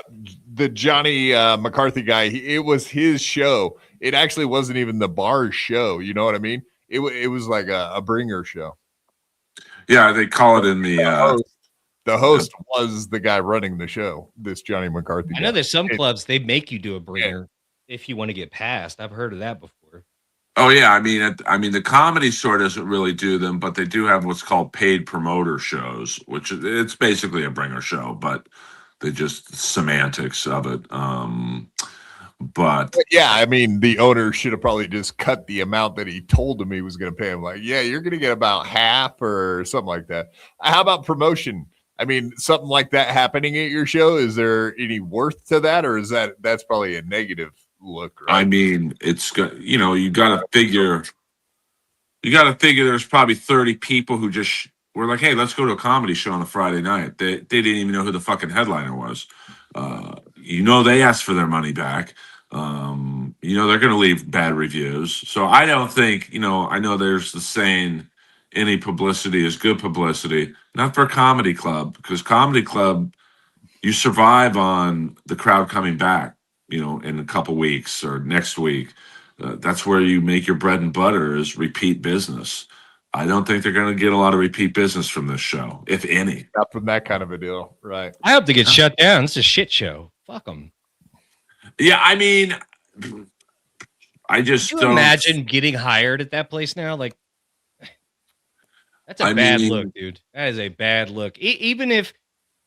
the Johnny McCarthy guy, it was his show. It actually wasn't even the bar's show. You know what I mean? It was like a bringer show. Yeah, they call it in the. The host was the guy running the show. This Johnny McCarthy. I know there's some clubs they make you do a bringer if you want to get passed. I've heard of that before. Oh yeah, I mean the comedy store doesn't really do them, but they do have what's called paid promoter shows, which it's basically a bringer show, but they just semantics of it. But yeah, I mean the owner should have probably just cut the amount that he told him he was going to pay him. Like, yeah, you're going to get about half or something like that. How about promotion? I mean, something like that happening at your show. Is there any worth to that, or is that's probably a negative look? Right? I mean, it's you got to figure. You got to figure there's probably 30 people who just were like, "Hey, let's go to a comedy show on a Friday night." They didn't even know who the fucking headliner was. They asked for their money back. They're going to leave bad reviews. So I don't think I know there's the saying, any publicity is good publicity. Not for a comedy club, because comedy club, you survive on the crowd coming back, in a couple weeks or next week. That's where you make your bread and butter is repeat business. I don't think they're going to get a lot of repeat business from this show, if any. Not from that kind of a deal, right? I hope they get shut down. It's a shit show. Fuck them. Yeah, I mean, I just Could you imagine getting hired at that place now? Like, that's a bad look, dude. That is a bad look. Even if,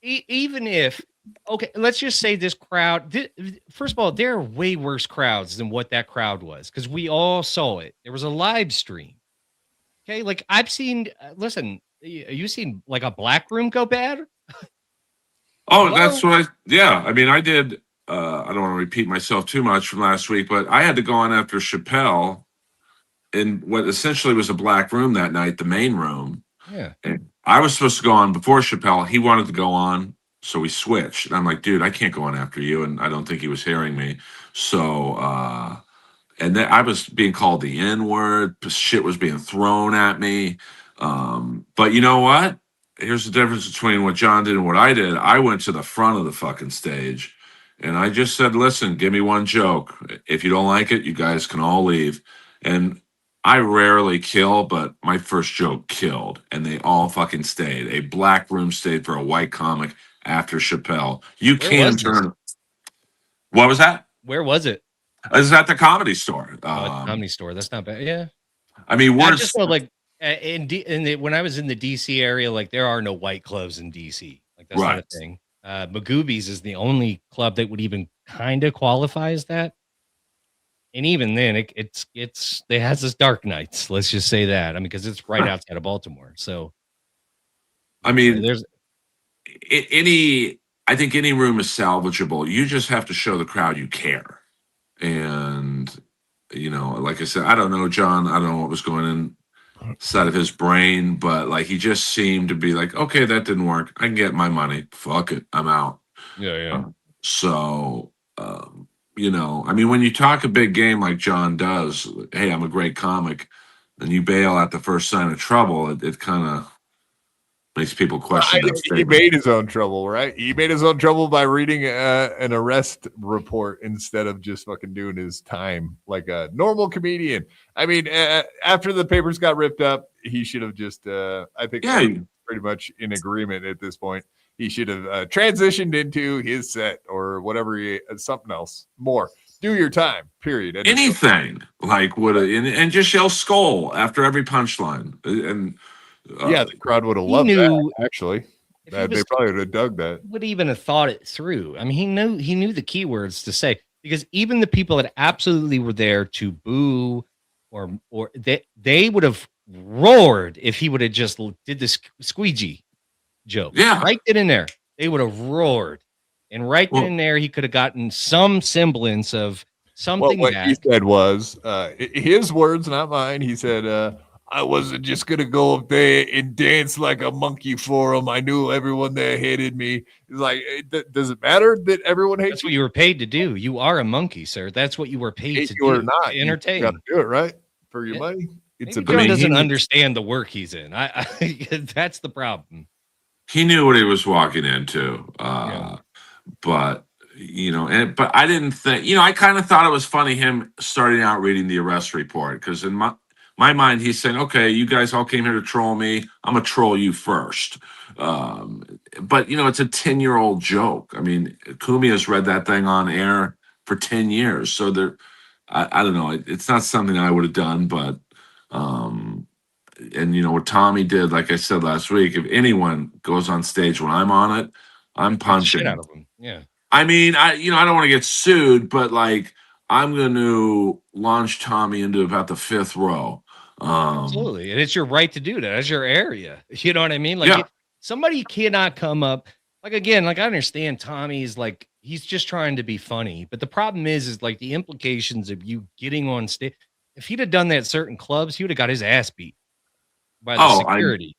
okay, let's just say this crowd. First of all, there are way worse crowds than what that crowd was because we all saw it. There was a live stream. Okay, like I've seen. Listen, you seen like a black room go bad? Oh, Hello? that's what I mean, I did. I don't want to repeat myself too much from last week, but I had to go on after Chappelle in what essentially was a black room that night, the main room. Yeah. And I was supposed to go on before Chappelle. He wanted to go on, so we switched. And I'm like, dude, I can't go on after you. And I don't think he was hearing me. So, and then I was being called the N-word. Shit was being thrown at me. But you know what? Here's the difference between what John did and what I did. I went to the front of the fucking stage. And I just said, listen, give me one joke. If you don't like it, you guys can all leave. And I rarely kill, but my first joke killed. And they all fucking stayed. A black room stayed for a white comic after Chappelle. You can turn. What was that? Where was it? It was at the Comedy Store. Comedy Store. That's not bad. Yeah. I mean, I we're just felt like when I was in the DC area, like there are no white clubs in DC. Like that's not a thing. Magoobies is the only club that would even kind of qualify as that. And even then, it has its dark nights. Let's just say that. I mean, because it's right outside of Baltimore. So, I mean, there's I think any room is salvageable. You just have to show the crowd you care. And, you know, like I said, I don't know, John. I don't know what was going inside of his brain, but like he just seemed to be like, okay, that didn't work. I can get my money. Fuck it. I'm out. Yeah. You know, I mean, when you talk a big game like John does, hey, I'm a great comic, and you bail at the first sign of trouble, it kind of makes people question that He statement. made his own trouble, right? He made his own trouble by reading an arrest report instead of just fucking doing his time like a normal comedian. I mean, after the papers got ripped up, he should have just, I think, pretty much in agreement at this point. He should have transitioned into his set or whatever, something else. More. Do your time, period. Anything like and just yell skull after every punchline. And yeah, the crowd would have loved that, actually. They probably would have dug that. Would even have thought it through. I mean, he knew the keywords to say, because even the people that absolutely were there to boo or they would have roared if he would have just did this squeegee joke. Yeah. Right then and there. They would have roared. And right then and there, he could have gotten some semblance of something. What he said was, his words, not mine. He said, I wasn't just going to go up there and dance like a monkey for them. I knew everyone there hated me. It's like, does it matter that everyone hates That's what you were paid to do. You are a monkey, sir. That's what you were paid to do. Or not. To entertain. You got to do it, right? For your money. It's John doesn't understand the work he's in. I that's the problem. He knew what he was walking into. But, you know, but I didn't think, you know, I kind of thought it was funny him starting out reading the arrest report, because in my mind, he's saying, okay, you guys all came here to troll me. I'm going to troll you first. But, you know, it's a 10-year-old joke. I mean, Kumi has read that thing on air for 10 years. So I don't know. It's not something I would have done, but, and, you know, what Tommy did, like I said last week, if anyone goes on stage when I'm on it, I'm punching. Shit out of him. Yeah. I mean, I don't want to get sued, but like, I'm going to launch Tommy into about the 5th row. Absolutely. And it's your right to do that. That's your area. You know what I mean? Like somebody cannot come up. Like, again, like I understand Tommy's like, he's just trying to be funny. But the problem is like the implications of you getting on stage. If he'd have done that at certain clubs, he would have got his ass beat by the security.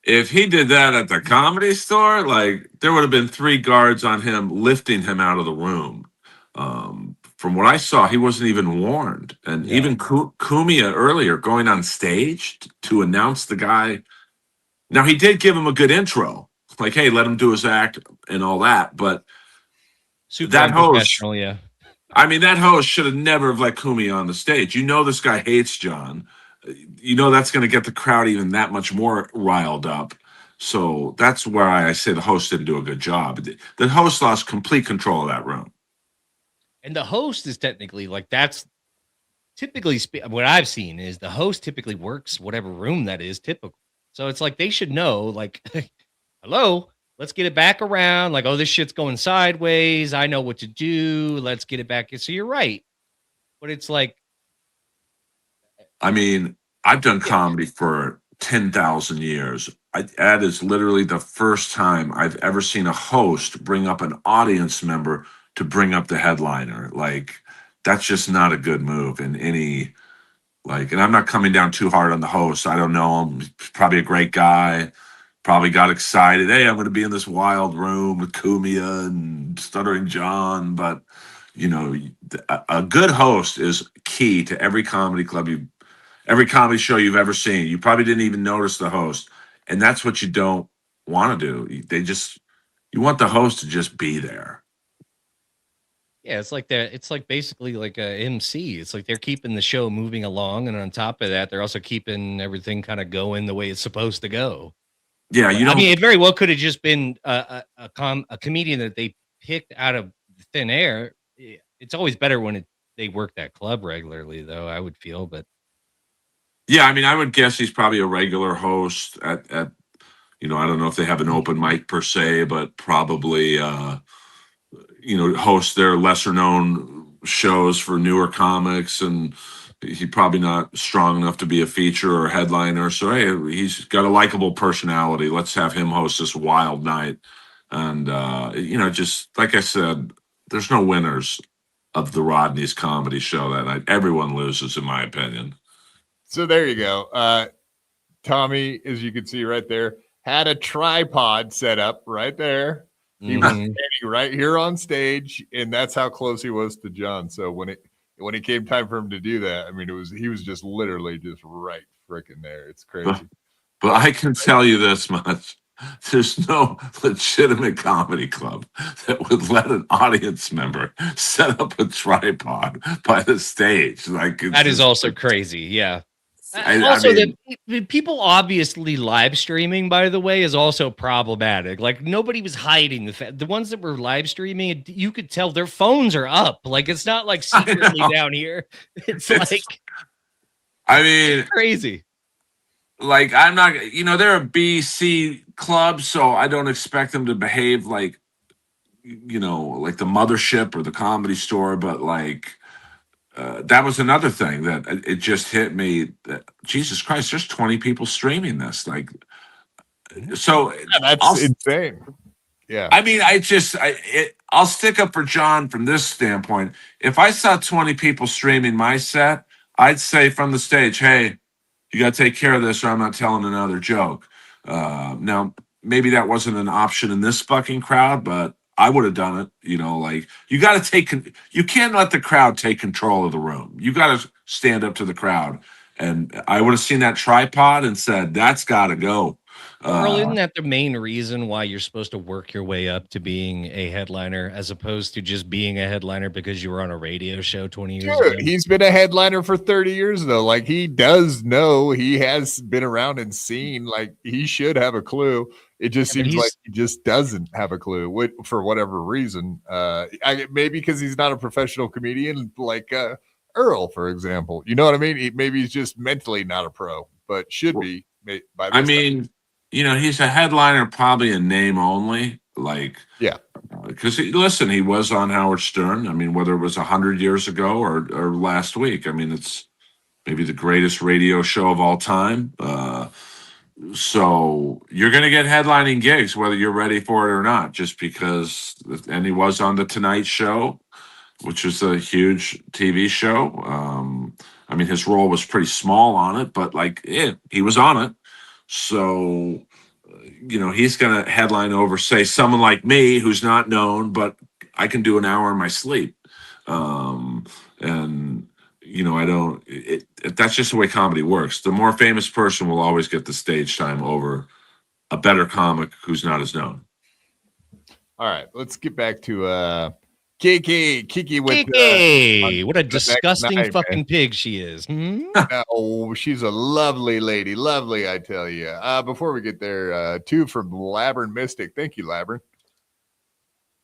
If he did that at the Comedy Store, like there would have been 3 guards on him lifting him out of the room. From what I saw, he wasn't even warned. And even Kumia earlier going on stage to announce the guy. Now, he did give him a good intro. Like, hey, let him do his act and all that. But super that host, I mean, that host should have never have let Kumi on the stage. You know, this guy hates John. You know, that's going to get the crowd even that much more riled up. So that's why I say the host didn't do a good job. The host lost complete control of that room. And the host is technically like, that's typically what I've seen is the host typically works whatever room that is typical. So it's like they should know, like, hello, let's get it back around. Like, oh, this shit's going sideways. I know what to do. Let's get it back. So you're right. But it's like, I mean, I've done comedy for 10,000 years. That is literally the first time I've ever seen a host bring up an audience member to bring up the headliner. Like, that's just not a good move in any, like, and I'm not coming down too hard on the host. I don't know him. He's probably a great guy. Probably got excited. Hey, I'm going to be in this wild room with Kumia and Stuttering John. But, you know, a good host is key to every comedy club every comedy show you've ever seen. You probably didn't even notice the host. And that's what you don't want to do. You want the host to just be there. yeah, it's like basically like a MC. It's like they're keeping the show moving along. And on top of that, they're also keeping everything kind of going the way it's supposed to go. Yeah, you don't. I mean, it very well could have just been a comedian that they picked out of thin air. It's always better when they work that club regularly, though, I would feel. But yeah, I mean, I would guess he's probably a regular host at you know, I don't know if they have an open mic per se, but probably you know, host their lesser known shows for newer comics, and he's probably not strong enough to be a feature or a headliner. So hey, he's got a likable personality. Let's have him host this wild night. And you know, just like I said, there's no winners of the Rodney's comedy show that night. Everyone loses, in my opinion. So there you go. Tommy, as you can see right there, had a tripod set up right there. He was standing right here on stage, and that's how close he was to John. So when it came time for him to do that, I mean, he was just literally just right freaking there. It's crazy. But I can tell you this much. There's no legitimate comedy club that would let an audience member set up a tripod by the stage. Like, that is also crazy. Yeah. I mean, the people obviously live streaming, by the way, is also problematic. Like, nobody was hiding the fact. The ones that were live streaming, you could tell their phones are up. Like, it's not like secretly down here. It's like, I mean, crazy. Like, I'm not, you know, they're a BC club, so I don't expect them to behave like, you know, like the Mothership or the Comedy Store, but like, that was another thing that it just hit me that, Jesus Christ, there's 20 people streaming this. Like, so yeah, that's insane. Yeah. I mean, I'll stick up for John from this standpoint. If I saw 20 people streaming my set, I'd say from the stage, hey, you got to take care of this or I'm not telling another joke. Now, maybe that wasn't an option in this fucking crowd, but I would have done it. You know, like, you can't let the crowd take control of the room. You got to stand up to the crowd. And I would have seen that tripod and said, that's got to go. Earl, isn't that the main reason why you're supposed to work your way up to being a headliner as opposed to just being a headliner because you were on a radio show 20 years ago? He's been a headliner for 30 years, though. Like, he does know, he has been around and seen, like, he should have a clue. It just seems like he just doesn't have a clue for whatever reason. Maybe because he's not a professional comedian like Earl, for example. You know what I mean? Maybe he's just mentally not a pro, but should be. By this time. You know, he's a headliner, probably a name only. Like, yeah, because listen, he was on Howard Stern. I mean, whether it was 100 years ago or last week, I mean, it's maybe the greatest radio show of all time. So you're going to get headlining gigs, whether you're ready for it or not, just because. And he was on the Tonight Show, which was a huge TV show. I mean, his role was pretty small on it, but like, he was on it. So, you know, he's going to headline over, say, someone like me who's not known, but I can do an hour in my sleep. And, you know, that's just the way comedy works. The more famous person will always get the stage time over a better comic who's not as known. All right, let's get back to Kiki with Kiki, what a the next disgusting night, fucking man. pig she is. Hmm? Oh, she's a lovely lady. Lovely, I tell you. Before we get there, two from Labyrinth Mystic. Thank you, Labyrinth.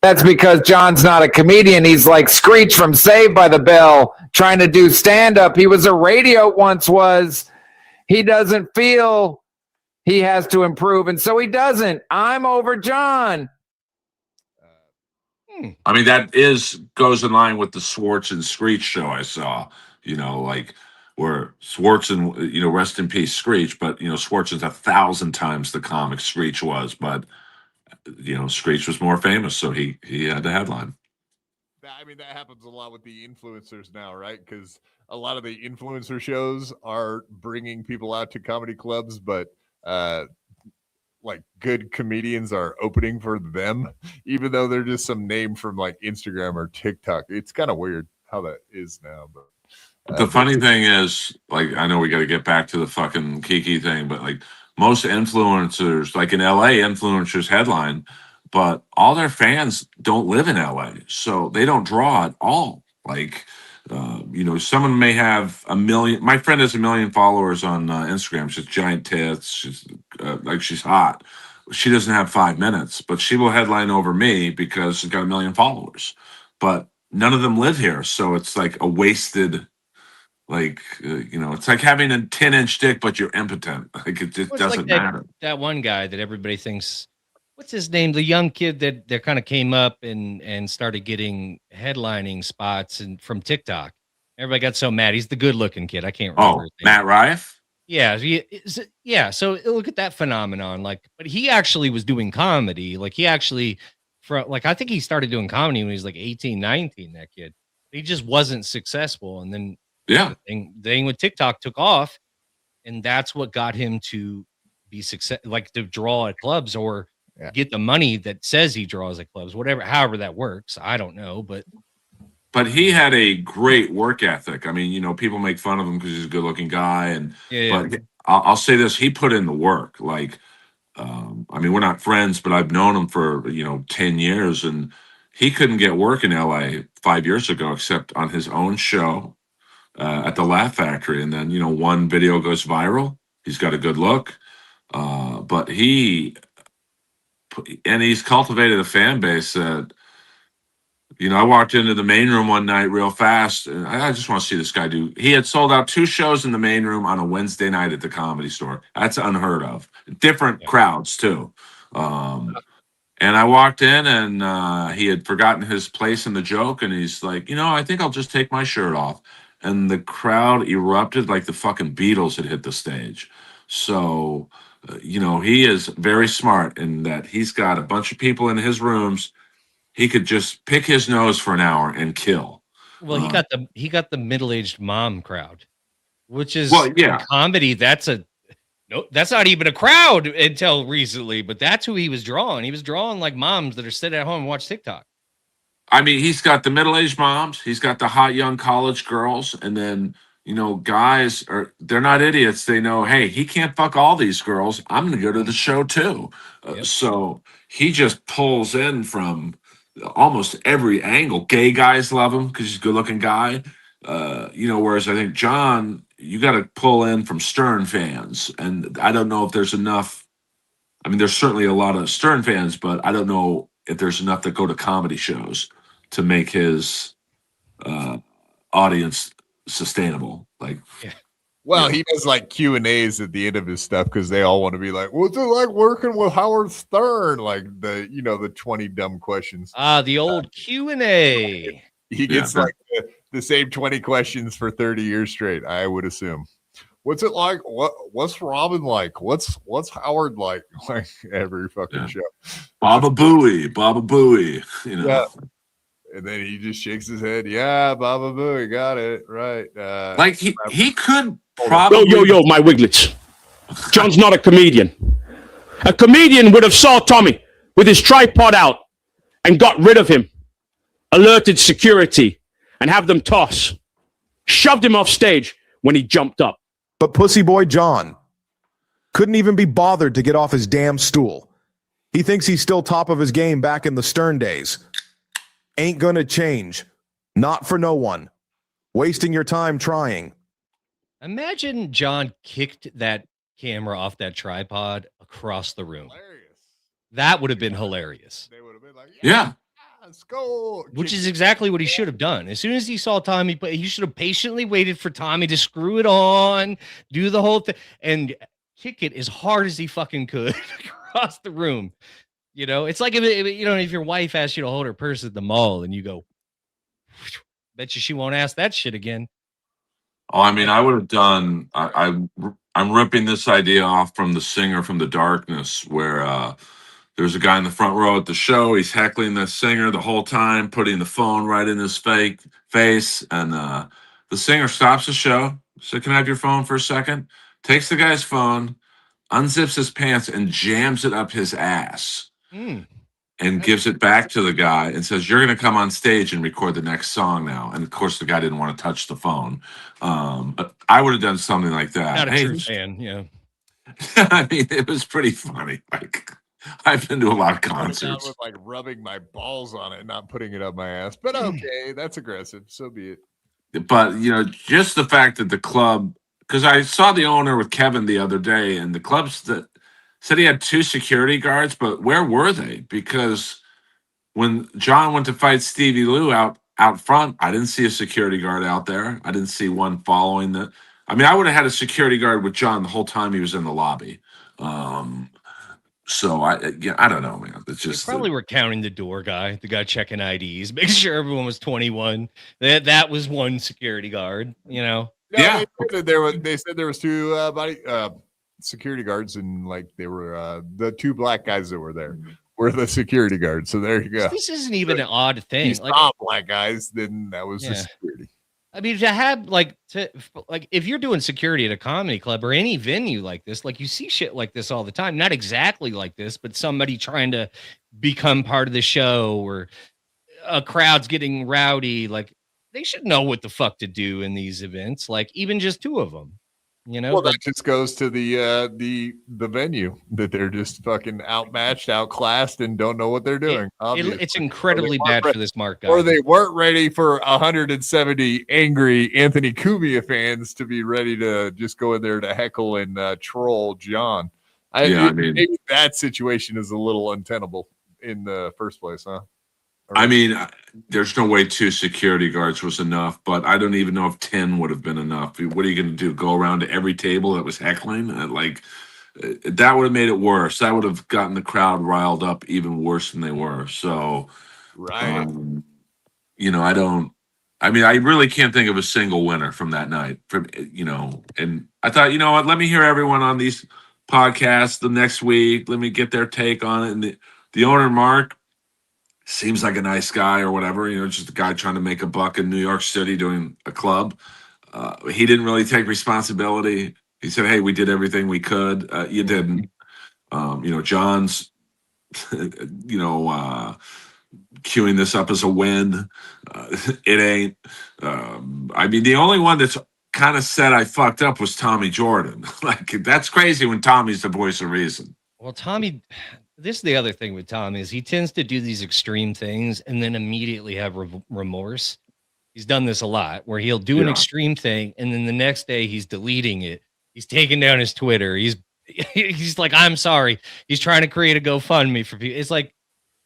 That's because John's not a comedian. He's like Screech from Saved by the Bell trying to do stand-up. He was a radio once was. He doesn't feel he has to improve, and so he doesn't. I'm over John. I mean, that goes in line with the Swartz and Screech show I saw, like where Swartz and, rest in peace, Screech, but, Swartz is 1,000 times the comic Screech was, but, Screech was more famous, so he had the headline. I mean, that happens a lot with the influencers now, right? Because a lot of the influencer shows are bringing people out to comedy clubs, but like good comedians are opening for them, even though they're just some name from like Instagram or TikTok. It's kind of weird how that is now. But the funny thing is, like, I know we got to get back to the fucking Kiki thing, but like most influencers, like in LA, influencers headline, but all their fans don't live in LA, so they don't draw at all. Like, someone may have 1 million. My friend has 1 million followers on Instagram. She's giant tits. She's hot. She doesn't have 5 minutes, but she will headline over me because she's got 1 million followers. But none of them live here, so it's like a wasted. It's like having a 10-inch dick, but you're impotent. Like it just doesn't matter. That one guy that everybody thinks. What's his name? The young kid that kind of came up and started getting headlining spots from TikTok. Everybody got so mad. He's the good-looking kid. I can't remember. Oh, Matt Rife? Yeah. So look at that phenomenon. But he actually was doing comedy. Like he actually, I think he started doing comedy when he was like 18, 19. That kid. He just wasn't successful, and then the thing with TikTok took off, and that's what got him to be success, like to draw at clubs or. Yeah. Get the money that says he draws at clubs, however that works. I don't know, but he had a great work ethic. I mean, people make fun of him because he's a good-looking guy, but I'll say this: he put in the work. Like, I mean, we're not friends, but I've known him for 10 years, and he couldn't get work in LA 5 years ago, except on his own show at the Laugh Factory. And then one video goes viral. He's got a good look, but he's cultivated a fan base that, I walked into the main room one night real fast, and I just want to see this guy do. He had sold out 2 shows in the main room on a Wednesday night at the Comedy Store. That's unheard of. Different crowds, too. And I walked in, and he had forgotten his place in the joke, and he's like, I think I'll just take my shirt off. And the crowd erupted like the fucking Beatles had hit the stage. So... he is very smart in that he's got a bunch of people in his rooms. He could just pick his nose for an hour and kill. Well, he got the middle-aged mom crowd, which is comedy. That's not even a crowd until recently, but that's who he was drawing. He was drawing like moms that are sitting at home and watch TikTok. I mean, he's got the middle-aged moms, he's got the hot young college girls, and then guys they're not idiots. They know, hey, he can't fuck all these girls. I'm going to go to the show too. So he just pulls in from almost every angle. Gay guys love him because he's a good looking guy. Whereas I think John, you got to pull in from Stern fans. And I don't know if there's enough. I mean, there's certainly a lot of Stern fans, but I don't know if there's enough that go to comedy shows to make his audience sustainable. Well, he does like Q&As at the end of his stuff because they all want to be like, what's it like working with Howard Stern? Like the 20 dumb questions. The old Q&A. He gets like the same 20 questions for 30 years straight, I would assume. What's it like? What's Robin like? What's Howard like? Like every fucking show. Baba Booey. Yeah. And then he just shakes his head. Yeah, Baba Booey, got it right. He could probably. Yo, my Wiglets. John's not a comedian. A comedian would have saw Tommy with his tripod out and got rid of him, alerted security, and have them toss. Shoved him off stage when he jumped up. But Pussy Boy John couldn't even be bothered to get off his damn stool. He thinks he's still top of his game back in the Stern days. ain't gonna change. Not for no one. Wasting your time trying. Imagine John kicked that camera off that tripod across the room. That would have been hilarious. They would have been like, Yeah. let's go. Which is exactly what he should have done. As soon as he saw Tommy play, he should have patiently waited for Tommy to screw it on, do the whole thing, and kick it as hard as he fucking could across the room. You know, it's like if your wife asks you to hold her purse at the mall and you go, bet you she won't ask that shit again. Oh, I mean, I would have done. I'm ripping this idea off from the singer from The Darkness, where there's a guy in the front row at the show. He's heckling the singer the whole time, putting the phone right in his face, and the singer stops the show. So, can I have your phone for a second? Takes the guy's phone, unzips his pants, and jams it up his ass. And gives it back to the guy and says, "You're going to come on stage and record the next song now." And of course, the guy didn't want to touch the phone. But I would have done something like that. Not a true fan, yeah. I mean, it was pretty funny. Like, I've been to a lot of concerts. With like rubbing my balls on it, not putting it up my ass. But okay, that's aggressive. So be it. But just the fact that the club, because I saw the owner with Kevin the other day, and the clubs that said he had 2 security guards, but where were they? Because when John went to fight Stevie Lew out front, I didn't see a security guard out there. I didn't see one following the. I mean, I would have had a security guard with John the whole time he was in the lobby. So I don't know, man. It's just they probably were counting the door guy, the guy checking IDs, making sure everyone was 21. That was one security guard, No, Yeah. They said there was 2 security guards, and like they were the 2 black guys that were there were the security guards. So there you go. This isn't even an odd thing. You saw black guys, then that was the security. I mean, to have if you're doing security at a comedy club or any venue like this, like you see shit like this all the time. Not exactly like this, but somebody trying to become part of the show, or a crowd's getting rowdy. Like, they should know what the fuck to do in these events. Like, even just 2 of them. Well, that just goes to the venue, that they're just fucking outmatched, outclassed, and don't know what they're doing. It's incredibly bad for this Mark guy. Or they weren't ready for 170 angry Anthony Cumia fans to be ready to just go in there to heckle and troll John. I mean, maybe that situation is a little untenable in the first place, huh? I mean, there's no way 2 security guards was enough, but I don't even know if 10 would have been enough. What are you going to do? Go around to every table that was heckling? That would have made it worse. That would have gotten the crowd riled up even worse than they were. So, right. I really can't think of a single winner from that night. And I thought, you know what? Let me hear everyone on these podcasts the next week. Let me get their take on it. And the owner, Mark, seems like a nice guy or whatever, just a guy trying to make a buck in New York City doing a club. He didn't really take responsibility. He said, "Hey, we did everything we could." You didn't. John's, queuing this up as a win. It ain't. I mean, the only one that's kind of said I fucked up was Tommy Jordan. That's crazy when Tommy's the voice of reason. Well, Tommy... This is the other thing with Tom, is he tends to do these extreme things and then immediately have remorse. He's done this a lot, where he'll do an extreme thing and then the next day he's deleting it. He's taking down his Twitter. He's like, "I'm sorry." He's trying to create a GoFundMe for people. It's like,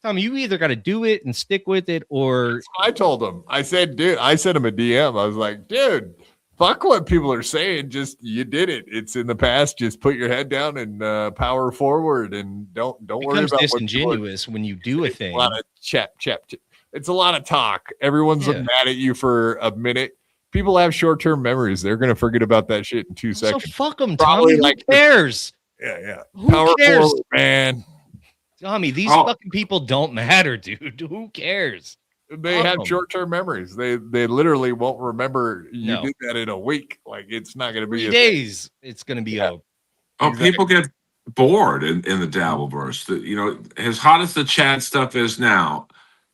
Tom, you either got to do it and stick with it, or... I told him. I said, dude, I sent him a DM. I was like, dude, fuck what people are saying. Just, you did it. It's in the past. Just put your head down and power forward, and don't worry about disingenuous when you do a thing. A lot of chap. It's a lot of talk. Everyone's mad at you for a minute. People have short-term memories. They're gonna forget about that shit in 2 seconds. So fuck them, Tommy. Who cares? Yeah. Who cares, forward, man? Tommy, these fucking people don't matter, dude. Who cares? They have short-term memories. They literally won't remember you did that in a week. Like, it's not going to be 3 days. It's going to be out. People get bored in the Dabbleverse. As hot as the Chad stuff is now,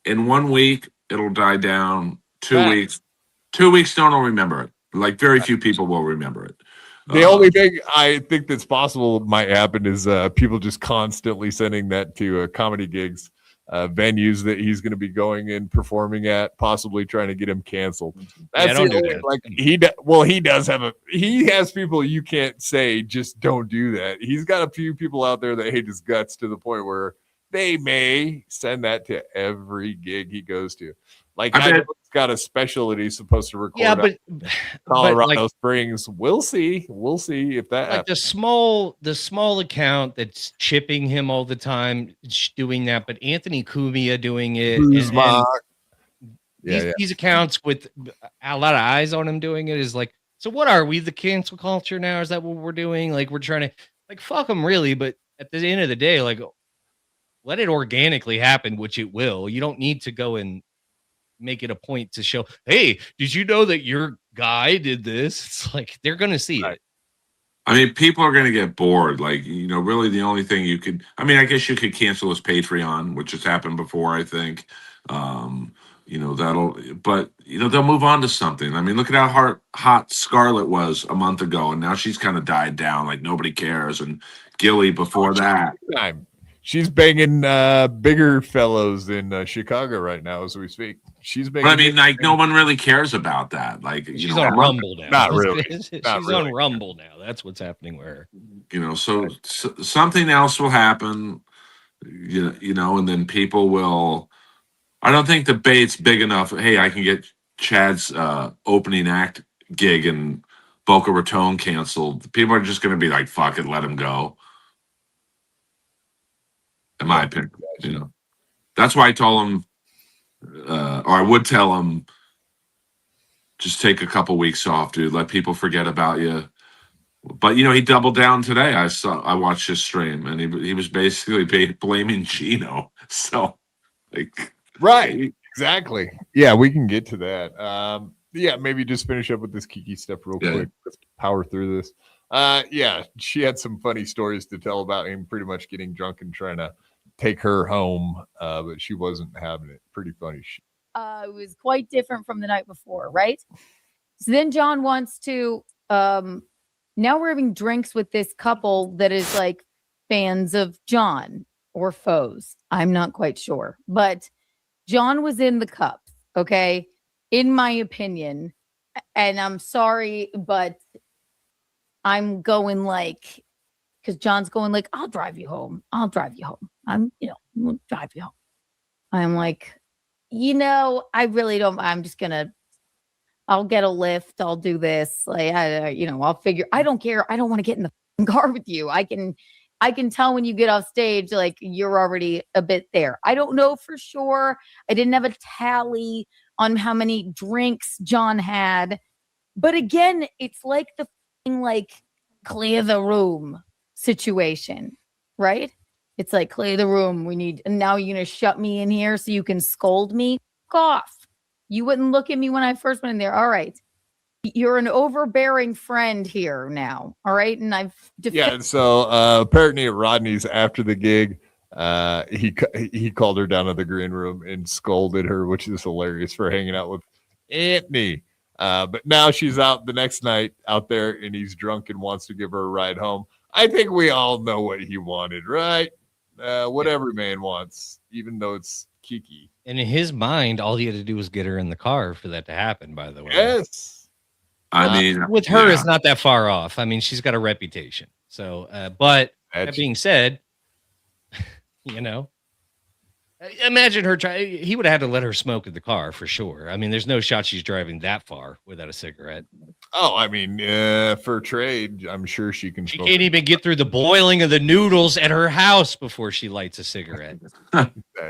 in 1 week it'll die down. 2 weeks, 2 weeks, no one will remember it. Like, very few people will remember it. The only thing I think that's possible might happen is people just constantly sending that to comedy gigs. venues that he's going to be going and performing at, possibly trying to get him canceled. Yeah, That's don't the do only- that. like he does have he has people you can't say just don't do that. He's got a few people out there that hate his guts to the point where they may send that to every gig he goes to. Like I know he's got a special that he's supposed to record. Yeah, but Colorado like, Springs. We'll see if that like happens. the small account that's chipping him all the time doing that, but Anthony Cumia doing it, Kuzma. these accounts with a lot of eyes on him doing it is like, so what are we, the cancel culture now? Is that what we're doing? Like we're trying to like fuck them really, but at the end of the day, like let it organically happen, which it will. You don't need to go and make it a point to show, hey, did you know that your guy did this? It's like they're gonna see it. I mean, people are going to get bored. Like, really the only thing you could, I mean, I guess you could cancel his Patreon, which has happened before, I think. They'll move on to something. I mean, look at how hot Scarlett was a month ago, and now she's kind of died down. Like nobody cares. And Gilly before that. She's banging bigger fellows in Chicago right now as we speak. She's banging. But I mean, like no one really cares about that. Like she's on Rumble now. Not really. She's on Rumble now. That's what's happening with her. So something else will happen. And then people will. I don't think the bait's big enough. Hey, I can get Chad's opening act gig in Boca Raton canceled. People are just going to be like, "Fuck it, let him go." In my opinion, that's why I told him, or I would tell him, just take a couple weeks off, dude. Let people forget about you. But he doubled down today. I watched his stream, and he was basically blaming Gino. So, right, exactly. Yeah, we can get to that. Maybe just finish up with this Kiki stuff real quick. Let's power through this. She had some funny stories to tell about him pretty much getting drunk and trying to take her home, but she wasn't having it. Pretty funny shit. It was quite different from the night before, right? So then John wants to now we're having drinks with this couple that is like fans of John or foes. I'm not quite sure, but John was in the cup, okay? In my opinion, and I'm sorry, but I'm going like, because John's going like, I'll drive you home. I'll drive you home. We'll drive you home. I'm like, I really don't. I'll get a lift. I'll do this. Like, I'll figure. I don't care. I don't want to get in the car with you. I can tell when you get off stage, like you're already a bit there. I don't know for sure. I didn't have a tally on how many drinks John had, but again, it's like the like clear the room situation, right? It's like clear the room. And now you're gonna shut me in here so you can scold me. Fuck off. You wouldn't look at me when I first went in there. All right. You're an overbearing friend here now. All right. And I've so apparently at Rodney's after the gig, he called her down to the green room and scolded her, which is hilarious for hanging out with Anthony. But now she's out the next night out there and he's drunk and wants to give her a ride home. I think we all know what he wanted, right? What every man wants, even though it's Kiki. And in his mind, all he had to do was get her in the car for that to happen, by the way. Yes. I mean, with her, it's not that far off. I mean, she's got a reputation. So, but that being said, imagine her he would have had to let her smoke in the car for sure. I mean, there's no shot she's driving that far without a cigarette. Oh, I mean, for trade, I'm sure she can. She can't even get through the boiling of the noodles at her house before she lights a cigarette.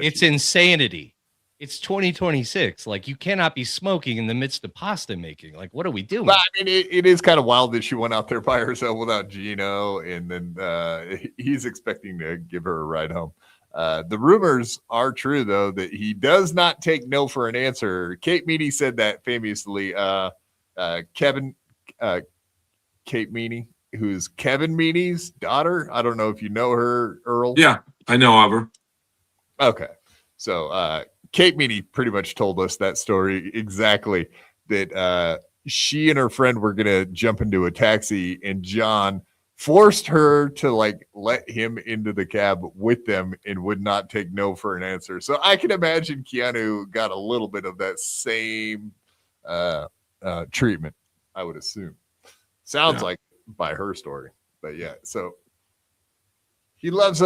It's insanity. It's 2026. Like, you cannot be smoking in the midst of pasta making. Like, what are we doing? But, I mean, it is kind of wild that she went out there by herself without Gino, and then he's expecting to give her a ride home. The rumors are true, though, that he does not take no for an answer. Kate Meany said that famously. Kate Meany, who's Kevin Meany's daughter. I don't know if you know her, Earl. Yeah, I know of her. Okay. So Kate Meany pretty much told us that story exactly, that she and her friend were going to jump into a taxi and John forced her to like let him into the cab with them and would not take no for an answer. So I can imagine Keanu got a little bit of that same treatment, I would assume. Sounds like by her story. But yeah, so he loves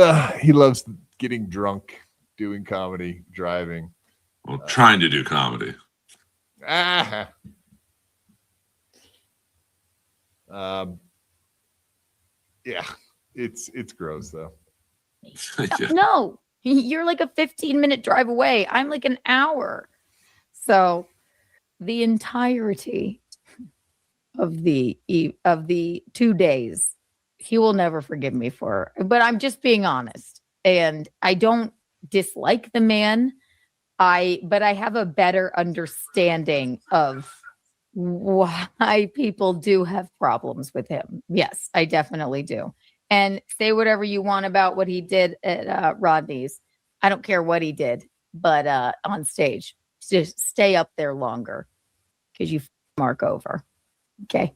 getting drunk, doing comedy, driving. Well, trying to do comedy. Yeah, it's gross though. No, you're like a 15-minute drive away. I'm like an hour. So the entirety of the 2 days, he will never forgive me for. But I'm just being honest. And I don't dislike the man. But I have a better understanding of why people do have problems with him. Yes, I definitely do. And say whatever you want about what he did at Rodney's. I don't care what he did, but on stage, just stay up there longer because you mark over. Okay.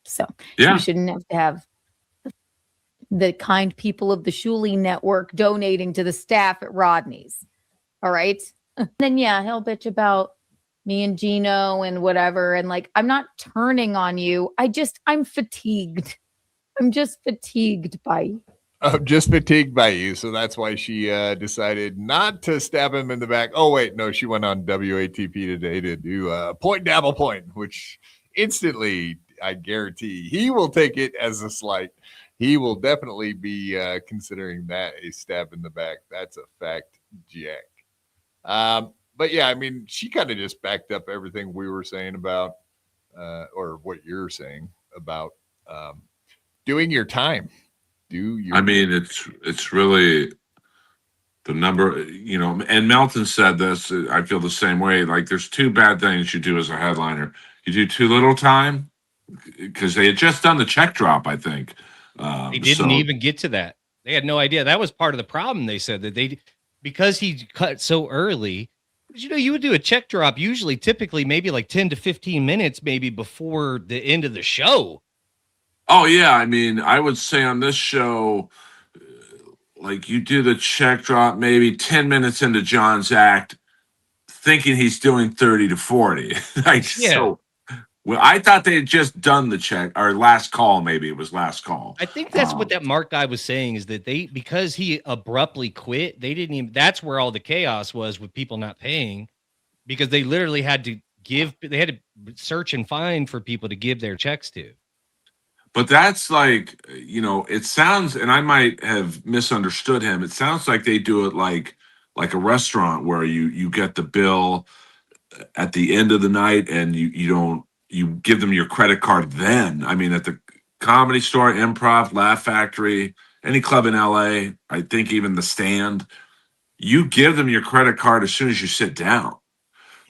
So you shouldn't have to have the kind people of the Shuli network donating to the staff at Rodney's. All right. Then he'll bitch about me and Gino and whatever. And like, I'm not turning on you. I'm fatigued. I'm just fatigued by you. I'm just fatigued by you. So that's why she decided not to stab him in the back. Oh, wait, no, she went on WATP today to do point dabble point, which instantly, I guarantee he will take it as a slight. He will definitely be considering that a stab in the back. That's a fact, Jack. But yeah, I mean, she kind of just backed up everything we were saying about, or what you're saying about doing your time. I mean, it's really the number, and Melton said this. I feel the same way. Like, there's two bad things you do as a headliner. You do too little time, because they had just done the check drop, I think. They didn't even get to that. They had no idea. That was part of the problem. They said that because he cut so early, you would do a check drop usually, typically maybe like 10 to 15 minutes, maybe before the end of the show. Oh, yeah. I mean, I would say on this show, like, you do the check drop maybe 10 minutes into John's act, thinking he's doing 30 to 40. So, well, I thought they had just done the check, or last call, maybe it was last call. I think that's what that Mark guy was saying, is that because he abruptly quit, they didn't even, that's where all the chaos was with people not paying, because they literally had to search and find for people to give their checks to. But that's like, it sounds, and I might have misunderstood him. It sounds like they do it like a restaurant where you get the bill at the end of the night and you give them your credit card then. I mean, at the Comedy Store, Improv, Laugh Factory, any club in LA, I think even the Stand, you give them your credit card as soon as you sit down.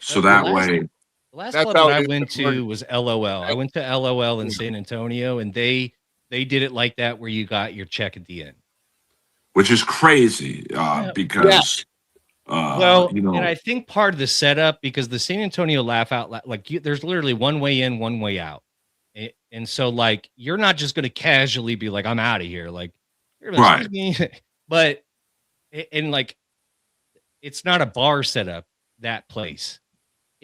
So that way. The last club that I went to was LOL. I went to LOL in San Antonio, and they did it like that, where you got your check at the end. Which is crazy because... and I think part of the setup, because the San Antonio Laugh Out, there's literally one way in, one way out. And so, like, you're not just going to casually be like, I'm out of here. Like, right. But, and like, it's not a bar setup, that place.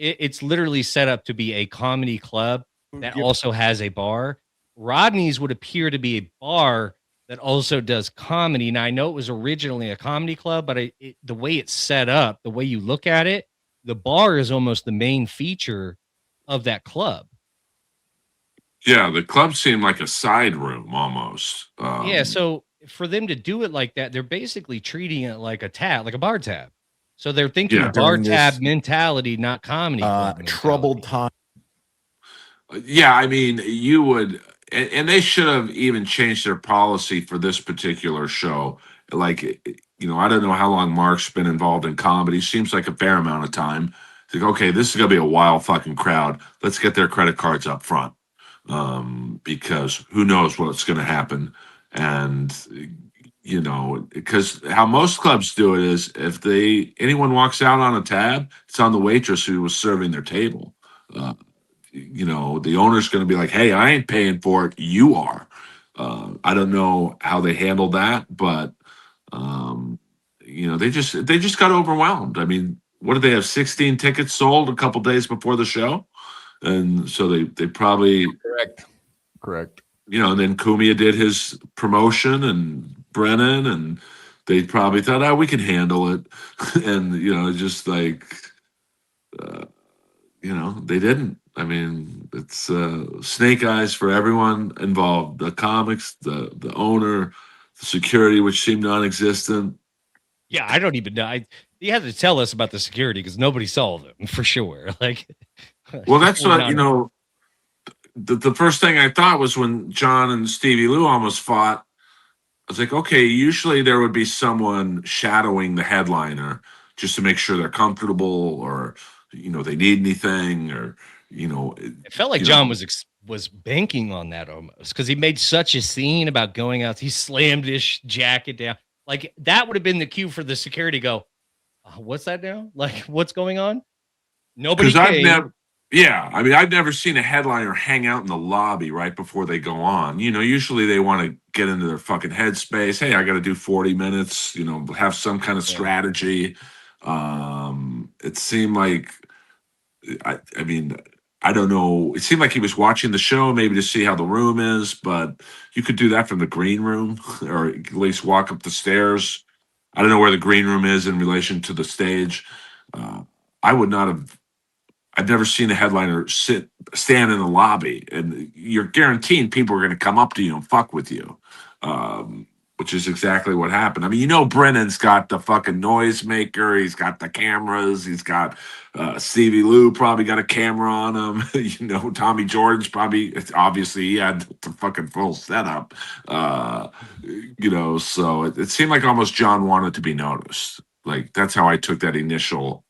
It's literally set up to be a comedy club that also has a bar. Rodney's would appear to be a bar that also does comedy. Now, I know it was originally a comedy club, but the way it's set up, the way you look at it, the bar is almost the main feature of that club. Yeah, the club seemed like a side room almost. So for them to do it like that, they're basically treating it like a tab, like a bar tab. So they're thinking bar tab mentality, not comedy club troubled time. Yeah, I mean, you would, and they should have even changed their policy for this particular show. Like, I don't know how long Mark's been involved in comedy. Seems like a fair amount of time. Like, okay, this is gonna be a wild fucking crowd. Let's get their credit cards up front, because who knows what's gonna happen. And because how most clubs do it is, if anyone walks out on a tab, it's on the waitress who was serving their table. The owner's going to be like, hey, I ain't paying for it. You are. I don't know how they handled that, but they just got overwhelmed. I mean, what did they have? 16 tickets sold a couple days before the show, and so they probably correct. And then Cumia did his promotion and Brennan, and they probably thought, we can handle it, and just like they didn't. I mean, it's snake eyes for everyone involved: the comics, the owner, the security, which seemed non-existent. Yeah, I don't even know. You had to tell us about the security because nobody saw them for sure. Like, well, that's what the first thing I thought was when John and Stevie Lew almost fought. I was like, okay, usually there would be someone shadowing the headliner just to make sure they're comfortable, or they need anything, or it felt like John was banking on that almost because he made such a scene about going out. He slammed his jacket down. Like that would have been the cue for the security to go, what's that now? Like, what's going on? Nobody came. I've never seen a headliner hang out in the lobby right before they go on. Usually they want to get into their fucking headspace. Hey, I got to do 40 minutes, have some kind of strategy. It seemed like, I don't know. It seemed like he was watching the show maybe to see how the room is, but you could do that from the green room or at least walk up the stairs. I don't know where the green room is in relation to the stage. I would not have. I've never seen a headliner stand in the lobby, and you're guaranteeing people are going to come up to you and fuck with you, which is exactly what happened. I mean, Brennan's got the fucking noisemaker. He's got the cameras. He's got Stevie Lew probably got a camera on him. Tommy George obviously he had the fucking full setup. So it seemed like almost John wanted to be noticed. Like that's how I took that initial.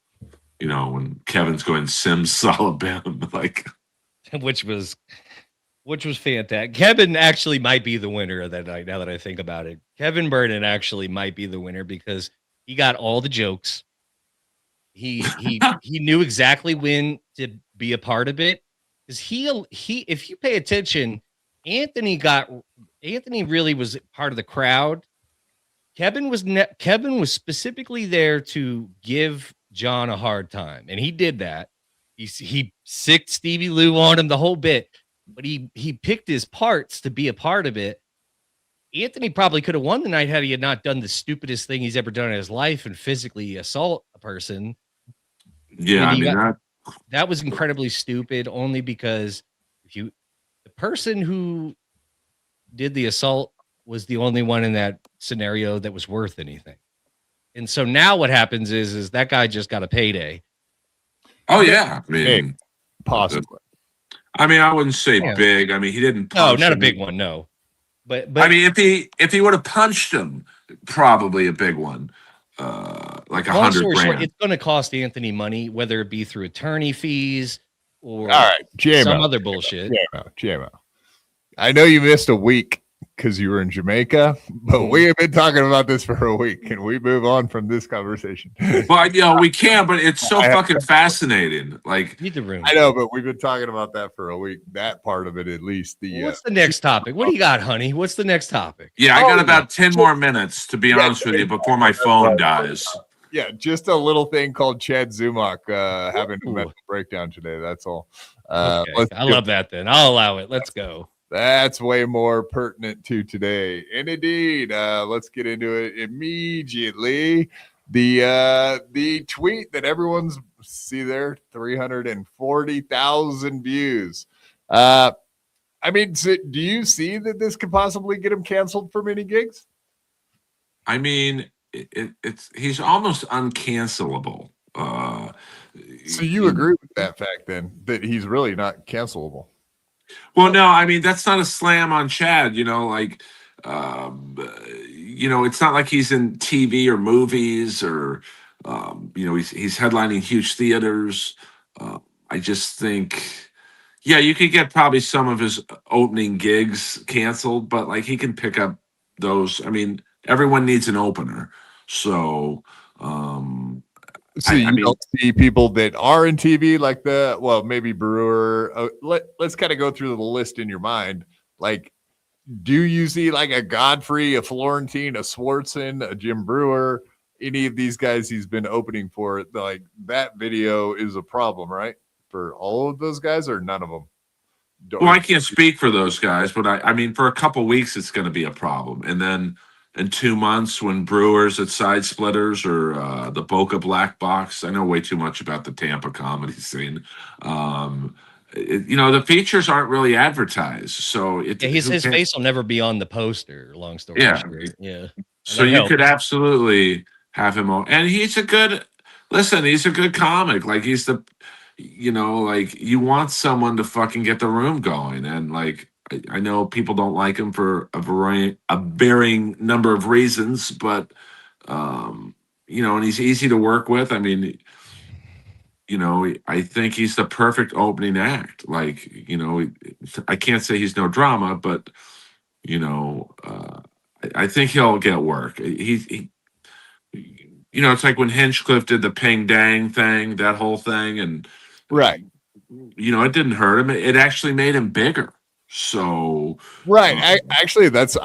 When Kevin's going simsalabim, like, which was fantastic. Kevin actually might be the winner of that night. Now that I think about it, Kevin Burnett actually might be the winner because he got all the jokes. He knew exactly when to be a part of it. Because he if you pay attention, Anthony really was part of the crowd. Kevin was specifically there to give John a hard time, and he did that. He sicked Stevie Lew on him the whole bit, but he picked his parts to be a part of it. Anthony probably could have won the night had he had not done the stupidest thing he's ever done in his life and physically assault a person. Yeah, that was incredibly stupid. Only because the person who did the assault was the only one in that scenario that was worth anything. And so now what happens is that guy just got a payday. Oh yeah, I mean, possibly. I mean, I wouldn't say big. I mean, he didn't. No, not a big one. No, but I mean, if he would have punched him, probably a big one, like $100,000. It's going to cost Anthony money, whether it be through attorney fees or some other bullshit. JMO. I know you missed a week because you were in Jamaica, but we have been talking about this for a week. Can we move on from this conversation? But we can, but it's so fucking fascinating. Like, read the room. I know, but we've been talking about that for a week. That part of it, at least. What's the next topic? What do you got, honey? What's the next topic? Yeah, I got about 10 more minutes, to be honest with you, before my phone dies. Yeah, just a little thing called Chad Zumock having a mental breakdown today. That's all. Okay. I love that then. I'll allow it. Let's go. That's way more pertinent to today. And indeed, let's get into it immediately. The tweet that everyone's see there, 340,000 views. I mean, do you see that this could possibly get him canceled for mini gigs? I mean, he's almost uncancelable. So you agree with that fact then, that he's really not cancelable? Well, no, I mean, that's not a slam on Chad, it's not like he's in TV or movies or, he's headlining huge theaters. I just think, you could get probably some of his opening gigs canceled, but like he can pick up those. I mean, everyone needs an opener. So, you don't see people that are in TV like maybe Brewer. Let's kind of go through the list in your mind. Like, do you see like a Godfrey, a Florentine, a Swartzen, a Jim Brewer, any of these guys he's been opening for? Like that video is a problem, right? For all of those guys or none of them? Well, I can't speak for those guys, but I mean, for a couple weeks, it's going to be a problem. And then in 2 months, when Brewers at Side Splitters or the Boca Black Box, I know way too much about the Tampa comedy scene. The features aren't really advertised. So his face will never be on the poster, long story short. Yeah. So you could absolutely have him on. And he's a good comic. Like he's like you want someone to fucking get the room going. And like, I know people don't like him for a varying number of reasons, but, and he's easy to work with. I mean, I think he's the perfect opening act. Like, I can't say he's no drama, but, I think he'll get work. It's like when Hinchcliffe did the Ping Dang thing, that whole thing. And, right. It didn't hurt him. It actually made him bigger. So, right. I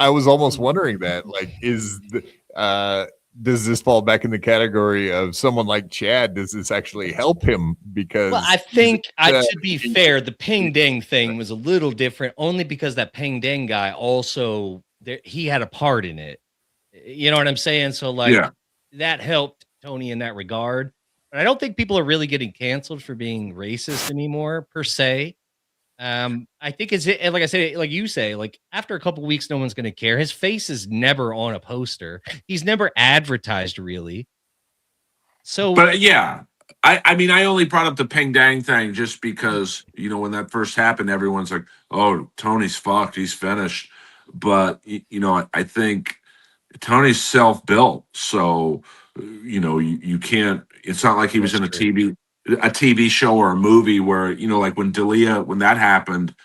was almost wondering that, like, does this fall back in the category of someone like Chad? Does this actually help him? Because I think, to be fair, the Ping Dang thing was a little different, only because that Ping Dang guy also he had a part in it. You know what I'm saying? So that helped Tony in that regard. But I don't think people are really getting canceled for being racist anymore, per se. I think like I said, like you say, like after a couple of weeks, no one's going to care. His face is never on a poster. He's never advertised really. So, but yeah, I mean, I only brought up the Ping Dang thing just because, when that first happened, everyone's like, oh, Tony's fucked. He's finished. But, I think Tony's self-built. So, you can't, it's not like he was in a TV show or a movie where, like when that happened,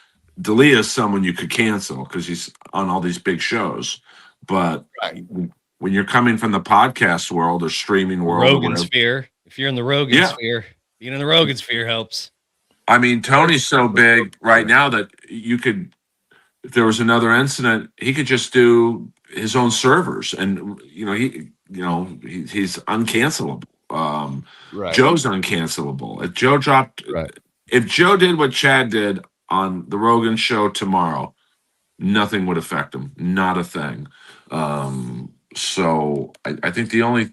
D'Elia is someone you could cancel because he's on all these big shows. But when you're coming from the podcast world or streaming world, Rogan sphere, if you're in the Rogan sphere, being in the Rogan sphere helps. I mean, Tony's so big right now that you could, if there was another incident, he could just do his own servers, and he's uncancelable. Joe's uncancelable. If Joe did what Chad did on the Rogan show tomorrow, nothing would affect him. Not a thing. So I think the only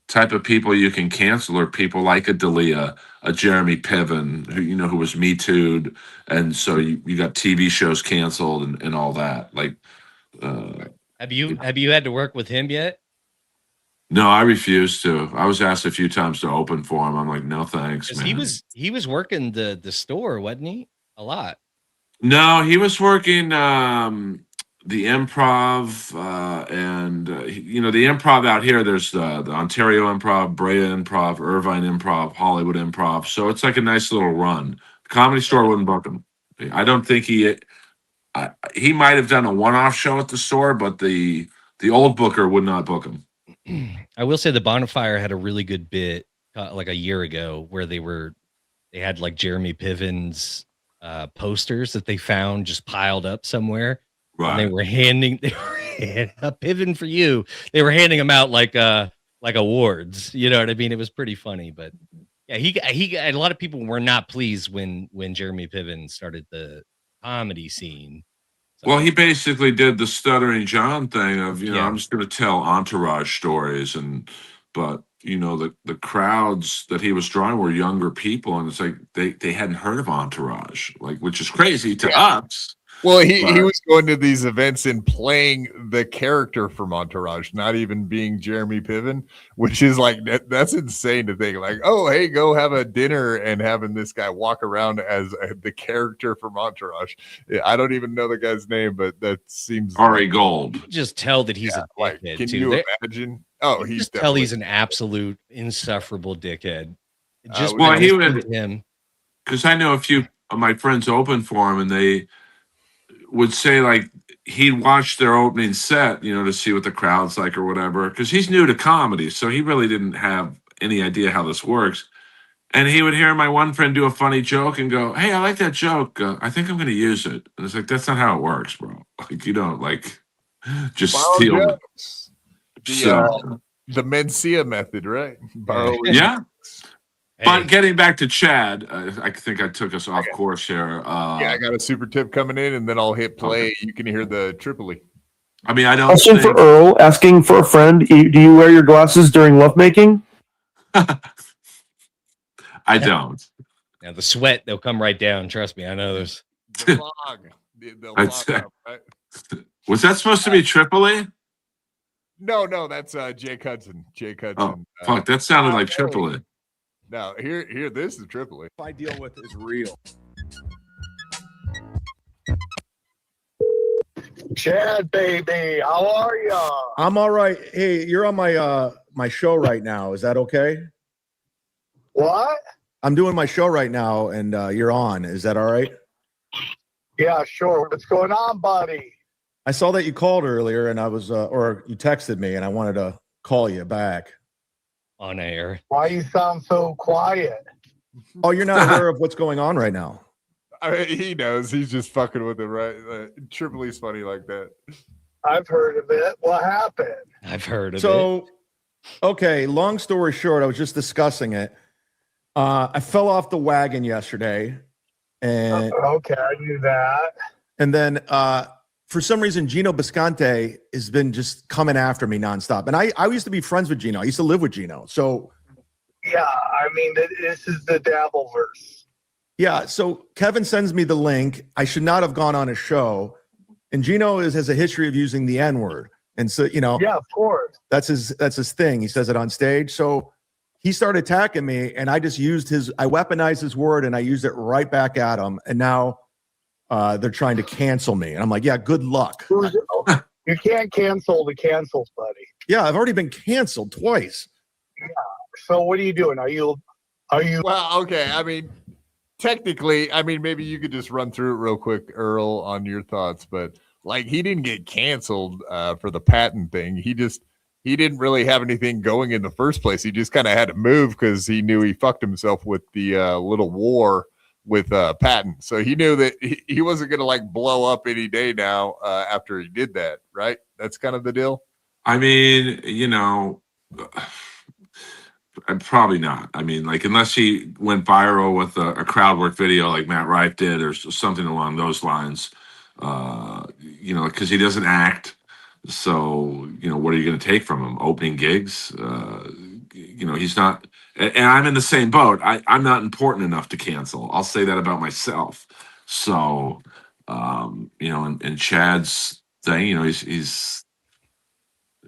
type of people you can cancel are people like a D'Elia, a Jeremy Piven, who was Me Too'd, and so you got TV shows canceled and all that. Like, have you had to work with him yet? No, I refuse to. I was asked a few times to open for him. I'm like, no thanks, man. He was working the store, wasn't he? A lot. No, he was working the Improv and the Improv out here. There's the Ontario Improv, Brea Improv, Irvine Improv, Hollywood Improv. So it's like a nice little run. The Comedy Store wouldn't book him. I don't think he might have done a one-off show at the store, but the old booker would not book him. I will say the Bonfire had a really good bit like a year ago where they had like Jeremy Piven's posters that they found just piled up somewhere. Right. And they were handing a Piven for you. They were handing them out like awards. You know what I mean? It was pretty funny, but yeah, he a lot of people were not pleased when Jeremy Piven started the comedy scene. Well, he basically did the Stuttering John thing of, I'm just going to tell entourage stories. But the crowds that he was drawing were younger people. And it's like, they hadn't heard of Entourage, like, which is crazy to us. Well, he was going to these events and playing the character from Entourage, not even being Jeremy Piven, which is like, that's insane to think. Like, oh, hey, go have a dinner and having this guy walk around as the character from Entourage. I don't even know the guy's name, but that seems Ari Gold. You just tell that he's a dickhead. Can you imagine? Oh, he's just tell he's an absolute insufferable dickhead. Just he would him because I know a few of my friends open for him, and they would say like he'd watch their opening set, to see what the crowd's like or whatever, because he's new to comedy, so he really didn't have any idea how this works. And he would hear my one friend do a funny joke and go, "Hey, I like that joke. I think I'm going to use it." And it's like, that's not how it works, bro. Like, you don't like just Borrow steal it. jokes. So, The Mencia method, right? Borrow. yeah. But getting back to Chad, I think I took us off course here. Yeah, I got a super tip coming in, and then I'll hit play. Okay. You can hear the Tripoli. I mean, I don't. Question for Earl, asking for a friend. Do you wear your glasses during lovemaking? I don't. Now the sweat, they'll come right down. Trust me, I know there's. The fog. They'll fog up, right? Was that supposed to be Tripoli? No, that's Jake Hudson. Jake Hudson. Oh, fuck, that sounded like Tripoli. No, here, this is Tripoli. If I deal with is real. Chad, baby, how are ya? I'm all right. Hey, you're on my show right now. Is that okay? What? I'm doing my show right now, and you're on. Is that all right? Yeah, sure. What's going on, buddy? I saw that you called earlier, and I was, or you texted me, and I wanted to call you back. On air. Why you sound so quiet? Oh, you're not aware of what's going on right now? I mean, he knows. He's just fucking with it, right? Tripoli's funny like that. I've heard of it. What happened? I've heard of it. So, okay, long story short, I was just discussing it. I fell off the wagon yesterday, and okay, I knew that. And then for some reason, Gino Bisconte has been just coming after me nonstop. And I used to be friends with Gino. I used to live with Gino. So yeah, I mean, this is the Dabbleverse. Yeah, so Kevin sends me the link. I should not have gone on a show, and Gino has a history of using the N-word, and so yeah, of course, that's his thing. He says it on stage. So he started attacking me, and I just I weaponized his word, and I used it right back at him. And now they're trying to cancel me, and I'm like, yeah, good luck. You can't cancel the cancels, buddy. Yeah, I've already been canceled twice. Yeah. So what are you doing? Are you? Well, okay. I mean, technically, maybe you could just run through it real quick, Earl, on your thoughts. But like, he didn't get canceled for the patent thing. He didn't really have anything going in the first place. He just kind of had to move because he knew he fucked himself with the little war with Patton. So he knew that he wasn't going to like blow up any day now after he did that, right? That's kind of the deal. I mean, probably not. I mean, like, unless he went viral with a crowd work video like Matt Rife did or something along those lines, because he doesn't act. So, what are you going to take from him? Opening gigs? He's not. And I'm in the same boat. I'm not important enough to cancel. I'll say that about myself. So, and Chad's thing, he's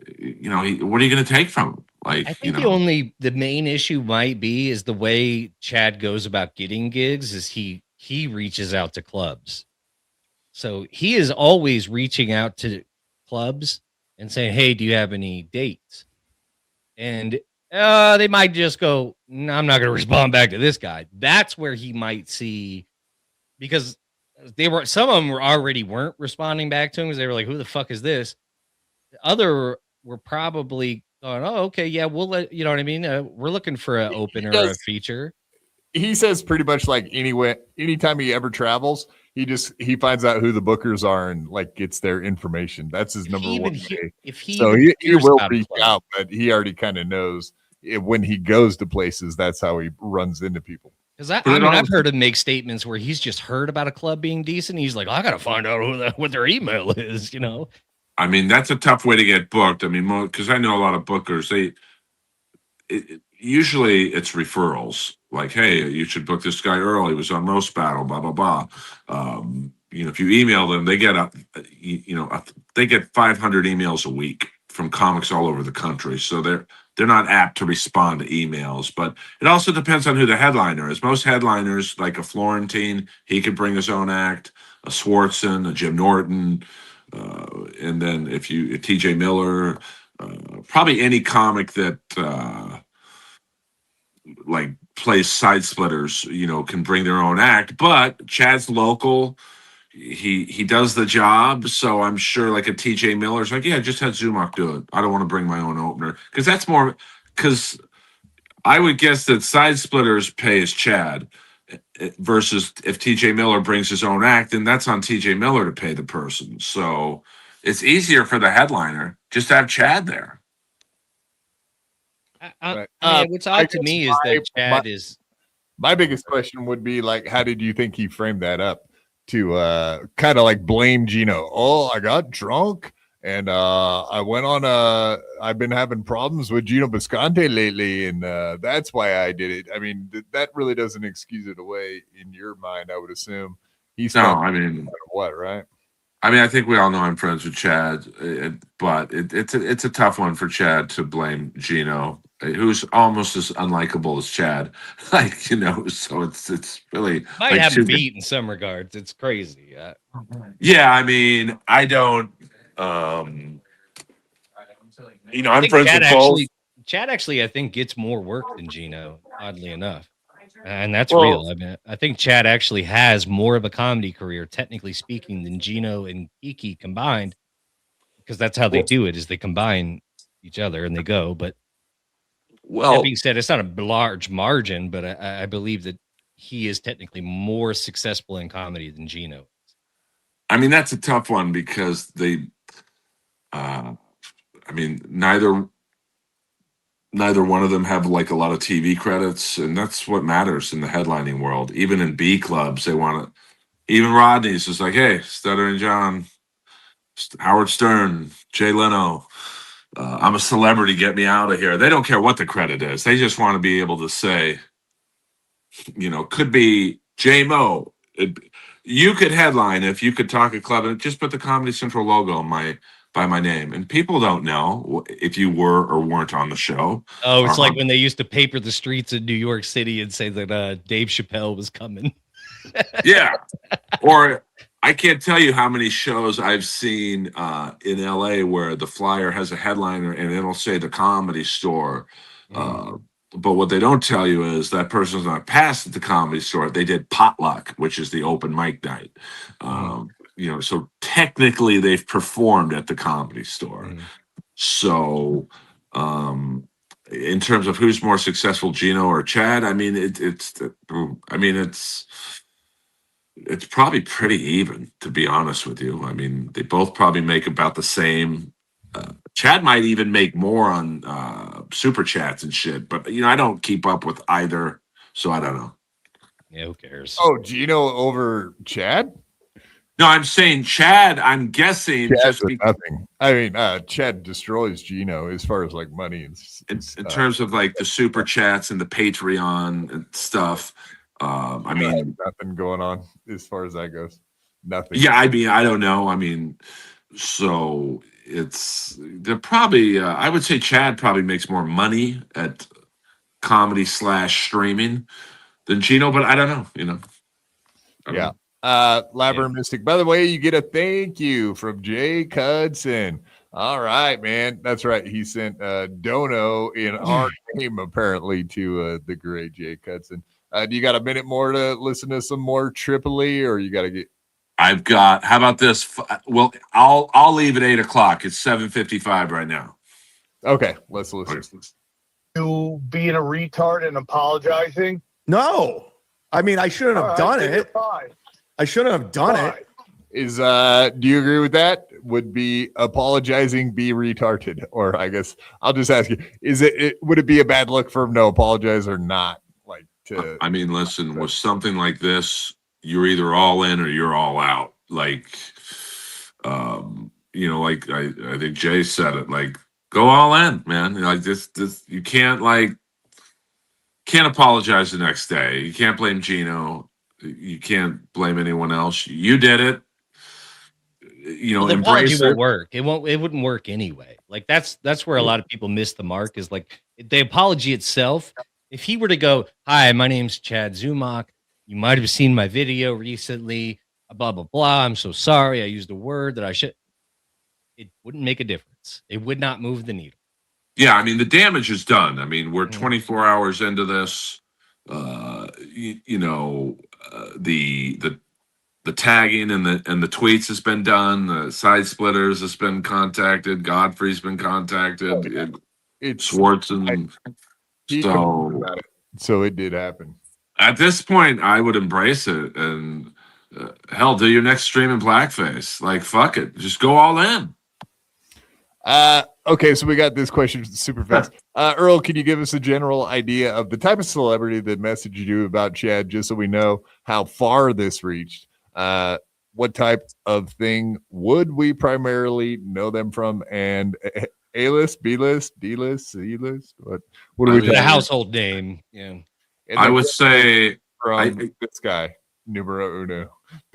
what are you going to take from him? Like, I think the main issue might be is the way Chad goes about getting gigs is he reaches out to clubs. So he is always reaching out to clubs and saying, hey, do you have any dates? And they might just go, no, I'm not going to respond back to this guy. That's where he might see, because some of them weren't responding back to him because they were like, who the fuck is this? The other were probably going, oh, okay, yeah, we'll let, you know what I mean? We're looking for an opener or a feature. He says pretty much like anytime he ever travels, he finds out who the bookers are and like gets their information. That's his number one way. So he will reach out, but he already kind of knows when he goes to places, that's how he runs into people. Because I've heard him make statements where he's just heard about a club being decent. He's like, I got to find out what their email is, I mean, that's a tough way to get booked. I mean, because I know a lot of bookers, usually it's referrals. Like, hey, you should book this guy Earl. He was on Roast Battle, blah, blah, blah. If you email them, they get they get 500 emails a week from comics all over the country. So they're not apt to respond to emails. But it also depends on who the headliner is. Most headliners, like a Florentine, he could bring his own act. A Swartzen, a Jim Norton, and then if TJ Miller, probably any comic that like plays side splitters, can bring their own act. But Chad's local, he does the job. So I'm sure like a TJ Miller's like, yeah, just had Zumock do it. I don't want to bring my own opener because that's more. Because I would guess that Side Splitters pay as Chad versus if TJ Miller brings his own act, then that's on TJ Miller to pay the person. So it's easier for the headliner just to have Chad there. I mean, what's odd to me is that Chad is. My biggest question would be like, how did you think he framed that up to kind of like blame Gino? Oh, I got drunk and I went on I've been having problems with Gino Bisconte lately, and that's why I did it. I mean, that really doesn't excuse it away in your mind, I would assume. He's I mean, what, right? I mean, I think we all know I'm friends with Chad, but it's a tough one for Chad to blame Gino, who's almost as unlikable as Chad. Like, you know, so it's really Might like have a beat in some regards. It's crazy. Yeah, I mean, I don't. You know, I'm friends with both. Chad actually, I think, gets more work than Gino, oddly enough. And that's Well, real. I mean, I think Chad actually has more of a comedy career, technically speaking, than Gino and Kiki combined, because that's how they do it, is they combine each other and they go. But that being said, it's not a large margin, but I believe that he is technically more successful in comedy than Gino. I mean, that's a tough one because they, I mean, neither one of them have like a lot of TV credits, and that's what matters in the headlining world. Even in B clubs, they want to. Even Rodney's just like, hey, Stuttering John, Howard Stern, Jay Leno. I'm a celebrity. Get me out of here. They don't care what the credit is. They just want to be able to say, you know, could be J Mo. You could headline if you could talk a club and just put the Comedy Central logo on by my name, and people don't know if you were or weren't on the show. Oh, it's like when they used to paper the streets of New York City and say that Dave Chappelle was coming. Yeah. Or I can't tell you how many shows I've seen in LA where the flyer has a headliner and it'll say the Comedy Store. But what they don't tell you is that person's not passed at the Comedy Store. They did Potluck, which is the open mic night. You know, so technically they've performed at the Comedy Store. So in terms of who's more successful, Gino or Chad, I mean, it's probably pretty even, to be honest with you. I mean, they both probably make about the same. Chad might even make more on super chats and shit, but you know, I don't keep up with either, so I don't know. Yeah, who cares? Oh, Gino over Chad? No, I'm saying Chad. I'm guessing Chad's just nothing. I mean, Chad destroys Gino as far as like money and in terms of like the super chats and the Patreon and stuff. I mean, nothing going on as far as that goes. Nothing. Yeah, I mean, I don't know. I mean, so they're probably. I would say Chad probably makes more money at comedy / streaming than Gino, but I don't know. You know. Yeah. Labyrinth Mystic. By the way, you get a thank you from Jay Cudson. All right, man. That's right. He sent Dono in our name apparently to the great Jay Cudson. Do you got a minute more to listen to some more Tripoli, or you got to get? I've got. How about this? Well, I'll leave at 8:00. It's 7:55 right now. Okay, let's listen. You being a retard and apologizing? No, I mean I shouldn't have done it. I shouldn't have done it. Is do you agree with that? Would be apologizing be retarded? Or I guess I'll just ask you, would it be a bad look for him to apologize or not? Like to I mean, listen, with something like this, you're either all in or you're all out. Like you know, like I think Jay said it, like go all in, man. Like this you can't apologize the next day. You can't blame Gino. You can't blame anyone else. You did it. You know, the embrace apology it. won't work. It wouldn't work anyway. Like that's where a lot of people miss the mark, is like the apology itself. If he were to go, "Hi, my name's Chad Zumock. You might have seen my video recently, blah, blah, blah. I'm so sorry. I used a word that I should." It wouldn't make a difference. It would not move the needle. Yeah, I mean, the damage is done. I mean, we're 24 hours into this. You know, the tagging and the tweets has been done. The side splitters has been contacted. Godfrey's been contacted. Schwartz and So it did happen. At this point, I would embrace it and hell, do your next stream in blackface. Like, fuck it, just go all in. Okay, so we got this question super fast. Earl, can you give us a general idea of the type of celebrity that messaged you about Chad, just so we know how far this reached? What type of thing would we primarily know them from? And A-list, B-list, D-list, C-list? What do we The household name. Yeah. And I then would say from this guy, numero uno.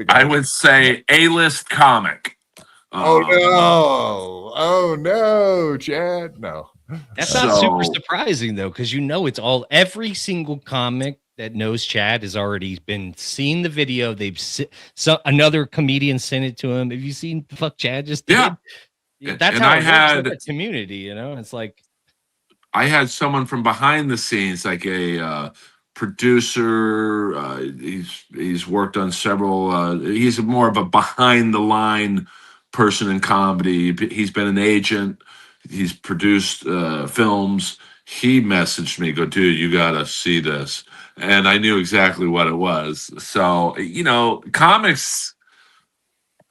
I would say A-list comic. Oh no, Chad. No. That's not super surprising though, because it's every single comic that knows Chad has already been seen the video. Another comedian sent it to him. Have you seen the fuck Chad just did? Yeah. That's and how I it had works with the community, It's like I had someone from behind the scenes, like a producer. He's worked on several. He's more of a behind the line person in comedy. He's been an agent. He's produced films. He messaged me, go, dude, you gotta see this, and I knew exactly what it was. So comics.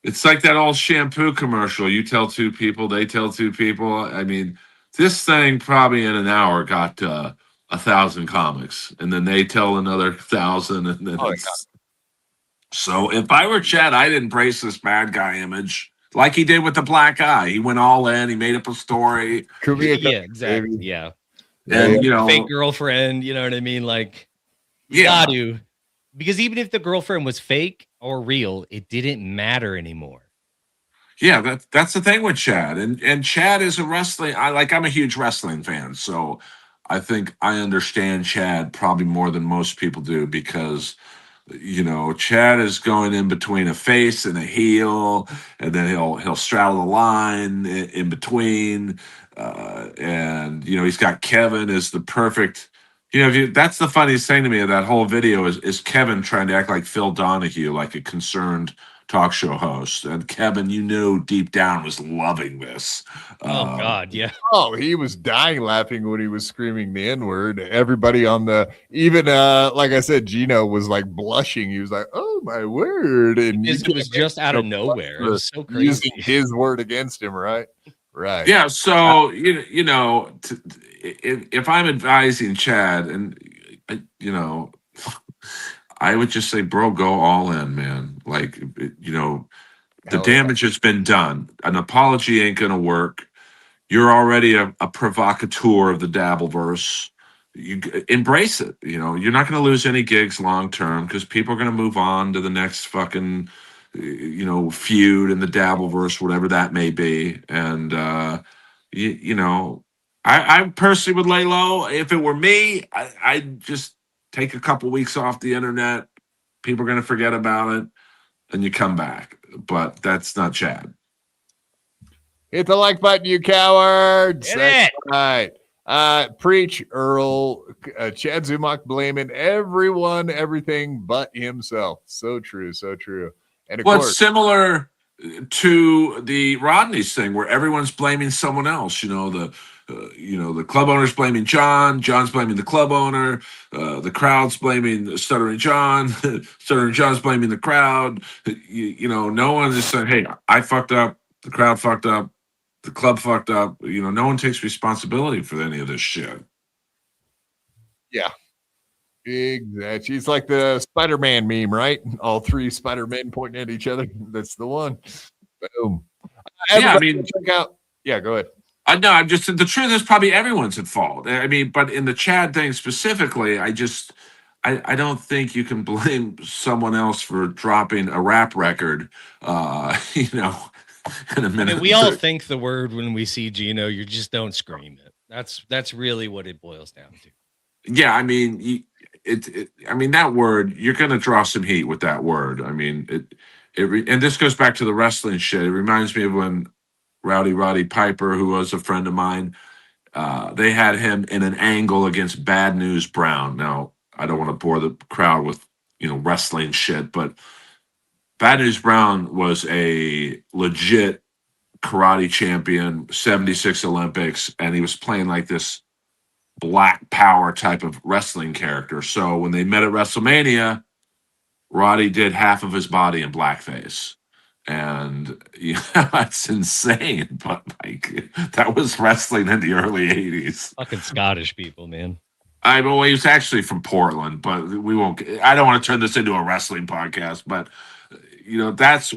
It's like that old shampoo commercial. You tell two people, they tell two people. I mean, this thing probably in an hour got 1,000 comics, and then they tell another 1,000, and then so if I were Chad, I'd embrace this bad guy image like he did with the black eye. He went all in. He made up a story. Exactly. Yeah. And fake girlfriend. You know what I mean? Like, got to, because even if the girlfriend was fake or real, it didn't matter anymore. Yeah, that's the thing with Chad, and Chad is a wrestling. I'm a huge wrestling fan, so I think I understand Chad probably more than most people do, because Chad is going in between a face and a heel, and then he'll straddle the line in between, and he's got Kevin as the perfect. That's the funniest thing to me of that whole video is Kevin trying to act like Phil Donahue, like a concerned talk show host, and Kevin, deep down was loving this. Oh God, yeah. Oh, he was dying laughing when he was screaming the N-word. Everybody on like I said, Gino was like blushing. He was like, "Oh my word!" And it was just out of nowhere. It was so crazy. Using his word against him, right? Right. Yeah. So if I'm advising Chad, and I would just say, bro, go all in, man. Like, the damage has been done. An apology ain't going to work. You're already a provocateur of the Dabbleverse. You embrace it. You're not going to lose any gigs long term, because people are going to move on to the next fucking, feud in the Dabbleverse, whatever that may be. And, I personally would lay low. If it were me, I'd just take a couple weeks off the internet. People are going to forget about it, and you come back. But that's not Chad. Hit the like button, you cowards. That's right. Preach, Earl. Chad Zumock blaming everyone, everything but himself. So true, so true. And of course, similar to the Rodney's thing, where everyone's blaming someone else. The club owner's blaming John. John's blaming the club owner. The crowd's blaming Stuttering John. Stuttering John's blaming the crowd. No one is saying, "Hey, I fucked up. The crowd fucked up. The club fucked up." No one takes responsibility for any of this shit. Yeah, exactly. It's like the Spider-Man meme, right? All three Spider-Men pointing at each other. That's the one. Boom. Check out. Yeah, go ahead. No, I'm just, the truth is probably everyone's at fault. But in the Chad thing specifically, I don't think you can blame someone else for dropping a rap record, in a minute. We all think the word when we see Gino, you just don't scream it. That's really what it boils down to. Yeah, that word, you're going to draw some heat with that word. And this goes back to the wrestling shit. It reminds me of when Roddy Piper, who was a friend of mine, they had him in an angle against Bad News Brown. Now, I don't want to bore the crowd with wrestling shit, but Bad News Brown was a legit karate champion, 76 Olympics, and he was playing like this black power type of wrestling character. So when they met at WrestleMania, Roddy did half of his body in blackface. And it's insane, but like that was wrestling in the early 80s. Fucking Scottish people, man. Well, he was actually from Portland, but we won't. I don't want to turn this into a wrestling podcast, but that's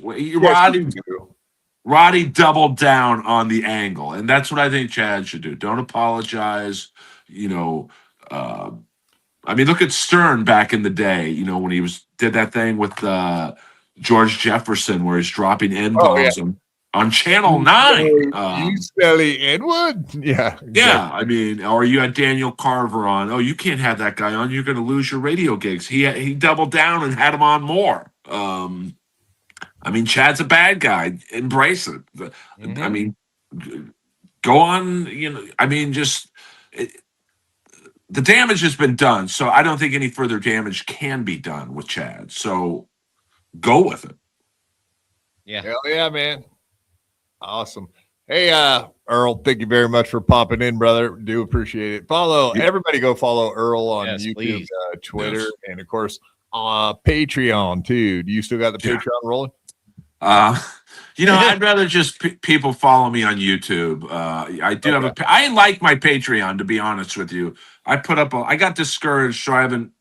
Roddy doubled down on the angle, and that's what I think Chad should do. Don't apologize. Look at Stern back in the day. When he did that thing with George Jefferson, where he's dropping N-bombs on Channel 9. You silly N-word? Yeah. Exactly. Yeah. Or you had Daniel Carver on. Oh, you can't have that guy on. You're going to lose your radio gigs. He doubled down and had him on more. Chad's a bad guy. Embrace it. Go on. The damage has been done, so I don't think any further damage can be done with Chad. So go with it. Yeah. Hell yeah, man. Awesome. Hey, Earl, thank you very much for popping in, brother. Do appreciate it. Everybody go follow Earl on YouTube, Twitter, and of course, Patreon too. Do you still got the Patreon rolling? I'd rather just people follow me on YouTube. I do have I like my Patreon, to be honest with you. I got discouraged, so I haven't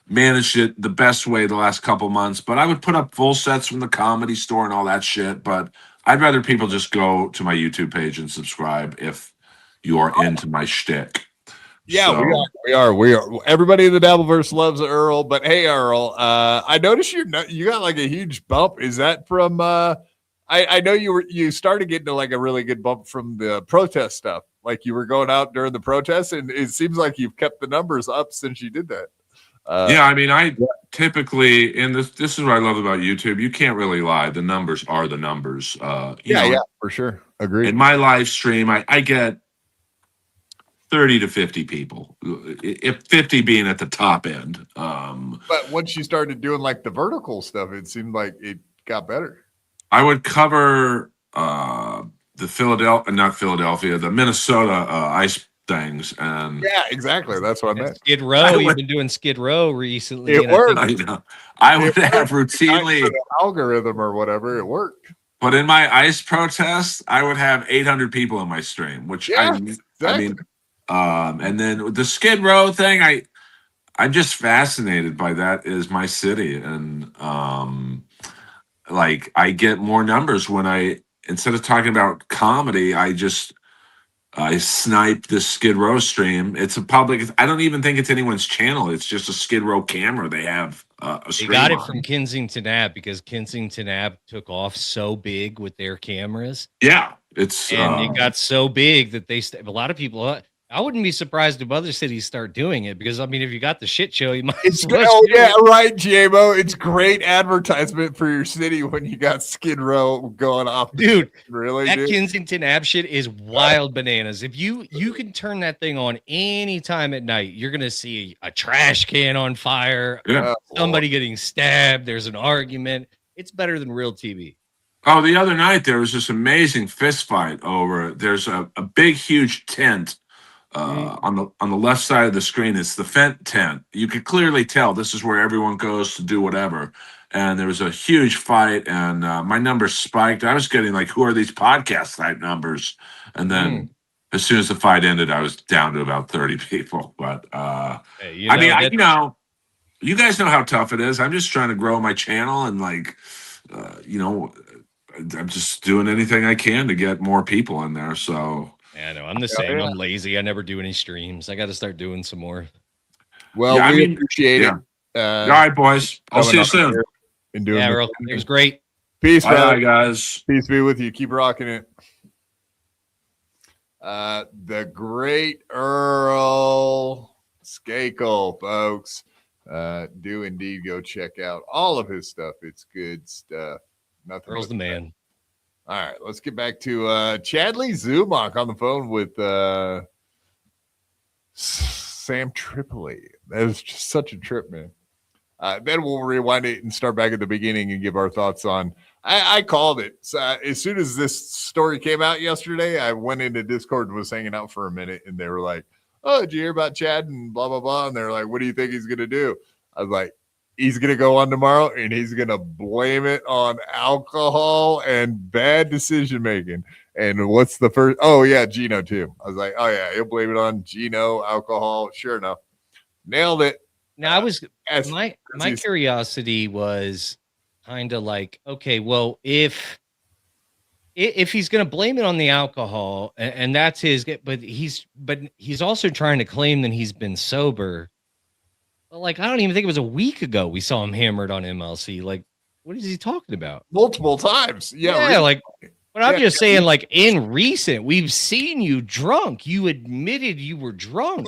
managed it the best way the last couple months, but I would put up full sets from the Comedy Store and all that shit. But I'd rather people just go to my YouTube page and subscribe if you are into my shtick. Yeah, so, we are. Everybody in the Dabbleverse loves Earl, but hey, Earl, I noticed you got like a huge bump. Is that from? I know you started getting to like a really good bump from the protest stuff. Like you were going out during the protests, and it seems like you've kept the numbers up since you did that. I typically, and this is what I love about YouTube. You can't really lie. The numbers are the numbers. Yeah, for sure. Agreed. In my live stream, I get 30 to 50 people, if 50 being at the top end. But once you started doing like the vertical stuff, it seemed like it got better. I would cover the Minnesota ice things, and yeah, exactly. That's what I meant. Skid Row. You've been doing Skid Row recently. It worked. I know. I would have routinely algorithm or whatever. It worked. But in my ice protest, I would have 800 people in my stream, which exactly. And then the Skid Row thing, I'm just fascinated by that. Is my city, and I get more numbers when instead of talking about comedy, I snipe the Skid Row stream. It's a public. I don't even think it's anyone's channel. It's just a Skid Row camera. They have a stream. They got it on. from Kensington Ave because Kensington Ave took off so big with their cameras. Yeah, it got so big that a lot of people. I wouldn't be surprised if other cities start doing it because if you got the shit show, you might. Right, JMO. It's great advertisement for your city when you got Skid Row going off. Dude, really? That Kensington Ave shit is wild bananas. If you can turn that thing on any time at night, you're gonna see a trash can on fire, somebody getting stabbed. There's an argument. It's better than real TV. Oh, the other night there was this amazing fist fight over. There's a big, huge tent. On the left side of the screen, it's the Fent tent. You could clearly tell this is where everyone goes to do whatever. And there was a huge fight, and my numbers spiked. I was getting like, who are these podcast type numbers? And then as soon as the fight ended, I was down to about 30 people. But you guys know how tough it is. I'm just trying to grow my channel, and I'm just doing anything I can to get more people in there. So. Yeah, I know. I'm the same. I'm lazy. I never do any streams. I got to start doing some more. Well, we appreciate it. All right, boys. I'll see you soon. Earl, it was great. Peace, bye, guys. Peace be with you. Keep rocking it. The great Earl Skakel, folks. Do indeed go check out all of his stuff. It's good stuff. Earl's the man. All right, let's get back to Chad Zumock on the phone with Sam Tripoli. That was just such a trip, man. Then we'll rewind it and start back at the beginning and give our thoughts on. I called it. So as soon as this story came out yesterday, I went into Discord and was hanging out for a minute, and they were like, oh, did you hear about Chad and blah, blah, blah? And they're like, what do you think he's going to do? I was like, he's going to go on tomorrow and he's going to blame it on alcohol and bad decision making. And what's the first? Oh, yeah, Gino, too. I was like, oh, yeah, he'll blame it on Gino, alcohol. Sure enough. Nailed it. Now, my curiosity was kind of like, okay, well, if he's going to blame it on the alcohol and that's his, but he's also trying to claim that he's been sober. But like, I don't even think it was a week ago we saw him hammered on MLC. Like, what is he talking about? Multiple times. Yeah. Yeah. Like, but I'm just saying, like, in recent, we've seen you drunk. You admitted you were drunk.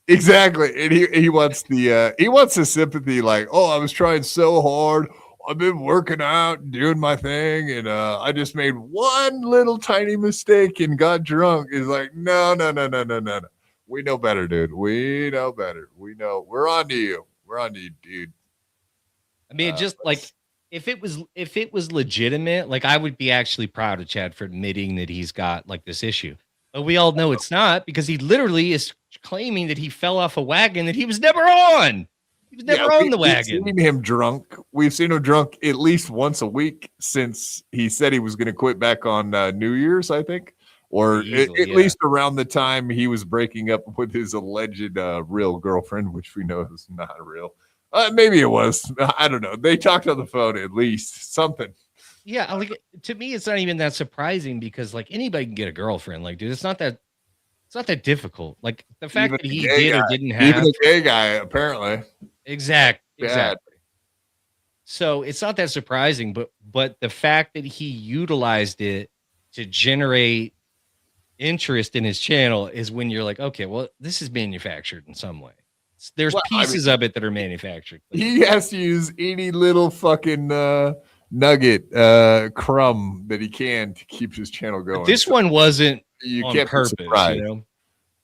Exactly. And he wants the sympathy, like, oh, I was trying so hard. I've been working out and doing my thing, and I just made one little tiny mistake and got drunk. Is like, no. We know better, dude. We know better. We know. We're on to you. We're on to you, dude. I mean, just like if it was legitimate, like I would be actually proud of Chad for admitting that he's got like this issue. But we all know it's not, because he literally is claiming that he fell off a wagon that he was never on. He was never on the wagon. We've seen him drunk. We've seen him drunk at least once a week since he said he was going to quit back on New Year's, I think, or at least around the time he was breaking up with his alleged real girlfriend, which we know is not real. Maybe it was. I don't know. They talked on the phone at least, something. Yeah, like to me, it's not even that surprising, because like anybody can get a girlfriend. Like, dude, it's not that difficult. Like the fact that he did or didn't have, even a gay guy, apparently. Exactly. So it's not that surprising, but the fact that he utilized it to generate interest in his channel is when you're like, okay, well, this is manufactured in some way. There's pieces of it that are manufactured. He has to use any little fucking nugget, crumb that he can to keep his channel going. But this one wasn't you on can't purpose, surprised. you know?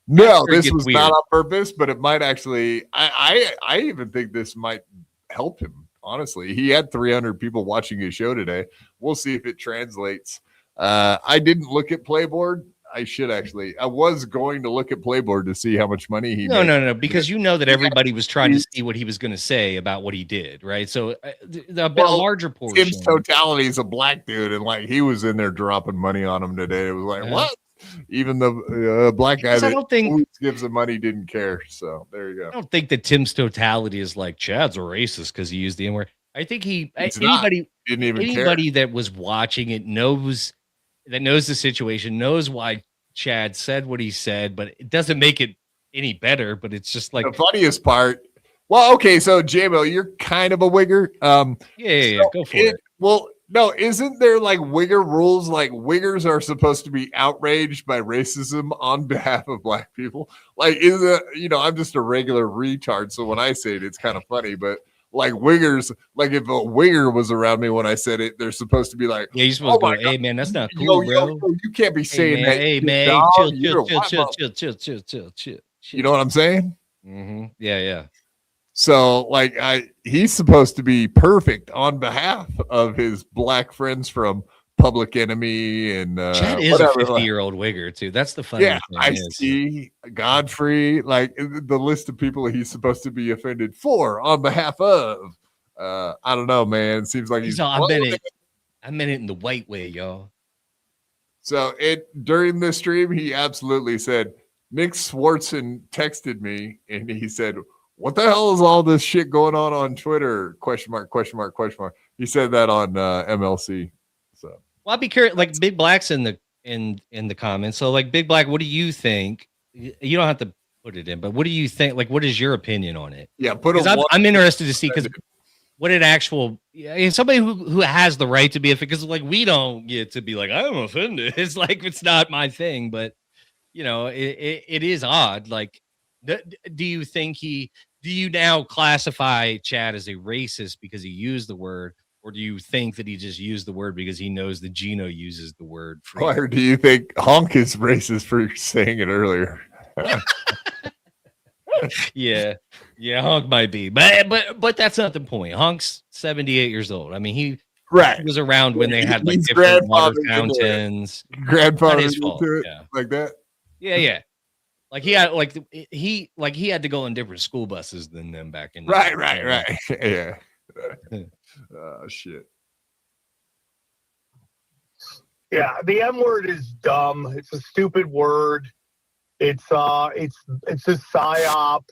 No, this was not on purpose, but it might actually. I even think this might help him. Honestly, he had 300 people watching his show today. We'll see if it translates. I didn't look at Playboard. I should actually. I was going to look at Playboard to see how much money he made. No, because you know that everybody was trying to see what he was going to say about what he did, right? So a larger portion. Tim's totality is a black dude, and like he was in there dropping money on him today. It was like, what? Even the black guy that don't think gives him money didn't care. So there you go. I don't think that Tim's totality is like Chad's a racist because he used the N-word. I think anybody that was watching it knows the situation, knows why Chad said what he said, but it doesn't make it any better. But it's just like the funniest part. Well, okay, so J-Mo, you're kind of a wigger. Yeah, go for it. Well, no, isn't there like wigger rules? Like wiggers are supposed to be outraged by racism on behalf of black people. Like, is it, I'm just a regular retard. So when I say it, it's kind of funny, but like wiggers, like if a wigger was around me when I said it, they're supposed to be like, yeah, you're supposed to go, hey man, that's not cool, bro. You can't be saying that. Hey man, chill. You know what I'm saying? Mm-hmm. Yeah. So like he's supposed to be perfect on behalf of his black friends from Public Enemy and Chad is a 50-year-old wigger too. That's the funny thing. I see Godfrey, like the list of people he's supposed to be offended for on behalf of. I don't know, man. It seems like I meant it in the white way, y'all. So during this stream, he absolutely said, Nick Swartzen texted me and he said, what the hell is all this shit going on Twitter? ? He said that on MLC. So well, I'll be curious. Like Big Black's in the comments. So like Big Black, what do you think? You don't have to put it in, but what do you think? Like, what is your opinion on it? Yeah, I'm interested to see because what an actual somebody who has the right to be offended, because like we don't get to be like I'm offended. It's like it's not my thing, but it is odd. Like. Do you think do you now classify Chad as a racist because he used the word, or do you think that he just used the word because he knows that Gino uses the word? Or do you think Honk is racist for saying it earlier? Yeah, Honk might be, but that's not the point. Honk's 78 years old. I mean, he was around when they had like different water fountains. Grandfather his fault. like that. Yeah. Like he had he had to go on different school buses than them back in the Right. Yeah. Oh shit. Yeah, the M word is dumb. It's a stupid word. It's a psyop.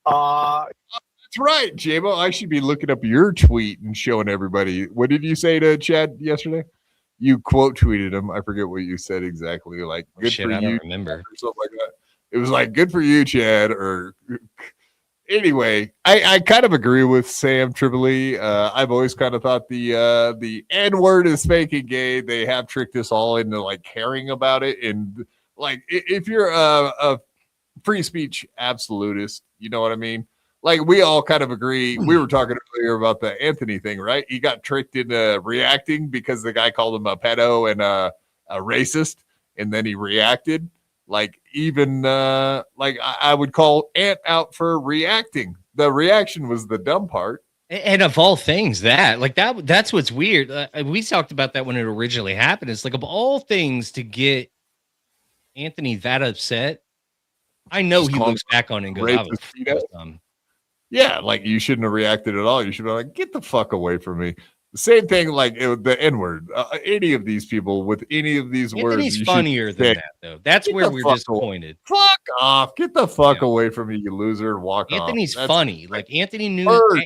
That's right, Jabo. I should be looking up your tweet and showing everybody. What did you say to Chad yesterday? You quote tweeted him. I forget what you said exactly. Like, good for I you. don't remember. Or something like that. It was like, good for you, Chad. Or anyway, I kind of agree with Sam Tripoli. I've always kind of thought the N word is faking gay. They have tricked us all into like caring about it. And like, if you're a free speech absolutist, you know what I mean? Like, we all kind of agree. We were talking earlier about the Anthony thing, right? He got tricked into reacting because the guy called him a pedo and a racist, and then he reacted. Like, even like I would call Ant out for reacting. The reaction was the dumb part. And of all things, that's what's weird. We talked about that when it originally happened. It's like, of all things to get Anthony that upset, I know he looks back on it and goes, I was dumb. Yeah, like, you shouldn't have reacted at all. You should be like, get the fuck away from me. The same thing, like the N-word. Any of these people with any of these words. Anthony's funnier than that, though. That's where we're disappointed. Fuck off. Get the fuck away from me, you loser. Walk Anthony's off. funny. Like, Anthony knew.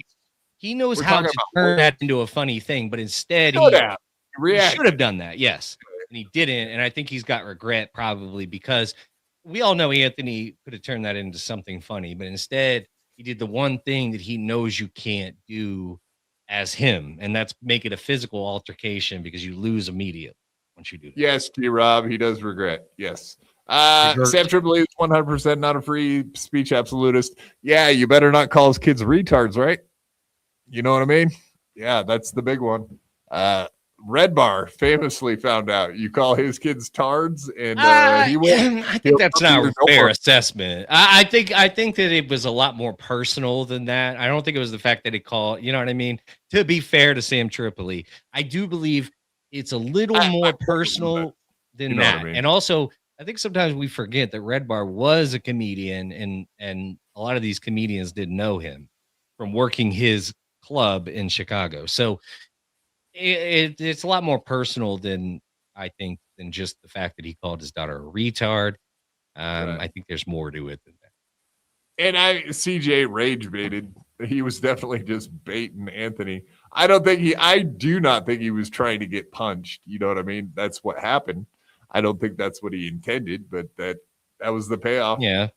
He knows how to turn that into a funny thing, but instead he should have done that. Yes. And he didn't. And I think he's got regret probably because we all know Anthony could have turned that into something funny, but instead he did the one thing that he knows you can't do as him, and that's make it a physical altercation because you lose immediately once you do that. Yes, T-Rob, he does regret. Yes. Sam Tripoli is 100% not a free speech absolutist. Yeah, you better not call his kids retards, right? You know what I mean? Yeah, that's the big one. Red Bar famously found out you call his kids tards, and he went. I think that's not a fair assessment. I think that it was a lot more personal than that. I don't think it was the fact that he called. You know what I mean? To be fair to Sam Tripoli, I do believe it's a little more personal than that. I mean? And also, I think sometimes we forget that Red Bar was a comedian, and a lot of these comedians didn't know him from working his club in Chicago. So it's a lot more personal than I think than just the fact that he called his daughter a retard. I think there's more to it than that. And CJ rage baited. He was definitely just baiting Anthony. I do not think he was trying to get punched. You know what I mean? That's what happened. I don't think that's what he intended, but that was the payoff. Yeah.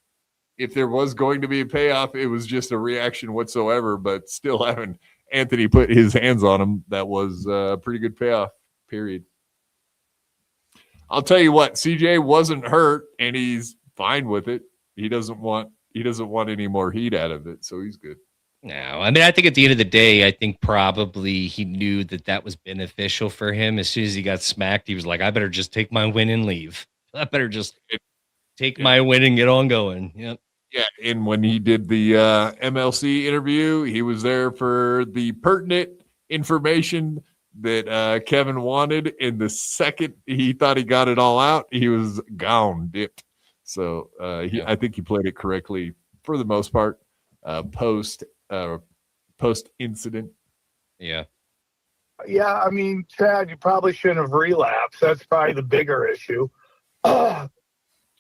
If there was going to be a payoff, it was just a reaction whatsoever, but still having Anthony put his hands on him, that was a pretty good payoff, period. I'll tell you what, CJ wasn't hurt, and he's fine with it. He doesn't want any more heat out of it, so he's good. No, I mean, I think at the end of the day, I think probably he knew that was beneficial for him. As soon as he got smacked, he was like, I better just take my win and leave. I better just take my win and get on going. Yep. Yeah, and when he did the MLC interview, he was there for the pertinent information that Kevin wanted. And the second he thought he got it all out, he was gone, dipped. So I think he played it correctly for the most part. Post incident. Yeah. Yeah, I mean, Chad, you probably shouldn't have relapsed. That's probably the bigger issue.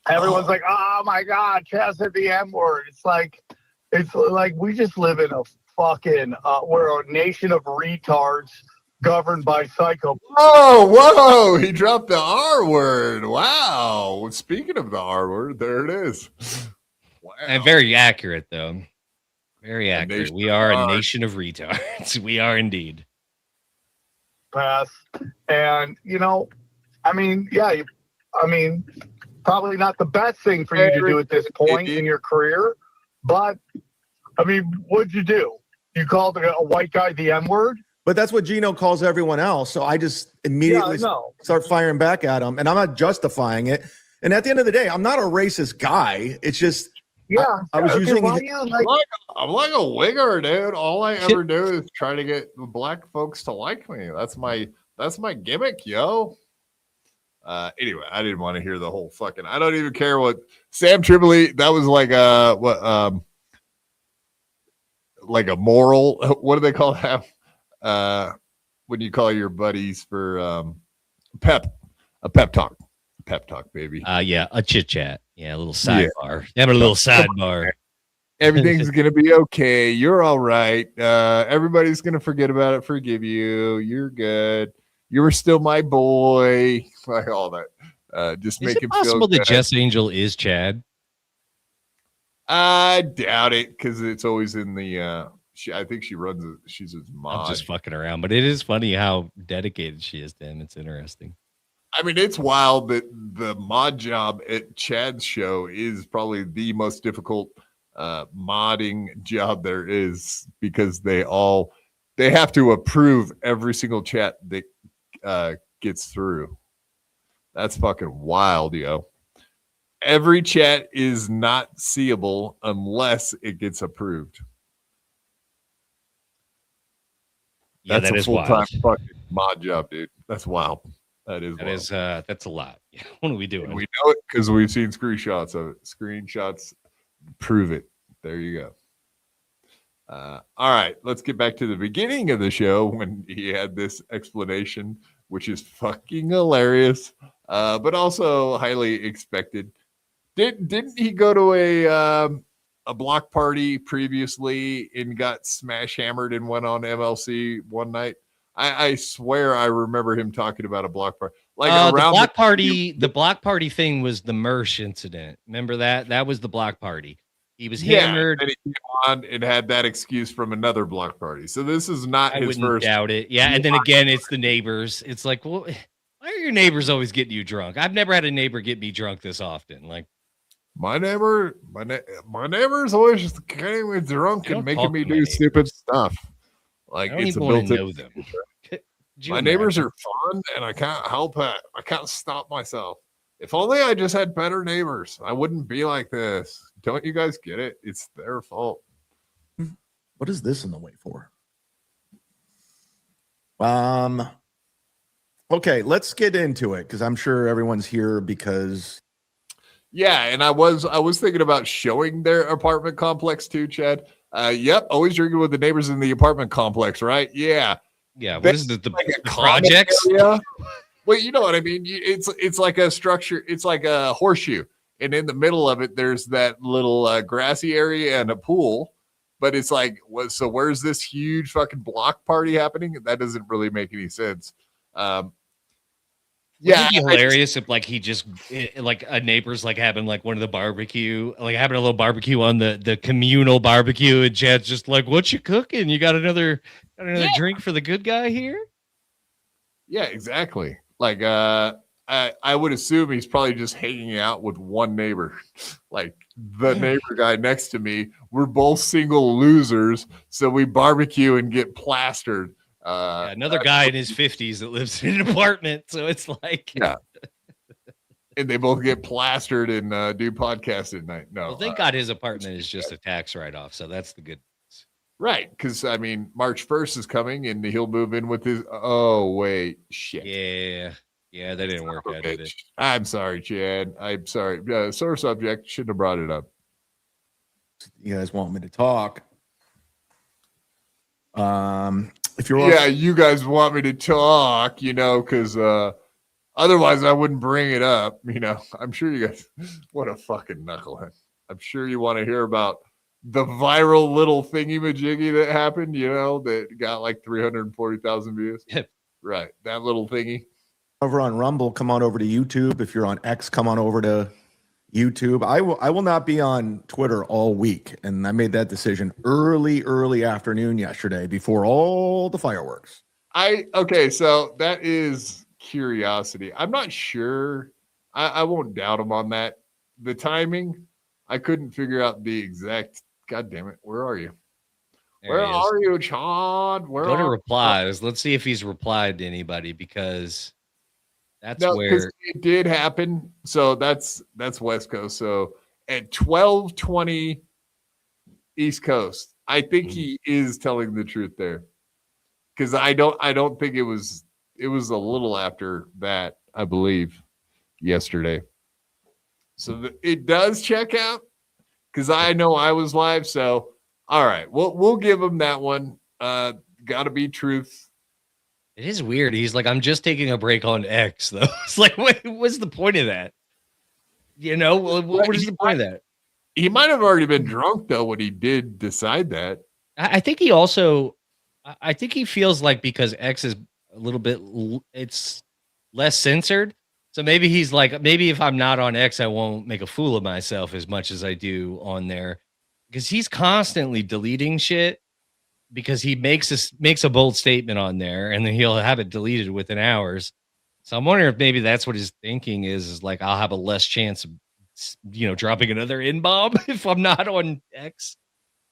Everyone's like, oh my God, Chad said the M word. It's like we just live in a fucking, we're a nation of retards governed by psycho. Whoa, he dropped the R word. Wow. Speaking of the R word, there it is. Wow. And very accurate, though. Very accurate. We are a nation of retards. We are indeed. Pass. And, I mean, probably not the best thing for you to do at this point in your career, but I mean, what'd you do? You called a white guy the M word? But that's what Gino calls everyone else. So I just immediately start firing back at him, and I'm not justifying it. And at the end of the day, I'm not a racist guy. It's just, I was using. I'm like a wigger, dude. All I ever do is try to get black folks to like me. That's my gimmick, yo. Anyway, I didn't want to hear the whole fucking. I don't even care what Sam Tripoli. That was like like a moral. What do they call that? When you call your buddies for a pep talk, baby. Yeah, a chit chat. Yeah, a little sidebar. Having a little sidebar. Everything's gonna be okay. You're all right. Everybody's gonna forget about it, forgive you. You're good. You were still my boy. Like all that. Just Is make it him possible feel that good. Jess Angel is Chad? I doubt it because it's always in the. I think she runs it. She's his mom. I'm just fucking around, but it is funny how dedicated she is to him. It's interesting. I mean, it's wild that the mod job at Chad's show is probably the most difficult modding job there is because they have to approve every single chat that gets through. That's fucking wild, yo. Every chat is not seeable unless it gets approved. Yeah, That's that a is full-time wild. fucking mod job, dude. That's wild. That is wild. That's a lot. Yeah. What are we doing? We know it because we've seen screenshots of it. Screenshots prove it. There you go. All right, let's get back to the beginning of the show when he had this explanation, which is fucking hilarious, but also highly expected. Didn't he go to a block party previously and got smash hammered and went on MLC one night? I swear I remember him talking about a block party. Like around the block party thing was the Mersh incident. Remember that? That was the block party. He was hammered. And he came on and had that excuse from another block party. So this is not I his wouldn't first. doubt it. Yeah, and then again, it's the neighbors. It's like, well, why are your neighbors always getting you drunk? I've never had a neighbor get me drunk this often. Like my neighbor's always just getting me drunk and making me do stupid stuff. Like I don't it's a even want to built-in. know them. My neighbors are fun, and I can't help it. I can't stop myself. If only I just had better neighbors, I wouldn't be like this. Don't you guys get it? It's their fault. What is this in the way for? Okay, let's get into it because I'm sure everyone's here because Yeah, and I was thinking about showing their apartment complex too, Chad. Yep, always drinking with the neighbors in the apartment complex, right? Yeah. Yeah, what is it? The common projects? area. Well, you know what I mean. It's like a structure. It's like a horseshoe, and in the middle of it, there's that little grassy area and a pool. But it's like, so where's this huge fucking block party happening? That doesn't really make any sense. Yeah, it'd be hilarious if like he just like a neighbor's like having like one of the barbecue, like having a little barbecue on the communal barbecue, and Chad's just like, "What you cooking? You got another drink for the good guy here?" Yeah, exactly. Like I would assume he's probably just hanging out with one neighbor, like the neighbor guy next to me. We're both single losers, so we barbecue and get plastered. Another guy in his 50s that lives in an apartment, so it's like, yeah. And they both get plastered and do podcasts at night. No, well, thank God his apartment is just a tax write-off, so that's the good. Right, because I mean, March 1st is coming, and he'll move in with his. Oh wait, shit. Yeah, that didn't work out, did it? I'm sorry, Chad. I'm sorry. Sore subject. Shouldn't have brought it up. you guys want me to talk. If you're you guys want me to talk, because otherwise I wouldn't bring it up. I'm sure you guys. What a fucking knucklehead! I'm sure you want to hear about the viral little thingy majiggy that happened. That got like 340,000 views. Right, that little thingy. over on Rumble, come on over to YouTube. If you're on X, come on over to YouTube. I will not be on Twitter all week, and I made that decision early afternoon yesterday before all the fireworks. Okay, so that is curiosity. I'm not sure. I won't doubt him on that. The timing, I couldn't figure out the exact. God damn it! Where are you? Where are you, Chad? Go to replies. Let's see if he's replied to anybody, because that's where it did happen. So that's West Coast. So at 12:20 East Coast, I think he is telling the truth there, because I don't think it was a little after that, I believe. yesterday. So it does check out because I know I was live. So, all right, we'll give him that one. Got to be truth. It is weird. He's like, I'm just taking a break on X, though. It's like, what's the point of that? You know, what is the point of that? He might have already been drunk, though, when he did decide that. I think he also, I think he feels like because X is a little bit, it's less censored. So maybe he's like, maybe if I'm not on X, I won't make a fool of myself as much as I do on there. Because he's constantly deleting shit because he makes a bold statement on there and then he'll have it deleted within hours. So I'm wondering if maybe that's what his thinking is like, I'll have a less chance of, dropping another N-bomb if I'm not on X.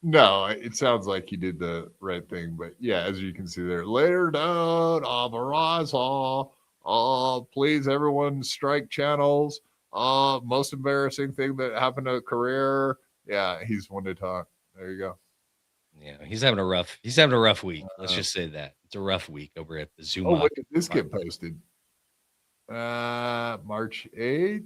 No, it sounds like he did the right thing. But yeah, as you can see there, later down, please everyone strike channels. Most embarrassing thing that happened to a career. Yeah, he's one to talk. There you go. Yeah, he's having a rough week. Let's just say that. It's a rough week over at the Zoom. Oh, when did this get posted? March 8th.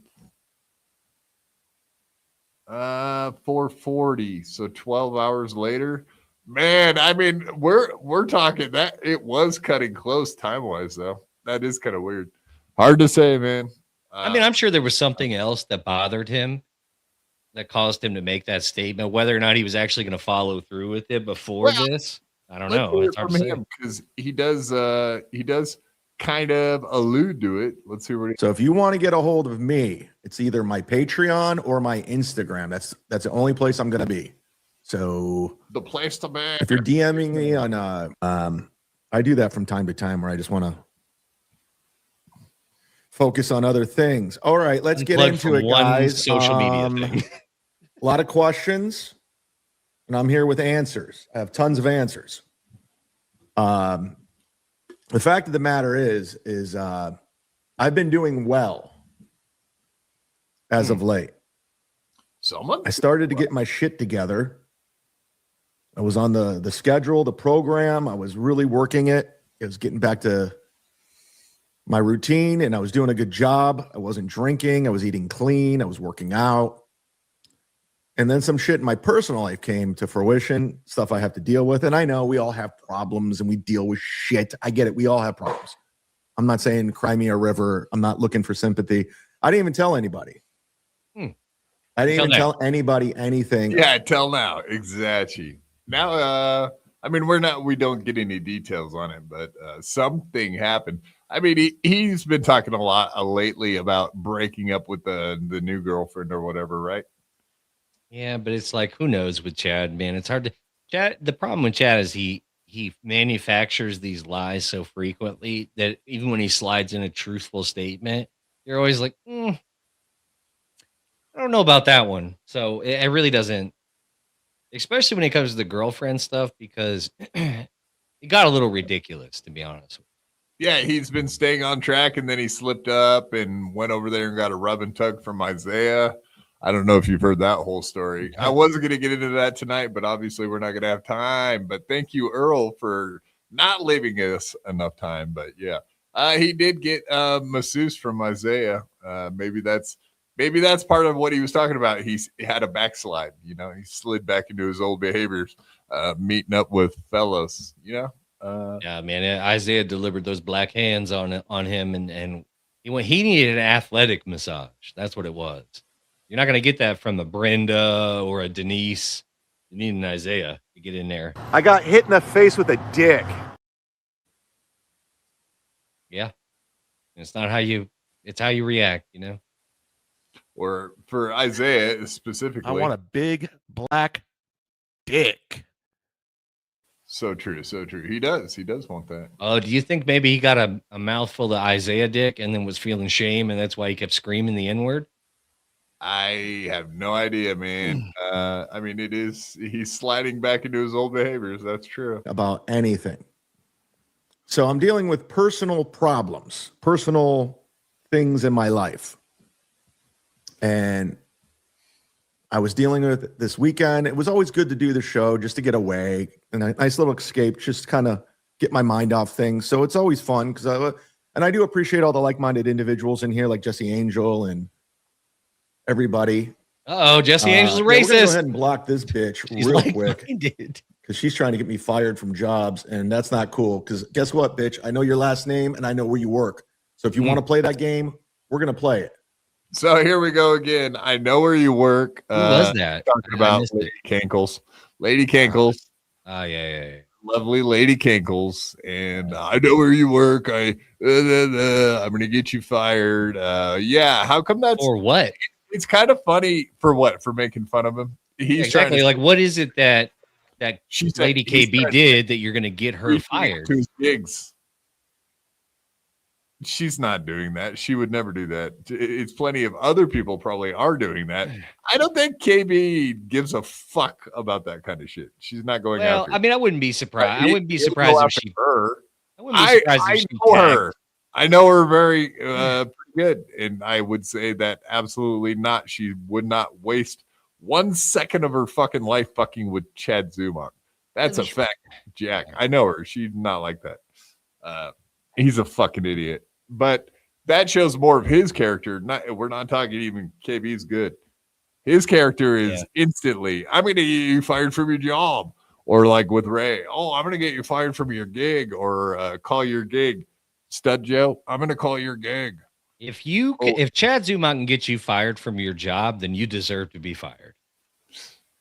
4:40. So 12 hours later. Man, I mean, we're talking that it was cutting close time-wise, though. That is kind of weird. Hard to say, man. I mean, I'm sure there was something else that bothered him that caused him to make that statement. Whether or not he was actually going to follow through with it before this, I don't know. It's hard to say because he does kind of allude to it. Let's see what. So if you want to get a hold of me, it's either my Patreon or my Instagram. That's the only place I'm going to be. So the place to be. If you're DMing me on, I do that from time to time where I just want to focus on other things. All right, let's get into it, guys. Social media thing. A lot of questions, and I'm here with answers. I have tons of answers. The fact of the matter is I've been doing well as of late. I started to get my shit together. I was on the schedule, the program. I was really working it. It was getting back to my routine, and I was doing a good job. I wasn't drinking. I was eating clean. I was working out. And then some shit in my personal life came to fruition, stuff I have to deal with. And I know we all have problems and we deal with shit. I get it. We all have problems. I'm not saying cry me a river. I'm not looking for sympathy. I didn't even tell anybody. I didn't even tell anybody anything. Yeah, tell now. Exactly. Now, I mean, we don't get any details on it, but something happened. I mean, he's been talking a lot lately about breaking up with the new girlfriend or whatever, right? Yeah, but it's like, who knows with Chad, man? It's hard to Chad. The problem with Chad is he manufactures these lies so frequently that even when he slides in a truthful statement, you're always like, I don't know about that one. So it really doesn't, especially when it comes to the girlfriend stuff, because it got a little ridiculous, to be honest. Yeah, he's been staying on track, and then he slipped up and went over there and got a rub and tug from Isaiah. I don't know if you've heard that whole story. I wasn't going to get into that tonight, but obviously we're not going to have time. But thank you, Earl, for not leaving us enough time. But yeah, he did get masseuse from Isaiah. Maybe that's part of what he was talking about. He had a backslide. He slid back into his old behaviors, meeting up with fellows. Yeah, man. Isaiah delivered those black hands on him, and he needed an athletic massage. That's what it was. You're not going to get that from a Brenda or a Denise. You need an Isaiah to get in there. I got hit in the face with a dick. Yeah. It's not it's how you react, Or for Isaiah specifically. I want a big black dick. So true. So true. He does want that. Oh, do you think maybe he got a mouthful of Isaiah dick and then was feeling shame and that's why he kept screaming the N-word? I have no idea, man. I mean, he's sliding back into his old behaviors. That's true. About anything. So I'm dealing with personal problems, personal things in my life. And I was dealing with it this weekend. It was always good to do the show just to get away and a nice little escape, just kind of get my mind off things. So it's always fun because And I do appreciate all the like-minded individuals in here, like Jesse Angel and everybody. Oh, Jesse Angel's a We're gonna racist. go ahead and block this bitch real quick because she's trying to get me fired from jobs, and that's not cool. Because guess what, bitch? I know your last name and I know where you work. So if you want to play that game, we're gonna play it. So here we go again. I know where you work. Who was that? Talking about Lady Cankles. Lady Cankles. Oh, yeah. Lovely Lady Cankles. And I know where you work. I'm going to get you fired. Yeah. How come that's... Or what? It's kind of funny for what? For making fun of him? He's exactly. Like, what is it that Lady he's KB did that you're going to get her fired? To his gigs. She's not doing that. She would never do that. It's plenty of other people probably are doing that. I don't think KB gives a fuck about that kind of shit. She's not going after. I mean, I wouldn't be surprised. I wouldn't be surprised if she. Her. I wouldn't be surprised if she know her. I know her very pretty good, and I would say that absolutely not. She would not waste 1 second of her fucking life fucking with Chad Zumock. That's a fact, Jack. I know her. She's not like that. He's a fucking idiot. But that shows more of his character. We're not talking even KB's good. His character is instantly, I'm going to get you fired from your job. Or like with Ray, I'm going to get you fired from your gig, or call your gig. Stud Joe, I'm going to call your gig. If Chad Zumock can get you fired from your job, then you deserve to be fired.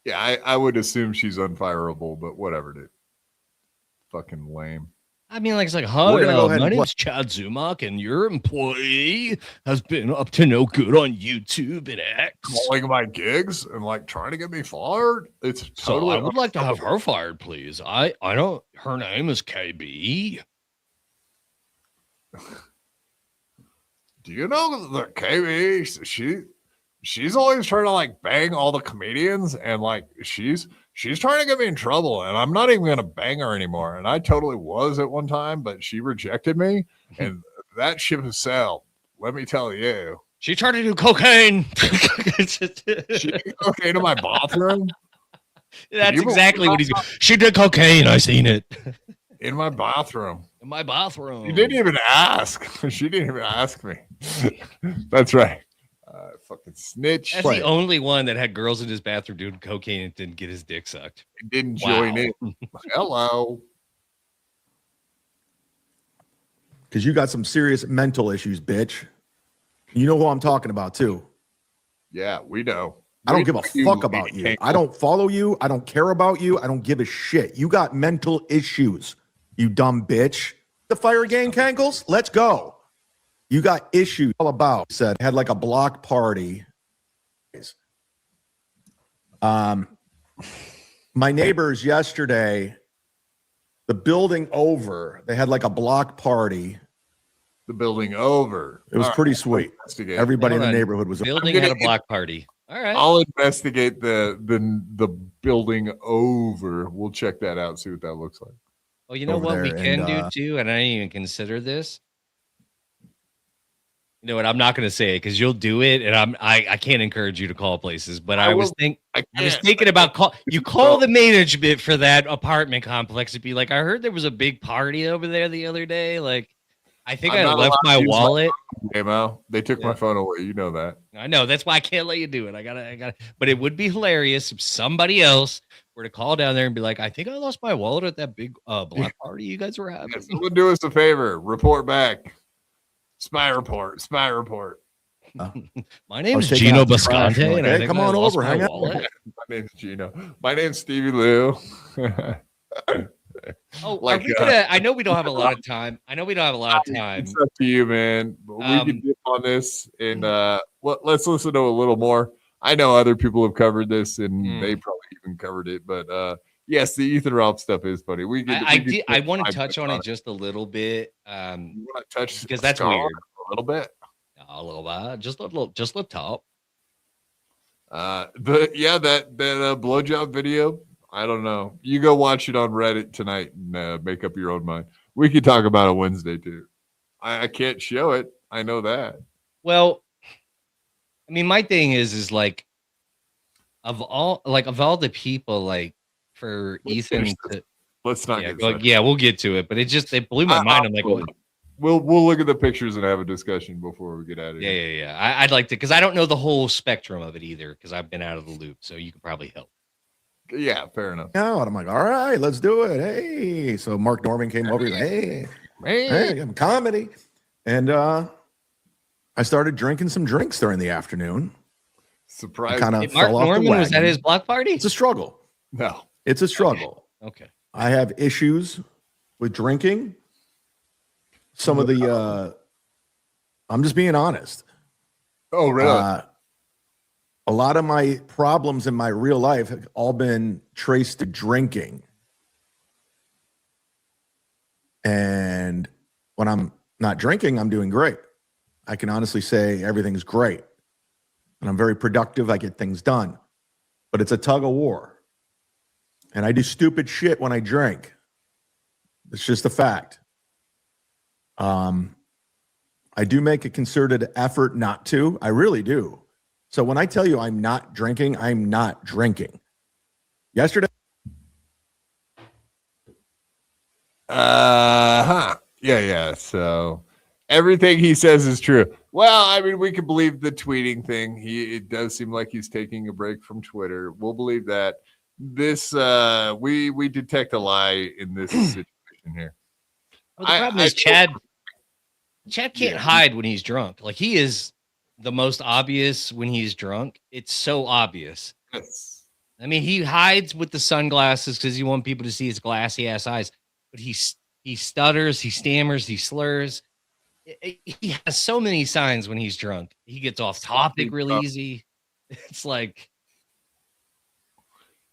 Yeah, I would assume she's unfireable, but whatever, dude. Fucking lame. I mean, like, it's like, hi, my name's Chad Zumock, and your employee has been up to no good on YouTube and X. Calling my gigs and like trying to get me fired. It's totally. So I would like to have her fired, please. I don't. Her name is KB. Do you know that KB? She's always trying to like bang all the comedians, and like she's trying to get me in trouble, and I'm not even going to bang her anymore. And I totally was at one time, but she rejected me, and that ship has sailed. Let me tell you. She tried to do cocaine. She did cocaine in my bathroom. That's exactly what he's. She did cocaine. I seen it in my bathroom. In my bathroom. You didn't even ask. She didn't even ask me. That's right. Fucking snitch. That's the only one that had girls in his bathroom doing cocaine and didn't get his dick sucked. It didn't join in. Hello. Because you got some serious mental issues, bitch. You know who I'm talking about, too. Yeah, we know. I don't give a fuck about you. I don't follow you. I don't care about you. I don't give a shit. You got mental issues, you dumb bitch. The fire gang Kankles? Let's go. You got issues all about. Said had like a block party. My neighbors yesterday, the building over, they had like a block party. The building over. It was pretty sweet. Everybody in the neighborhood was building had a block party. All right. I'll investigate the building over. We'll check that out, see what that looks like. Oh, you know what we can do too, and I didn't even consider this. You know what? I'm not going to say it because you'll do it, and I can't encourage you to call places. But I was thinking about call the management for that apartment complex and be like, I heard there was a big party over there the other day. Like, I think I left my wallet. They took my phone away. You know that. I know. That's why I can't let you do it. I gotta. But it would be hilarious if somebody else were to call down there and be like, I think I lost my wallet at that big block party you guys were having. Someone do us a favor. Report back. Spy report. My name is Gino Bascante. And hey, come on over. Hang out. My name's Gino. My name's Stevie Lew. I know we don't have a lot of time. It's up to you, man. But we can dip on this, and let's listen to a little more. I know other people have covered this, and they probably even covered it. But yes, the Ethan Ralph stuff is funny. I want to touch on it just a little bit. You want to touch because that's weird. A little bit. A little bit. Just a little top. That blowjob video. I don't know. You go watch it on Reddit tonight and make up your own mind. We could talk about it Wednesday too. I can't show it. I know that. Well, I mean, my thing is like of all the people, like for Ethan to let's not get we'll get to it. But it blew my mind. I'm like, We'll look at the pictures and have a discussion before we get out of here. Yeah. I'd like to, because I don't know the whole spectrum of it either, because I've been out of the loop. So you could probably help. Yeah, fair enough. No, and I'm like, all right, let's do it. Hey, so Mark Norman came over. He's like, hey, I'm comedy, and I started drinking some drinks during the afternoon. Surprise! Kind of Mark fell off the Norman was wagon. at his block party. It's a struggle. No, it's a struggle. Okay. I have issues with drinking. Some of the, I'm just being honest. Oh, really? A lot of my problems in my real life have all been traced to drinking. And when I'm not drinking, I'm doing great. I can honestly say everything's great. And I'm very productive. I get things done. But it's a tug of war. And I do stupid shit when I drink. It's just a fact. I do make a concerted effort not to. I really do. So when I tell you I'm not drinking, I'm not drinking. Yesterday. Yeah. So everything he says is true. Well, I mean, we could believe the tweeting thing. It does seem like he's taking a break from Twitter. We'll believe that. This we detect a lie in this situation here. Well, the problem is Chad can't hide when he's drunk. Like, he is the most obvious when he's drunk. It's so obvious. Yes. I mean, he hides with the sunglasses because you want people to see his glassy ass eyes. But he stutters, he stammers, he slurs. He has so many signs when he's drunk. He gets off topic real easy. It's like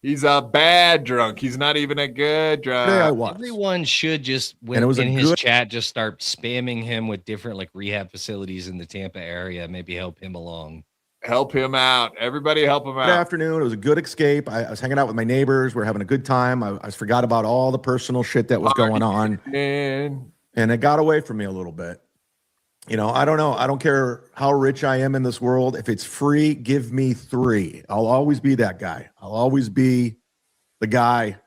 he's a bad drunk. He's not even a good drunk. Yeah, I was. Everyone should just, when And it was in a his good- chat, just start spamming him with different like rehab facilities in the Tampa area. Maybe help him along. Help him out. Everybody help him Good out. afternoon. It was a good escape. I was hanging out with my neighbors. We were having a good time. I forgot about all the personal shit that was going on. Man. And it got away from me a little bit. You know. I don't know. I don't care how rich I am in this world. If it's free, give me 3. I'll always be that guy. I'll always be the guy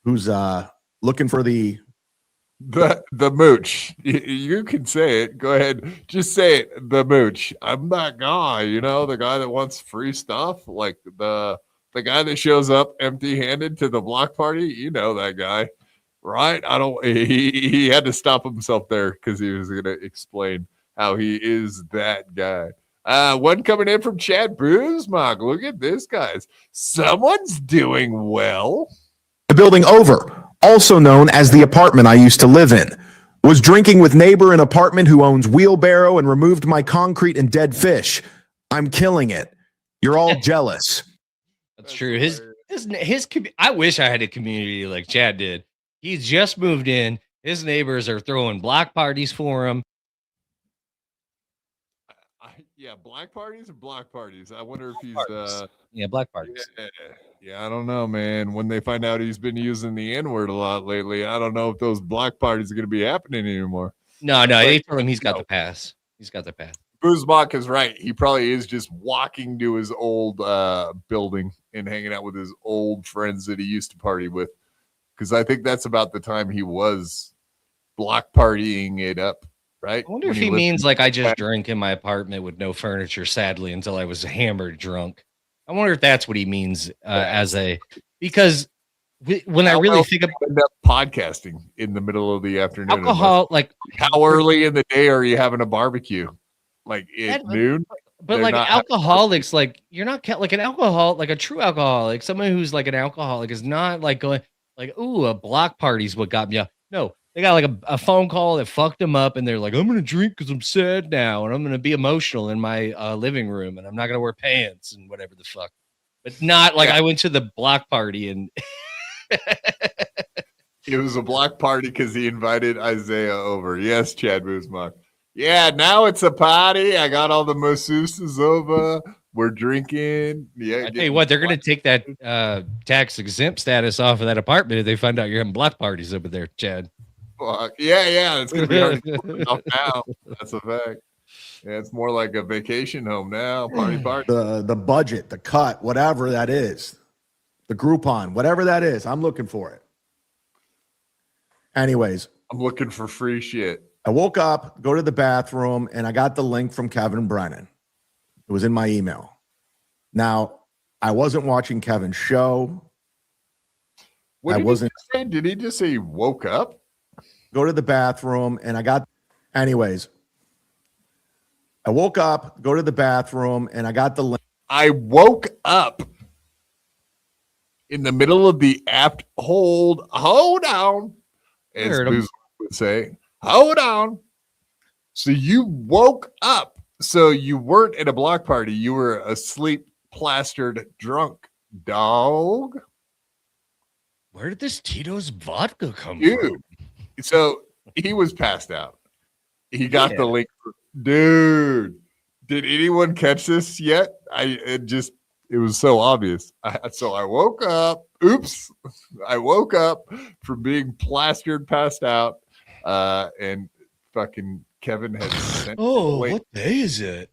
who's looking for the mooch. You can say it. Go ahead. Just say it. The mooch. I'm that guy, the guy that wants free stuff. Like the guy that shows up empty-handed to the block party. You know that guy, right? He had to stop himself there because he was going to explain how he is that guy. One coming in from Chad Zumock. Look at this, guys. Someone's doing well. The building over, also known as the apartment I used to live in, was drinking with neighbor in apartment who owns wheelbarrow and removed my concrete and dead fish. I'm killing it. You're all jealous. That's true. His I wish I had a community like Chad did. He's just moved in. His neighbors are throwing block parties for him. Yeah, black parties and block parties. I wonder if he's black parties. Yeah, I don't know, man. When they find out he's been using the N-word a lot lately, I don't know if those block parties are going to be happening anymore. No, they told him he's got the pass. He's got the pass. Zumock is right. He probably is just walking to his old building and hanging out with his old friends that he used to party with. Because I think that's about the time he was block partying it up, right? I wonder if he means like I just drank in my apartment with no furniture, sadly, until I was hammered drunk. I wonder if that's what he means because when I really think about end up podcasting in the middle of the afternoon, alcohol, like how early in the day are you having a barbecue? Like at noon? But like alcoholics, like you're not like an alcoholic, like a true alcoholic, someone who's like an alcoholic is not like going like, ooh, a block party's what got me. No, they got like a phone call that fucked them up, and they're like, I'm gonna drink because I'm sad now, and I'm gonna be emotional in my living room, and I'm not gonna wear pants and whatever the fuck. But not like I went to the block party and it was a block party because he invited Isaiah over. Yes, Chad Zumock. Yeah, now it's a party. I got all the masseuses over. We're drinking. Yeah, I tell you what, they're gonna take that tax exempt status off of that apartment if they find out you're having block parties over there, Chad. Fuck. Yeah, it's gonna be hard to pull it off now. That's a fact. Yeah, it's more like a vacation home now. Party. The budget, the cut, whatever that is, the Groupon, whatever that is, I'm looking for it. Anyways, I'm looking for free shit. I woke up, go to the bathroom, and I got the link from Kevin Brennan. It was in my email. Now, I wasn't watching Kevin's show. What did he just say? Did he just say he woke up? Go to the bathroom, and I got, anyways, I woke up, go to the bathroom, and I got the link. I woke up in the middle of the apt hold on, as Booze would say, hold on. So you woke up. So you weren't at a block party. You were asleep, plastered, drunk, dog. Where did this Tito's vodka come Dude. from? So he was passed out. He got the link. Dude, did anyone catch this yet? It was so obvious. So I woke up. Oops. I woke up from being plastered, passed out. And fucking Kevin had sent what day is it?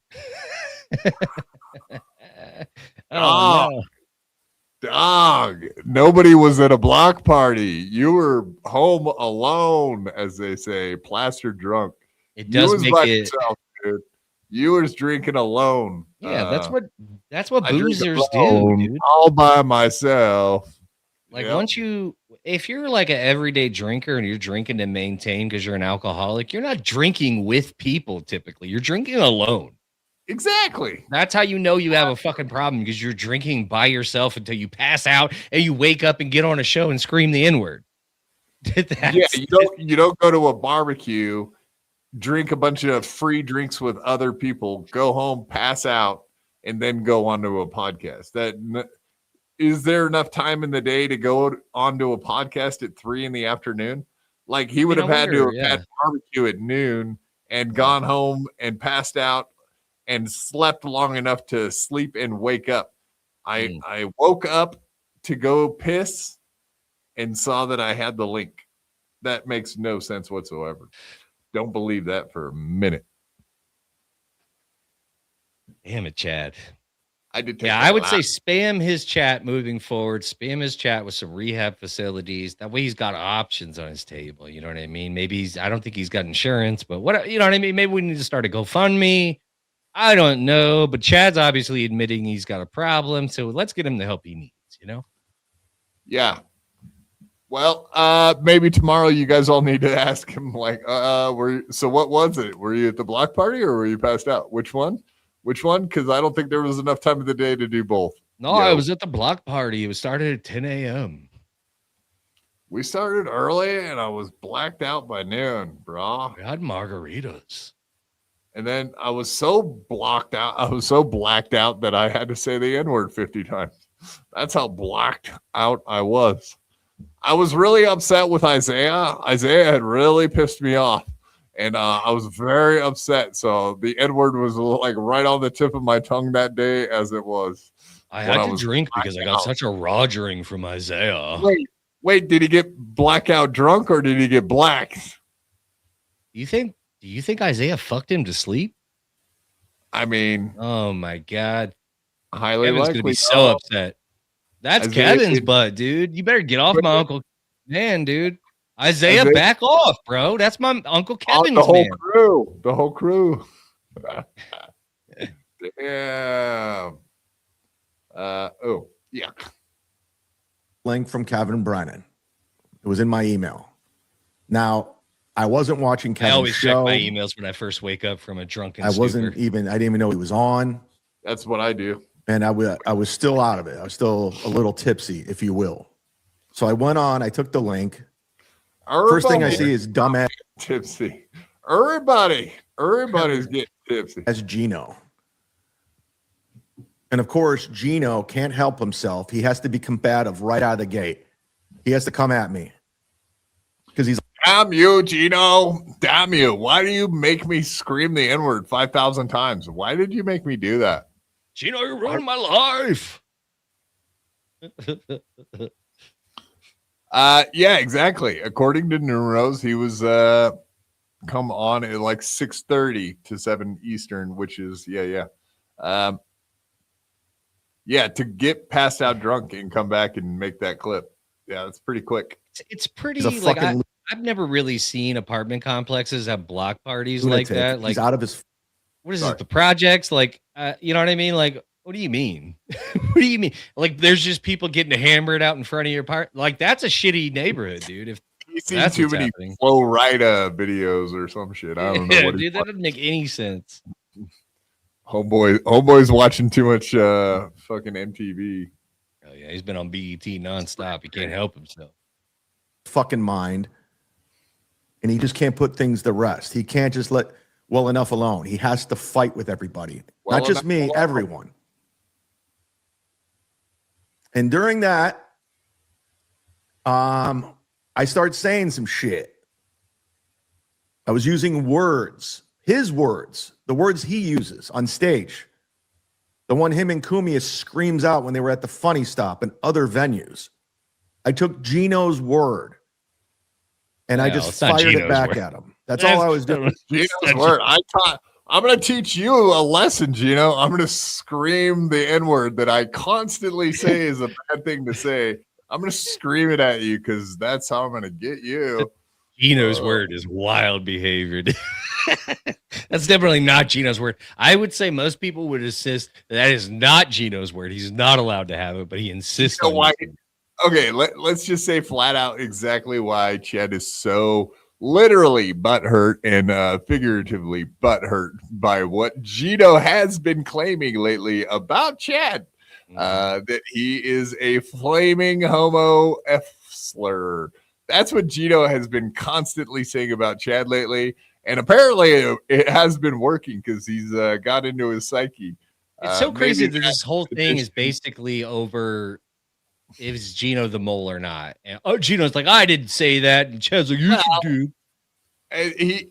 Dog. Nobody was at a block party. You were home alone, as they say, plastered drunk. It does make it. Yourself, dude. You was drinking alone. Yeah, that's what I drink boozers alone, do, dude. all by myself. Like Yep. if you're like an everyday drinker and you're drinking to maintain because you're an alcoholic, you're not drinking with people typically. You're drinking alone. Exactly. That's how you know you have a fucking problem, because you're drinking by yourself until you pass out and you wake up and get on a show and scream the N-word. Yeah, you don't go to a barbecue, drink a bunch of free drinks with other people, go home, pass out, and then go onto a podcast. Is there enough time in the day to go onto a podcast at 3 p.m? Like he would have had to have had barbecue at noon and gone home and passed out and slept long enough to sleep and wake up. I woke up to go piss and saw that I had the link. That makes no sense whatsoever. Don't believe that for a minute. Damn it, Chad. I would say spam his chat moving forward. Spam his chat with some rehab facilities. That way he's got options on his table. You know what I mean? Maybe I don't think he's got insurance, but what, you know what I mean? Maybe we need to start a GoFundMe. I don't know, but Chad's obviously admitting he's got a problem. So let's get him the help he needs, you know? Yeah. Well, maybe tomorrow you guys all need to ask him, like, so what was it? Were you at the block party or were you passed out? Which one? Because I don't think there was enough time of the day to do both. No, I was at the block party. It was started at 10 a.m. We started early and I was blacked out by noon, bro. We had margaritas. And then I was so blacked out that I had to say the N-word 50 times. That's how blacked out I was. I was really upset with Isaiah. Isaiah had really pissed me off. And I was very upset. So the N-word was like right on the tip of my tongue that day, as it was. I had to drink because I got such a rogering from Isaiah. Wait, did he get blackout drunk or did he get black? Do you think Isaiah fucked him to sleep? I mean, oh my God. Highly Kevin's likely. gonna be so upset. That's Isaiah Kevin's butt, dude. You better get off my Uncle Man, dude. Isaiah, back off, bro. That's my Uncle Kevin's the whole man. crew. The whole crew. Damn. Oh, yeah. Link from Kevin Brennan. It was in my email. Now, I wasn't watching Kevin's I always show. check my emails when I first wake up from a drunken I stupor. didn't even know he was on. That's what I do. And I was still out of it. I was still a little tipsy, if you will. So I went on, I took the link. First thing I see is dumbass tipsy. Everybody's getting tipsy. That's Gino. And of course, Gino can't help himself. He has to be combative right out of the gate. He has to come at me. Because he's damn you, Gino. Damn you. Why do you make me scream the N-word 5,000 times? Why did you make me do that? Gino, you ruined my life. Yeah, exactly. According to Neuros, he was come on at like 6:30 to 7 Eastern, which is yeah, to get passed out drunk and come back and make that clip. Yeah, that's pretty quick. It's pretty he's a like fucking I've never really seen apartment complexes have block parties like Lunatic. that. Like, He's out of his. what is Sorry. it? The projects? Like, you know what I mean? Like, what do you mean? What do you mean? Like, there's just people getting hammered out in front of your part. Like, that's a shitty neighborhood, dude. If He's seen that's too what's many happening. Flow Rida videos or some shit. I don't know Yeah, what dude, that doesn't make any sense. Homeboy's watching too much fucking MTV. Oh yeah, he's been on BET nonstop. He can't help himself. Fucking mind, and he just can't put things to rest. He can't just let well enough alone. He has to fight with everybody, Well not just enough me, alone. everyone. And during that, I started saying some shit. I was using words, his words, the words he uses on stage. The one him and Kumia screams out when they were at the Funny Stop and other venues. I took Gino's word and I No, just it's not fired it Gino's back word. at him. That's all I was doing. Gino's word. I'm going to teach you a lesson, Gino. I'm going to scream the N-word that I constantly say is a bad thing to say. I'm going to scream it at you because that's how I'm going to get you. Gino's word is wild behavior. Dude. That's definitely not Gino's word. I would say most people would insist that is not Gino's word. He's not allowed to have it, but he insists You know on why? using it. Okay, let's just say flat out exactly why Chad is so literally butthurt and figuratively butthurt by what Gino has been claiming lately about Chad. That he is a flaming homo F-slur. That's what Gino has been constantly saying about Chad lately. And apparently it has been working because he's got into his psyche. It's so crazy maybe that this whole thing is addition- basically over is Gino the mole or not. And, Gino's like, I didn't say that. And Chad's like, you should do.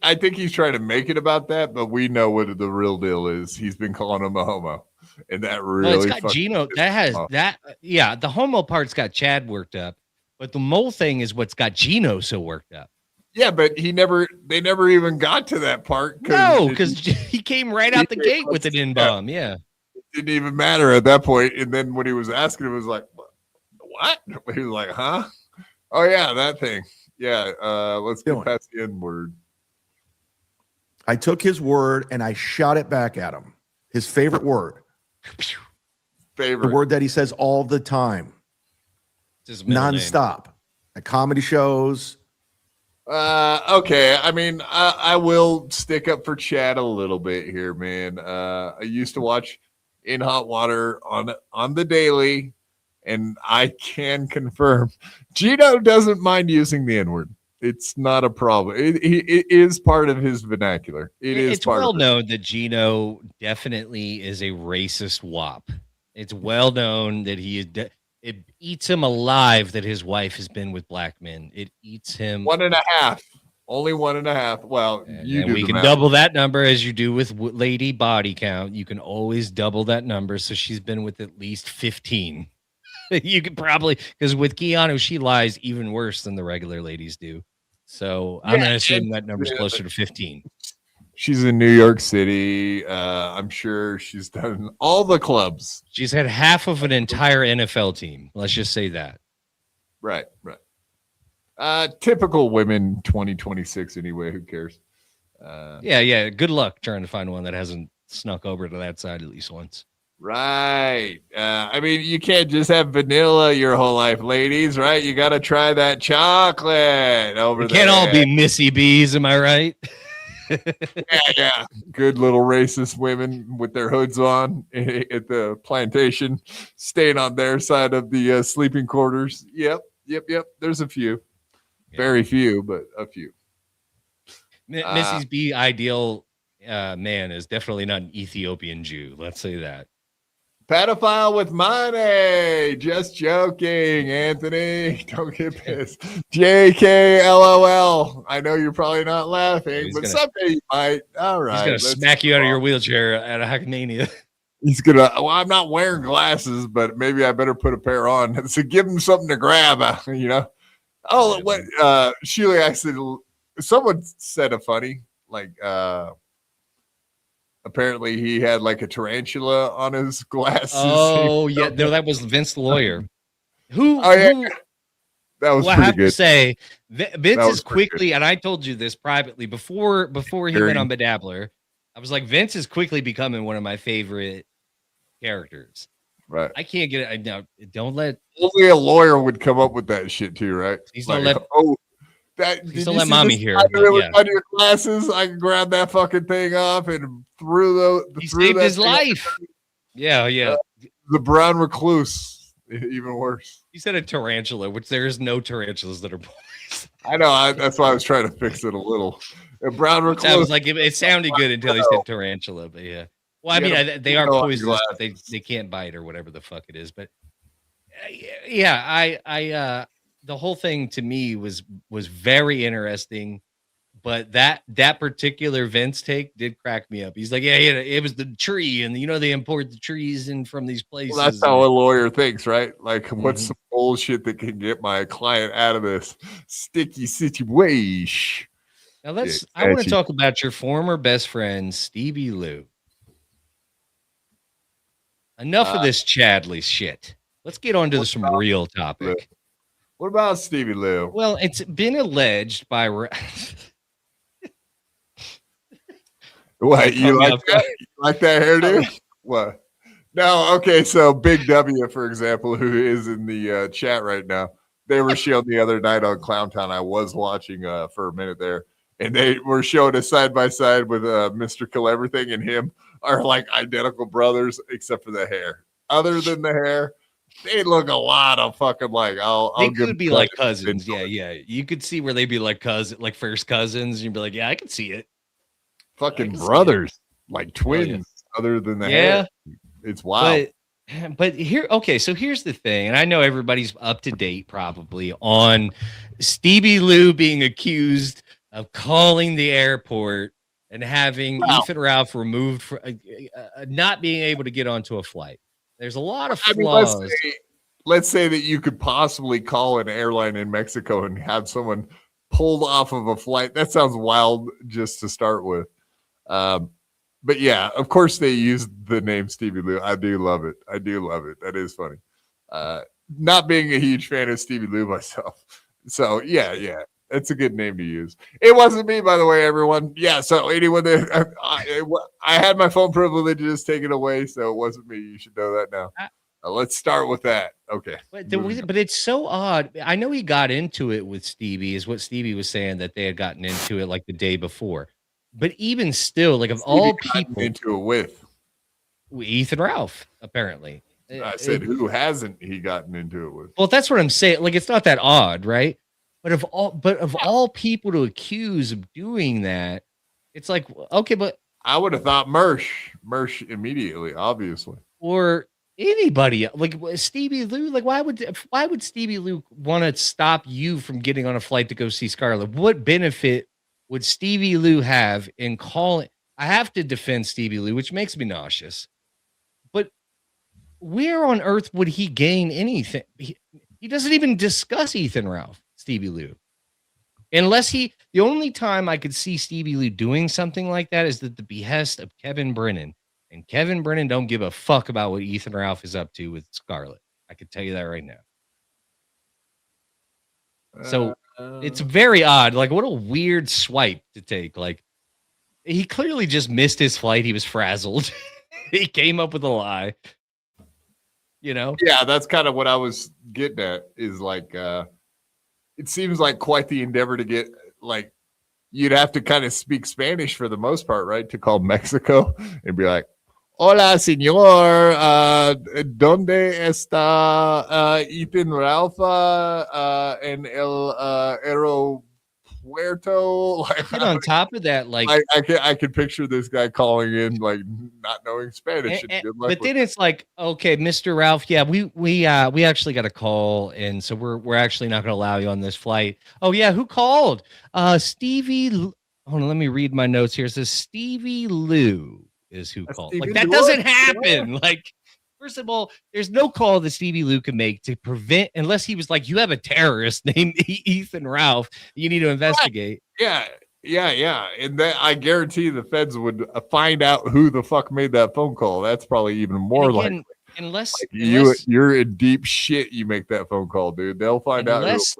I think he's trying to make it about that, but we know what the real deal is. He's been calling him a homo. And that really Well, it's got fucking Gino. pissed That has him off. that. Yeah, the homo part's got Chad worked up, but the mole thing is what's got Gino so worked up. Yeah, but they never even got to that part. No, because he came right out the he gate was- with an N-bomb. Yeah. It didn't even matter at that point. And then when he was asking, it was like, what? He was like, huh? Oh, yeah, that thing. Yeah, let's get past the N-word. I took his word and I shot it back at him. His favorite word. The word that he says all the time. It's his middle name. Nonstop. At comedy shows. Okay. I mean, I will stick up for Chad a little bit here, man. I used to watch In Hot Water on the daily, and I can confirm Gino doesn't mind using the N-word. It's not a problem. It is part of his vernacular. It's well known that Gino definitely is a racist wop. It's well known that he is. It eats him alive that his wife has been with black men. It eats him 1.5. Only 1.5. Well, and we can double that number as you do with lady body count. You can always double that number. So she's been with at least 15. You could probably, because with Keanu, she lies even worse than the regular ladies do. So I'm going to assume that number's closer to 15. She's in New York City. I'm sure she's done all the clubs. She's had half of an entire NFL team. Let's just say that. Right. Typical women 2026 anyway. Who cares? Yeah. Good luck trying to find one that hasn't snuck over to that side at least once. Right. I mean, you can't just have vanilla your whole life, ladies, right? You got to try that chocolate over We there. can't all be Missy B's, am I right? Yeah. Good little racist women with their hoods on at the plantation, staying on their side of the sleeping quarters. Yep. There's a few. Very few, but a few. Missy's B ideal man is definitely not an Ethiopian Jew. Let's say that. Pedophile with money. Just joking, Anthony. Don't get pissed. JK LOL. I know you're probably not laughing, but someday you might. All right. He's going to smack you out of your wheelchair at a Hackmania. He's going to, well, I'm not wearing glasses, but maybe I better put a pair on. So give him something to grab, Oh, what? Shuli actually, someone said a funny, like, apparently he had like a tarantula on his glasses. Oh, yeah. No, that was Vince the lawyer. Who That was Well, I pretty have good. to say, Vince That was is pretty quickly, and I told you this privately before he went on Bedabbler. I was like, Vince is quickly becoming one of my favorite characters. Right. I can't get it. I know. Don't let. Only a lawyer would come up with that shit too, right? Please Like, don't let. oh, that. Please Did don't you let see mommy the hear. spider But that was yeah, under your glasses? I can grab that fucking thing off and he threw saved that his thing- life. Yeah, yeah. The brown recluse, even worse. He said a tarantula, which there is no tarantulas that are boys. I know. That's why I was trying to fix it a little. A brown I recluse. was like, it sounded good until he said tarantula, but yeah. Well, I mean, they are poisonous, but they can't bite or whatever the fuck it is. But yeah, I the whole thing to me was very interesting. But that particular Vince take did crack me up. He's like, yeah, it was the tree, and they import the trees in from these places. Well, that's how a lawyer thinks, right? Like, what's Mhm. some bullshit that can get my client out of this sticky situation? Now I want to talk about your former best friend, Stevie Lew. Enough of this Chadley shit. Let's get on to some real topic. What about Stevie Lew? Well, it's been alleged by What, you like that? You like that hairdo? What? No, okay. So Big W, for example, who is in the chat right now, they were shown the other night on Clowntown. I was watching for a minute there, and they were showing us side by side with Mr. Kill Everything and him are like identical brothers, except for the hair. Other than the hair, they look a lot of fucking like. They could be like cousins. Yeah, yeah. You could see where they'd be like like first cousins. And you'd be like, yeah, I can see it. Fucking brothers, like twins. Other than the hair, it's wild. But here, okay. So here's the thing, and I know everybody's up to date probably on Stevie Lew being accused of calling the airport and having Ethan Ralph removed for not being able to get onto a flight. There's a lot of flaws. Let's say that you could possibly call an airline in Mexico and have someone pulled off of a flight. That sounds wild just to start with. But yeah, of course they used the name Stevie Lew. I do love it. I do love it. That is funny. Not being a huge fan of Stevie Lew myself. So yeah, it's a good name to use. It wasn't me, by the way, everyone. Yeah. So anyone that I had my phone privileges taken away, so it wasn't me. You should know that now. Let's start with that. Okay. But it's so odd. I know he got into it with Stevie, is what Stevie was saying, that they had gotten into it like the day before. But even still, like of all people, into it with Ethan Ralph, apparently. I said, who hasn't he gotten into it with? Well, that's what I'm saying. Like, it's not that odd, right? But of all people to accuse of doing that, it's like, okay, but I would have thought Mersh immediately, obviously, or anybody like Stevie Lew. Like, why would Stevie Lew want to stop you from getting on a flight to go see Scarlett? What benefit would Stevie Lew have in calling? I have to defend Stevie Lew, which makes me nauseous. But where on earth would he gain anything? He doesn't even discuss Ethan Ralph, Stevie Lew. Unless the only time I could see Stevie Lew doing something like that is at the behest of Kevin Brennan. And Kevin Brennan don't give a fuck about what Ethan Ralph is up to with Scarlett. I can tell you that right now. So it's very odd. Like, what a weird swipe to take. Like, he clearly just missed his flight. He was frazzled. He came up with a lie. Yeah, that's kind of what I was getting at. Is like, it seems like quite the endeavor to get, like, you'd have to kind of speak Spanish for the most part, right? To call Mexico and be like, hola, señor. ¿Dónde está Ethan Ralph en el aeropuerto? Like, And on top of that, like, I could picture this guy calling in, like, not knowing Spanish. And good luck but with then it's like, okay, Mr. Ralph, yeah, we actually got a call, and so we're actually not going to allow you on this flight. Oh yeah, who called? Stevie. Hold on, let me read my notes here. It says Stevie Lew is who called. Stevie Like, that Lew. doesn't happen. Like, first of all, there's no call that Stevie Lew can make to prevent, unless he was like, you have a terrorist named Ethan Ralph you need to investigate. Yeah. And that, I guarantee the feds would find out who the fuck made that phone call. That's probably even more likely. unless you're in deep shit. You make that phone call, dude. They'll find out. unless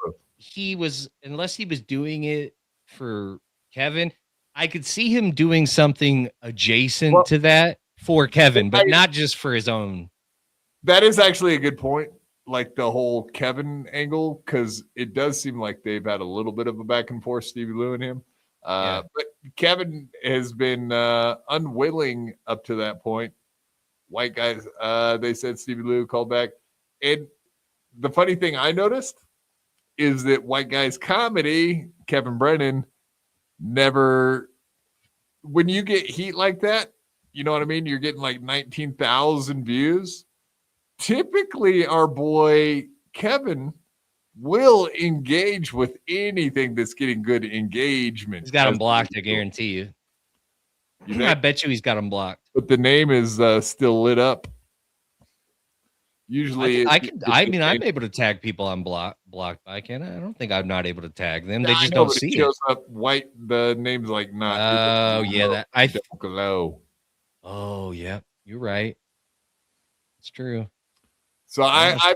he was doing it for Kevin, I could see him doing something adjacent to that for Kevin, but not just for his own. That is actually a good point. Like the whole Kevin angle, because it does seem like they've had a little bit of a back and forth, Stevie Lew and him. But Kevin has been unwilling up to that point. White guys, they said Stevie Lew called back. And the funny thing I noticed is that White Guys Comedy, Kevin Brennan, never, when you get heat like that, you know what I mean? You're getting like 19,000 views. Typically, our boy Kevin will engage with anything that's getting good engagement. He's got him blocked, I guarantee you. I bet you he's got him blocked. But the name is still lit up. Usually, I'm able to tag people on blocked by, can I? I don't think I'm not able to tag them. They just don't see it. Shows up white. The name's like not. Oh yeah, that I glow. Oh yeah, you're right. It's true. So I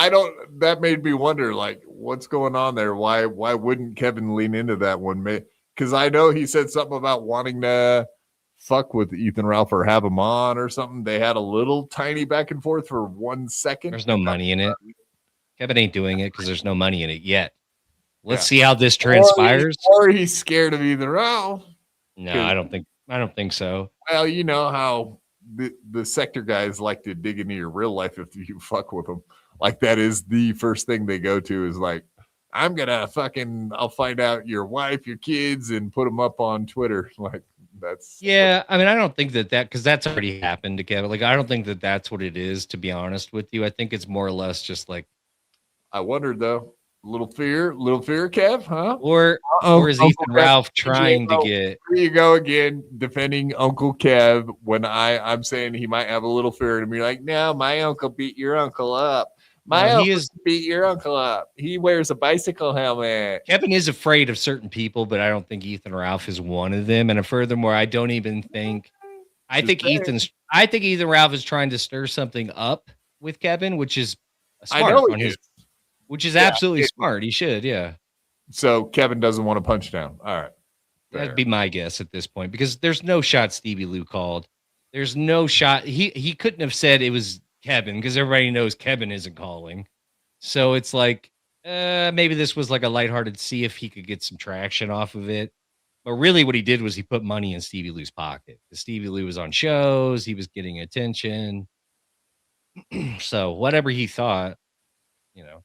don't. That made me wonder, like, what's going on there? Why wouldn't Kevin lean into that one? Because I know he said something about wanting to fuck with Ethan Ralph or have him on or something. They had a little tiny back and forth for 1 second. There's no money in it. Kevin ain't doing it because there's no money in it yet. Let's see how this transpires. Or he's scared of Ethan Ralph. No, I don't think so. Well, you know how the sector guys like to dig into your real life if you fuck with them. Like that is the first thing they go to is like, I'll find out your wife, your kids, and put them up on Twitter. Like that's. Yeah, I mean, I don't think that because that's already happened to Kevin. Like, I don't think that that's what it is, to be honest with you. I think it's more or less just like. I wondered though. Little fear, Kev, huh? Or is Ethan Ralph trying to get? Here you go again, defending Uncle Kev when I'm saying he might have a little fear, and be like, no, my uncle beat your uncle up. My uncle beat your uncle up. He wears a bicycle helmet. Kevin is afraid of certain people, but I don't think Ethan Ralph is one of them. And furthermore, I don't even think. I think Ethan Ralph is trying to stir something up with Kevin, which is smart on his. Which is absolutely smart. He should, yeah. So Kevin doesn't want to punch down. All right. That'd be my guess at this point because there's no shot Stevie Lew called. There's no shot. He couldn't have said it was Kevin because everybody knows Kevin isn't calling. So it's like maybe this was like a lighthearted see if he could get some traction off of it. But really what he did was he put money in Stevie Lew's pocket. Stevie Lew was on shows. He was getting attention. So whatever he thought, you know.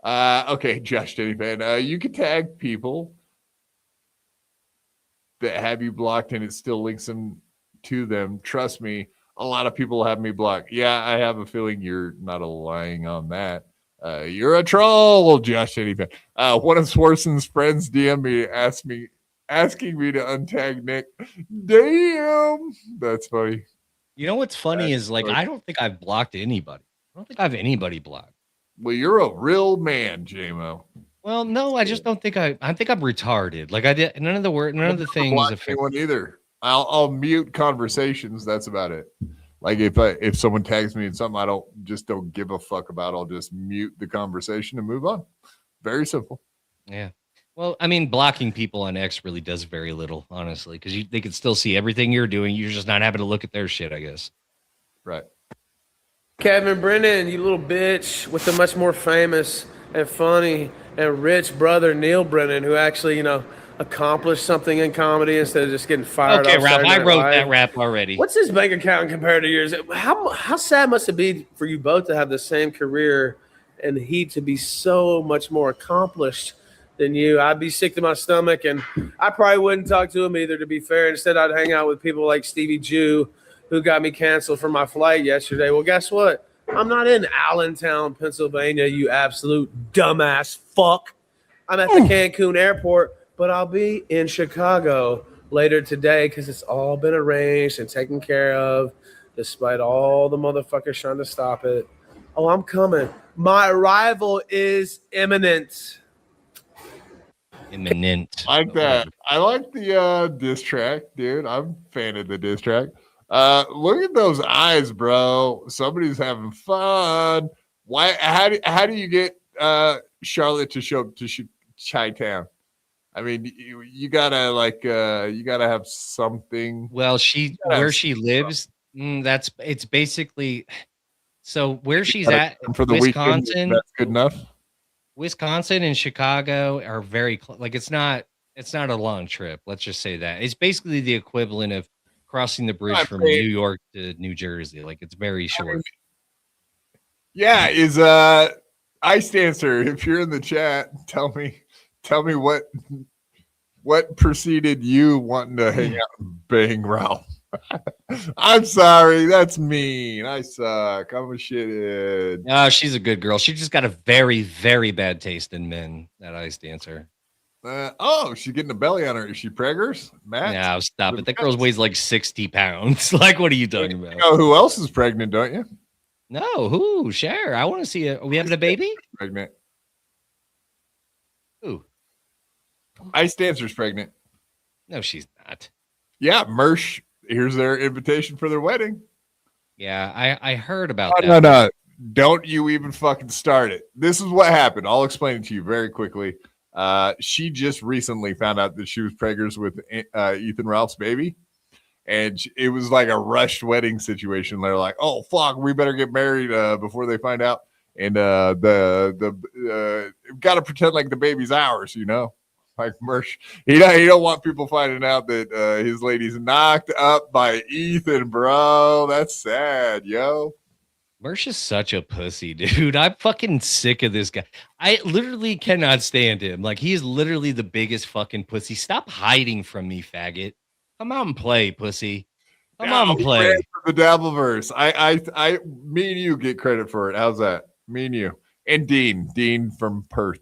Okay, Josh Dennyfan. You can tag people that have you blocked and it still links them to them. Trust me, a lot of people have me blocked. Yeah, I have a feeling you're not lying on that. You're a troll, Josh Dennyfan. One of Swarson's friends DM me, asking me to untag Nick. Damn, that's funny. You know what's funny is like I don't think I've blocked anybody. I don't think I have anybody blocked. Well, you're a real man, JMO. Well, no, I just don't think I think I'm retarded. Like I did none of the things anyone either. I'll mute conversations. That's about it. Like if someone tags me in something I don't give a fuck about, I'll just mute the conversation and move on. Very simple. Yeah. Well, I mean, blocking people on X really does very little, honestly, because they can still see everything you're doing. You're just not having to look at their shit, I guess. Right. Kevin Brennan, you little bitch, with the much more famous and funny and rich brother Neil Brennan, who actually, accomplished something in comedy instead of just getting fired. Okay, Ralph, I wrote that rap already. What's his bank account compared to yours? How sad must it be for you both to have the same career and he to be so much more accomplished than you? I'd be sick to my stomach, and I probably wouldn't talk to him either, to be fair. Instead, I'd hang out with people like Stevie Lew, who got me canceled for my flight yesterday. Well, guess what? I'm not in Allentown, Pennsylvania, you absolute dumbass fuck. I'm at the Cancun airport, but I'll be in Chicago later today because it's all been arranged and taken care of, despite all the motherfuckers trying to stop it. Oh, I'm coming. My arrival is imminent. Imminent. Like that. I like the diss track, dude. I'm a fan of the diss track. Look at those eyes, bro. Somebody's having fun. Why? How do you get Charlotte to show up to Chi-Town? I mean, you gotta have something. Well, where she lives, it's basically so where she's at for the weekend. Wisconsin. That's good enough. Wisconsin and Chicago are very like it's not a long trip. Let's just say that it's basically the equivalent of crossing the bridge from New York to New Jersey. Like it's very short. Yeah, is Ice Dancer? If you're in the chat, tell me what preceded you wanting to hang out and bang Ralph. I'm sorry, that's mean. I suck. I'm a shithead. No, she's a good girl. She just got a very, very bad taste in men. That Ice Dancer. She's getting a belly on her. Is she preggers? Matt? No, stop it. That girl weighs like 60 pounds. Like, what are you talking about? You know who else is pregnant, don't you? No, who? Share. I want to see it. Are we having a baby? Pregnant. Who? Ice Dancer's pregnant. No, she's not. Yeah, Mersh. Here's their invitation for their wedding. Yeah, I heard about that. No. Don't you even fucking start it. This is what happened. I'll explain it to you very quickly. She just recently found out that she was preggers with Ethan Ralph's baby. And it was like a rushed wedding situation. They're like, "Oh fuck, we better get married before they find out." And got to pretend like the baby's ours, you know, like Mersh. He don't want people finding out that his lady's knocked up by Ethan, bro. That's sad, yo. Mersh is such a pussy, dude. I'm fucking sick of this guy. I literally cannot stand him. Like, he is literally the biggest fucking pussy. Stop hiding from me, faggot. Come out and play, pussy. Come on and play. For the Dabbleverse. Me and you get credit for it. How's that? Me and you. And Dean from Perth.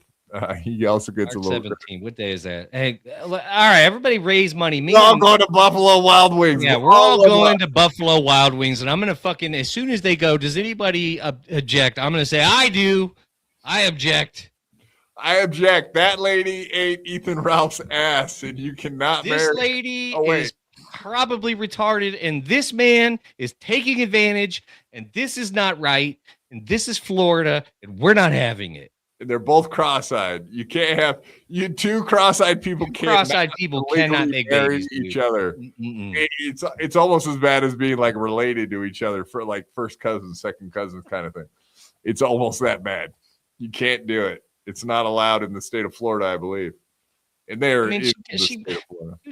He also gets March a little 17. What day is that? Hey, all right, everybody raise money. We're all going to Buffalo Wild Wings. Yeah, we're all going to Buffalo Wild Wings, and I'm gonna fucking, as soon as they go, does anybody object? I'm gonna say I do. I object. I object. That lady ate Ethan Ralph's ass, and you cannot This marry. lady Oh, wait. is probably retarded, and this man is taking advantage, and this is not right, and this is Florida, and we're not having it. And they're both cross-eyed. You can't have two cross-eyed people. Cross-eyed people cannot make marry babies, each dude. other. It's almost as bad as being like related to each other for like first cousins, second cousins kind of thing. It's almost that bad. You can't do it. It's not allowed in the state of Florida, I believe. And they're I mean,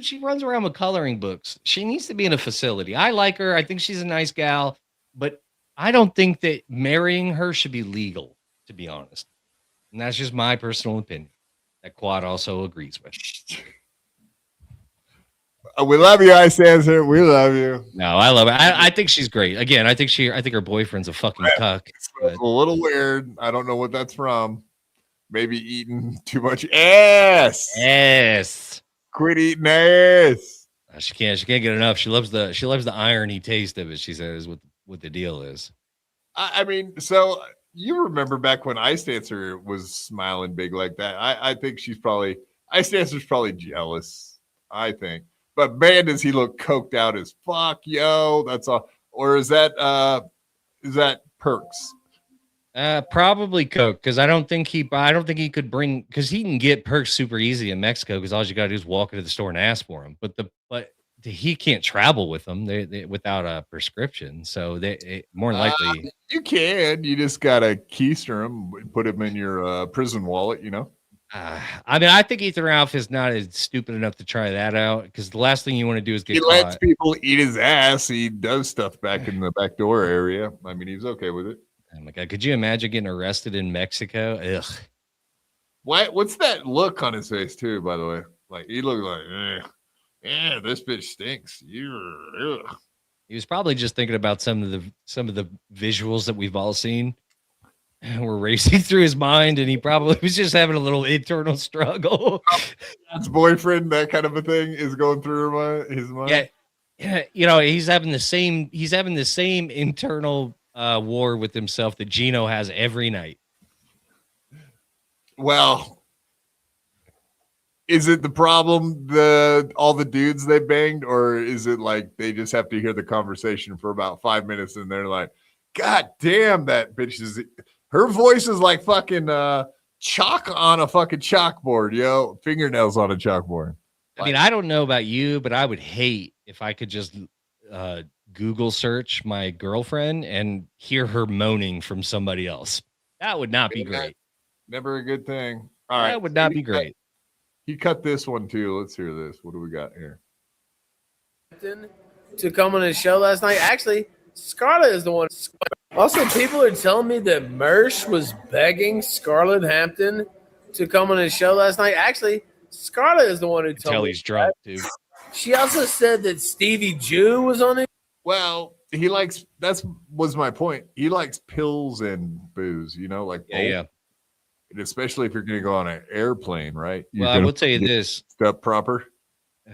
she runs around with coloring books. She needs to be in a facility. I like her. I think she's a nice gal, but I don't think that marrying her should be legal, to be honest. And that's just my personal opinion. That Quad also agrees with. We love you, Ice Dancer. We love you. No, I love it. I think she's great. Again, I think her boyfriend's a fucking cuck. It's a little weird. I don't know what that's from. Maybe eating too much ass. Yes. Quit eating ass. She can't get enough. She loves the irony taste of it. She says what the deal is. I mean, so you remember back when Ice Dancer was smiling big like that. I think Ice Dancer's probably jealous, I think. But man, does he look coked out as fuck, yo. That's all. Or is that perks? Probably Coke, because I don't think he could bring, because he can get perks super easy in Mexico, because all you gotta do is walk into the store and ask for them. But he can't travel with them without a prescription. So more than likely you can. You just gotta keister them, put them in your prison wallet. You know. I mean, I think Ethan Ralph is not as stupid enough to try that out, because the last thing you want to do is get He caught. lets people eat his ass. He does stuff back in the back door area. I mean, he's okay with it. Oh my God, could you imagine getting arrested in Mexico? Ugh. What's that look on his face too? By the way, like he looked like, yeah, this bitch stinks. Ugh. He was probably just thinking about some of the visuals that we've all seen were racing through his mind, and he probably was just having a little internal struggle. His boyfriend, that kind of a thing, is going through his mind. Yeah, you know, he's having the same internal war with himself that Gino has every night. Well, Is it the problem all the dudes they banged, or is it like they just have to hear the conversation for about 5 minutes and they're like, God damn, that bitch her voice is like fucking chalk on a fucking chalkboard, yo, fingernails on a chalkboard. I mean, I don't know about you, but I would hate if I could just Google search my girlfriend and hear her moaning from somebody else. That would not be great. Never a good thing. All right, that would not be great. He cut this one too. Let's hear this. What do we got here? To come on his show last night. Actually, Scarlett is the one. Also, people are telling me that Mersh was begging Scarlett Hampton to come on his show last night. Actually, Scarlett is the one who told me. He's drunk, too. She also said that Stevie Jew was on it. Well, he likes, was my point. He likes pills and booze, like yeah. And especially if you're going to go on an airplane, right? Well, I will tell you this. Stuff proper.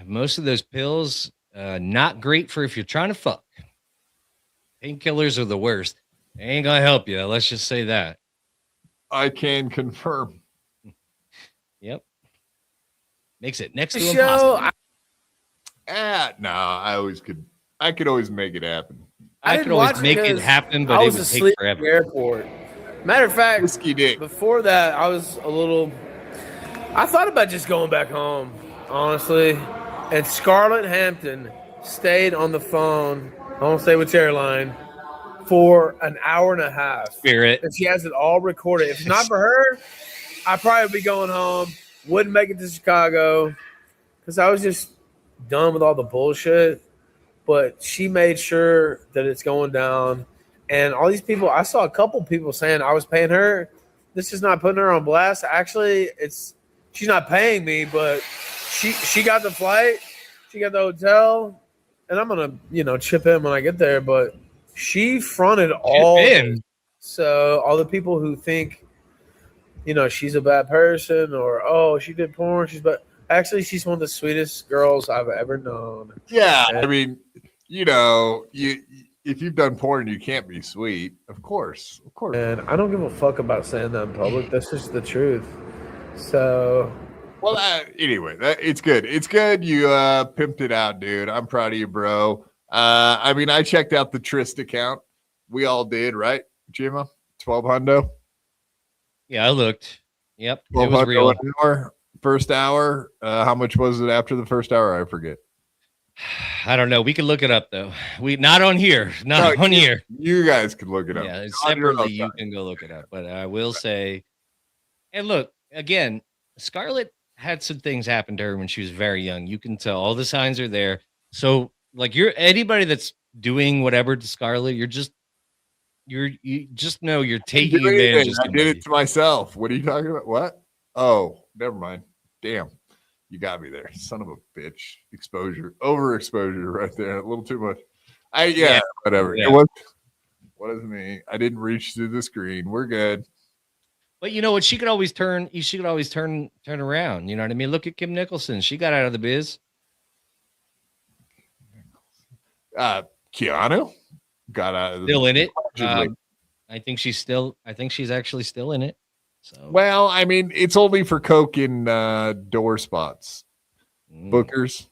Most of those pills, not great for if you're trying to fuck. Painkillers are the worst. They ain't going to help you. Let's just say that. I can confirm. Yep. Makes it next to impossible. I could always make it happen. I could always make it happen, but it would take forever. At the airport. Matter of fact, Whiskey dick. Before that, I was I thought about just going back home, honestly. And Scarlett Hampton stayed on the phone, I won't say which airline, for an hour and a half. Spirit. And she has it all recorded. If not for her, I'd probably be going home, wouldn't make it to Chicago, because I was just done with all the bullshit. But she made sure that it's going down. And all these people, I saw a couple people saying I was paying her. This is not putting her on blast. Actually, she's not paying me, but she got the flight, she got the hotel, and I'm gonna chip in when I get there. But she fronted all in. So all the people who think she's a bad person or she did porn, she's one of the sweetest girls I've ever known. Yeah, I mean, if you've done porn, you can't be sweet. Of course. And I don't give a fuck about saying that in public. That's just the truth. So, well, anyway, it's good. It's good. You pimped it out, dude. I'm proud of you, bro. I mean, I checked out the Trist account. We all did, right, Jimmo? 12 hundo. Yeah, I looked. Yep, it was real. First hour. How much was it after the first hour? I forget. I don't know. We can look it up though. Not on here. Not on here. You guys can look it up. Yeah, separately you can go look it up. But I will say, and look, again, Scarlett had some things happen to her when she was very young. You can tell all the signs are there. So like anybody that's doing whatever to Scarlett, you just know you're taking advantage. I did it to myself. What are you talking about? What? Oh, never mind. Damn. You got me there, son of a bitch. Overexposure right there. A little too much. Whatever. Yeah. It was. What does it mean? I didn't reach through the screen. We're good. But you know what? She could always turn around. You know what I mean? Look at Kim Nicholson. She got out of the biz. Keanu got out of the still in it. I think she's actually still in it. So well, I mean, it's only for coke in door spots. Bookers.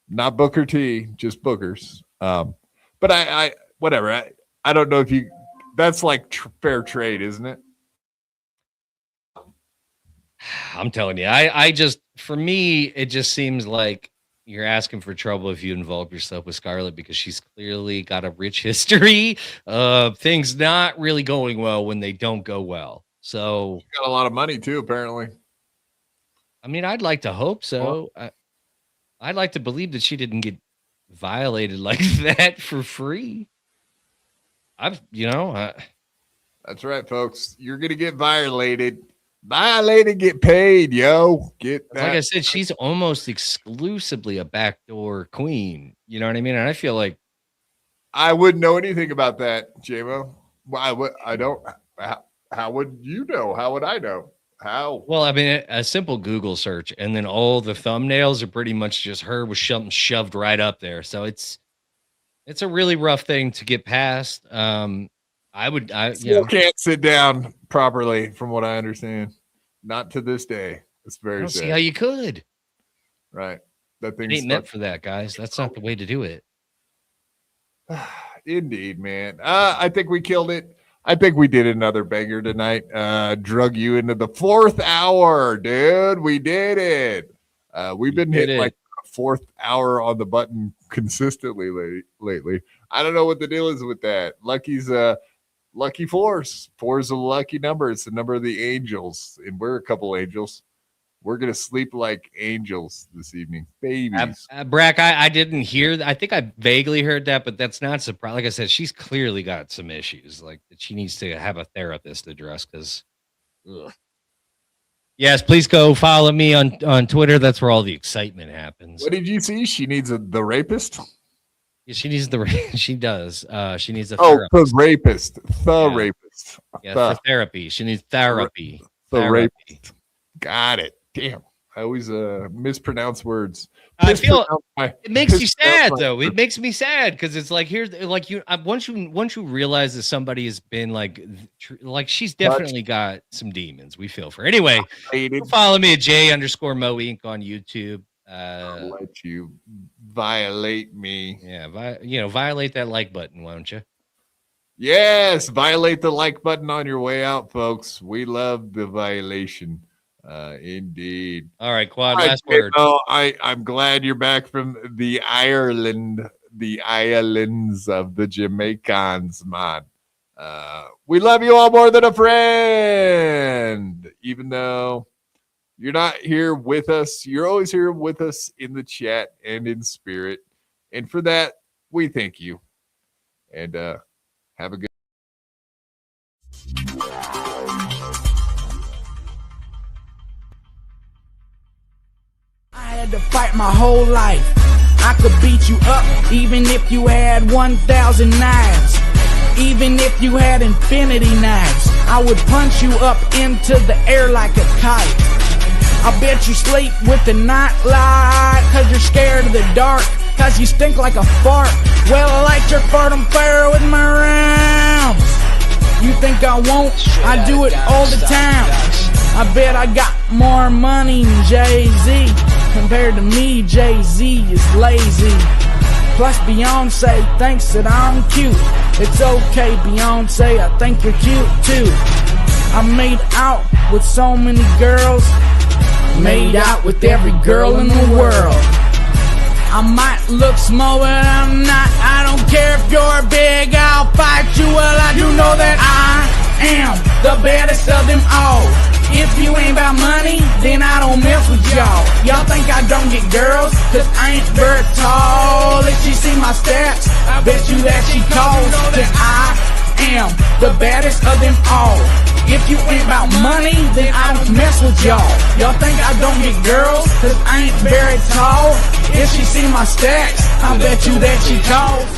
Not Booker T, just bookers. But I whatever. I don't know if that's like fair trade, isn't it? I'm telling you, I just, for me, it just seems like you're asking for trouble if you involve yourself with Scarlett, because she's clearly got a rich history of things not really going well when they don't go well. So she got a lot of money too, apparently. I mean, I'd like to hope so. I'd like to believe that she didn't get violated like that for free. That's right, folks. You're gonna get violated. Violated, get paid, yo. Get that. Like I said, she's almost exclusively a backdoor queen. You know what I mean? And I feel like I wouldn't know anything about that, JMO. I don't. How would you know? How would I know? How? Well, I mean, a simple Google search, and then all the thumbnails are pretty much just her with something shoved right up there. So it's a really rough thing to get past. I still can't sit down properly, from what I understand. Not to this day. It's I very don't sad. see how you could. Right. That It thing ain't meant for that, guys. That's not the way to do it. Indeed, man. I think we killed it. I think we did another banger tonight. Drug you into the 4th hour, dude. We did it. We've been hitting like 4th hour on the button consistently lately. I don't know what the deal is with that. Lucky's lucky 4s. 4 is a lucky number. It's the number of the angels, and we're a couple angels. We're gonna sleep like angels this evening, babies. Brack, I didn't hear that. I think I vaguely heard that, but that's not surprising. Like I said, she's clearly got some issues, like that she needs to have a therapist address. Because, yes, please go follow me on Twitter. That's where all the excitement happens. What did you see? She needs the rapist. Yeah, she needs she does. She needs a therapist. therapist. The rapist. The rapist. Yeah, The- for therapy. She needs therapy. The Therapy. rapist. Got it. Damn. I always mispronounce words. I feel Mispronounce my- it makes you mispronounce sad my though. words. It makes me sad because it's like here's like once you realize that somebody has been like she's definitely got some demons. We feel for her. Anyway. Follow me at J_Mo Inc. on YouTube. I'll let you violate me. Yeah, violate that like button, won't you? Yes, violate the like button on your way out, folks. We love the violation. Indeed. All right, Quad, All right, last word. I'm glad you're back from the islands of the Jamaicans, man. We love you all more than a friend. Even though you're not here with us, you're always here with us in the chat and in spirit. And for that, we thank you. And have a good I had to fight my whole life. I could beat you up even if you had 1,000 knives. Even if you had infinity knives, I would punch you up into the air like a kite. I bet you sleep with the night light, cause you're scared of the dark, cause you stink like a fart. Well, I light your fart on fire with my rounds. You think I won't? I do it all the time. I bet I got more money than Jay-Z. Compared to me, Jay-Z is lazy. Plus Beyonce thinks that I'm cute. It's okay, Beyonce, I think you're cute too. I made out with so many girls. Made out with every girl in the world. I might look small, but I'm not. I don't care if you're big, I'll fight you. Well, I do know that I am the baddest of them all. If you ain't about money, then I don't mess with y'all. Y'all think I don't get girls, cause I ain't very tall. If she see my stats, I bet you that she calls. Cause I am the baddest of them all. If you ain't about money, then I don't mess with y'all. Y'all think I don't get girls, cause I ain't very tall. If she see my stats, I bet you that she calls.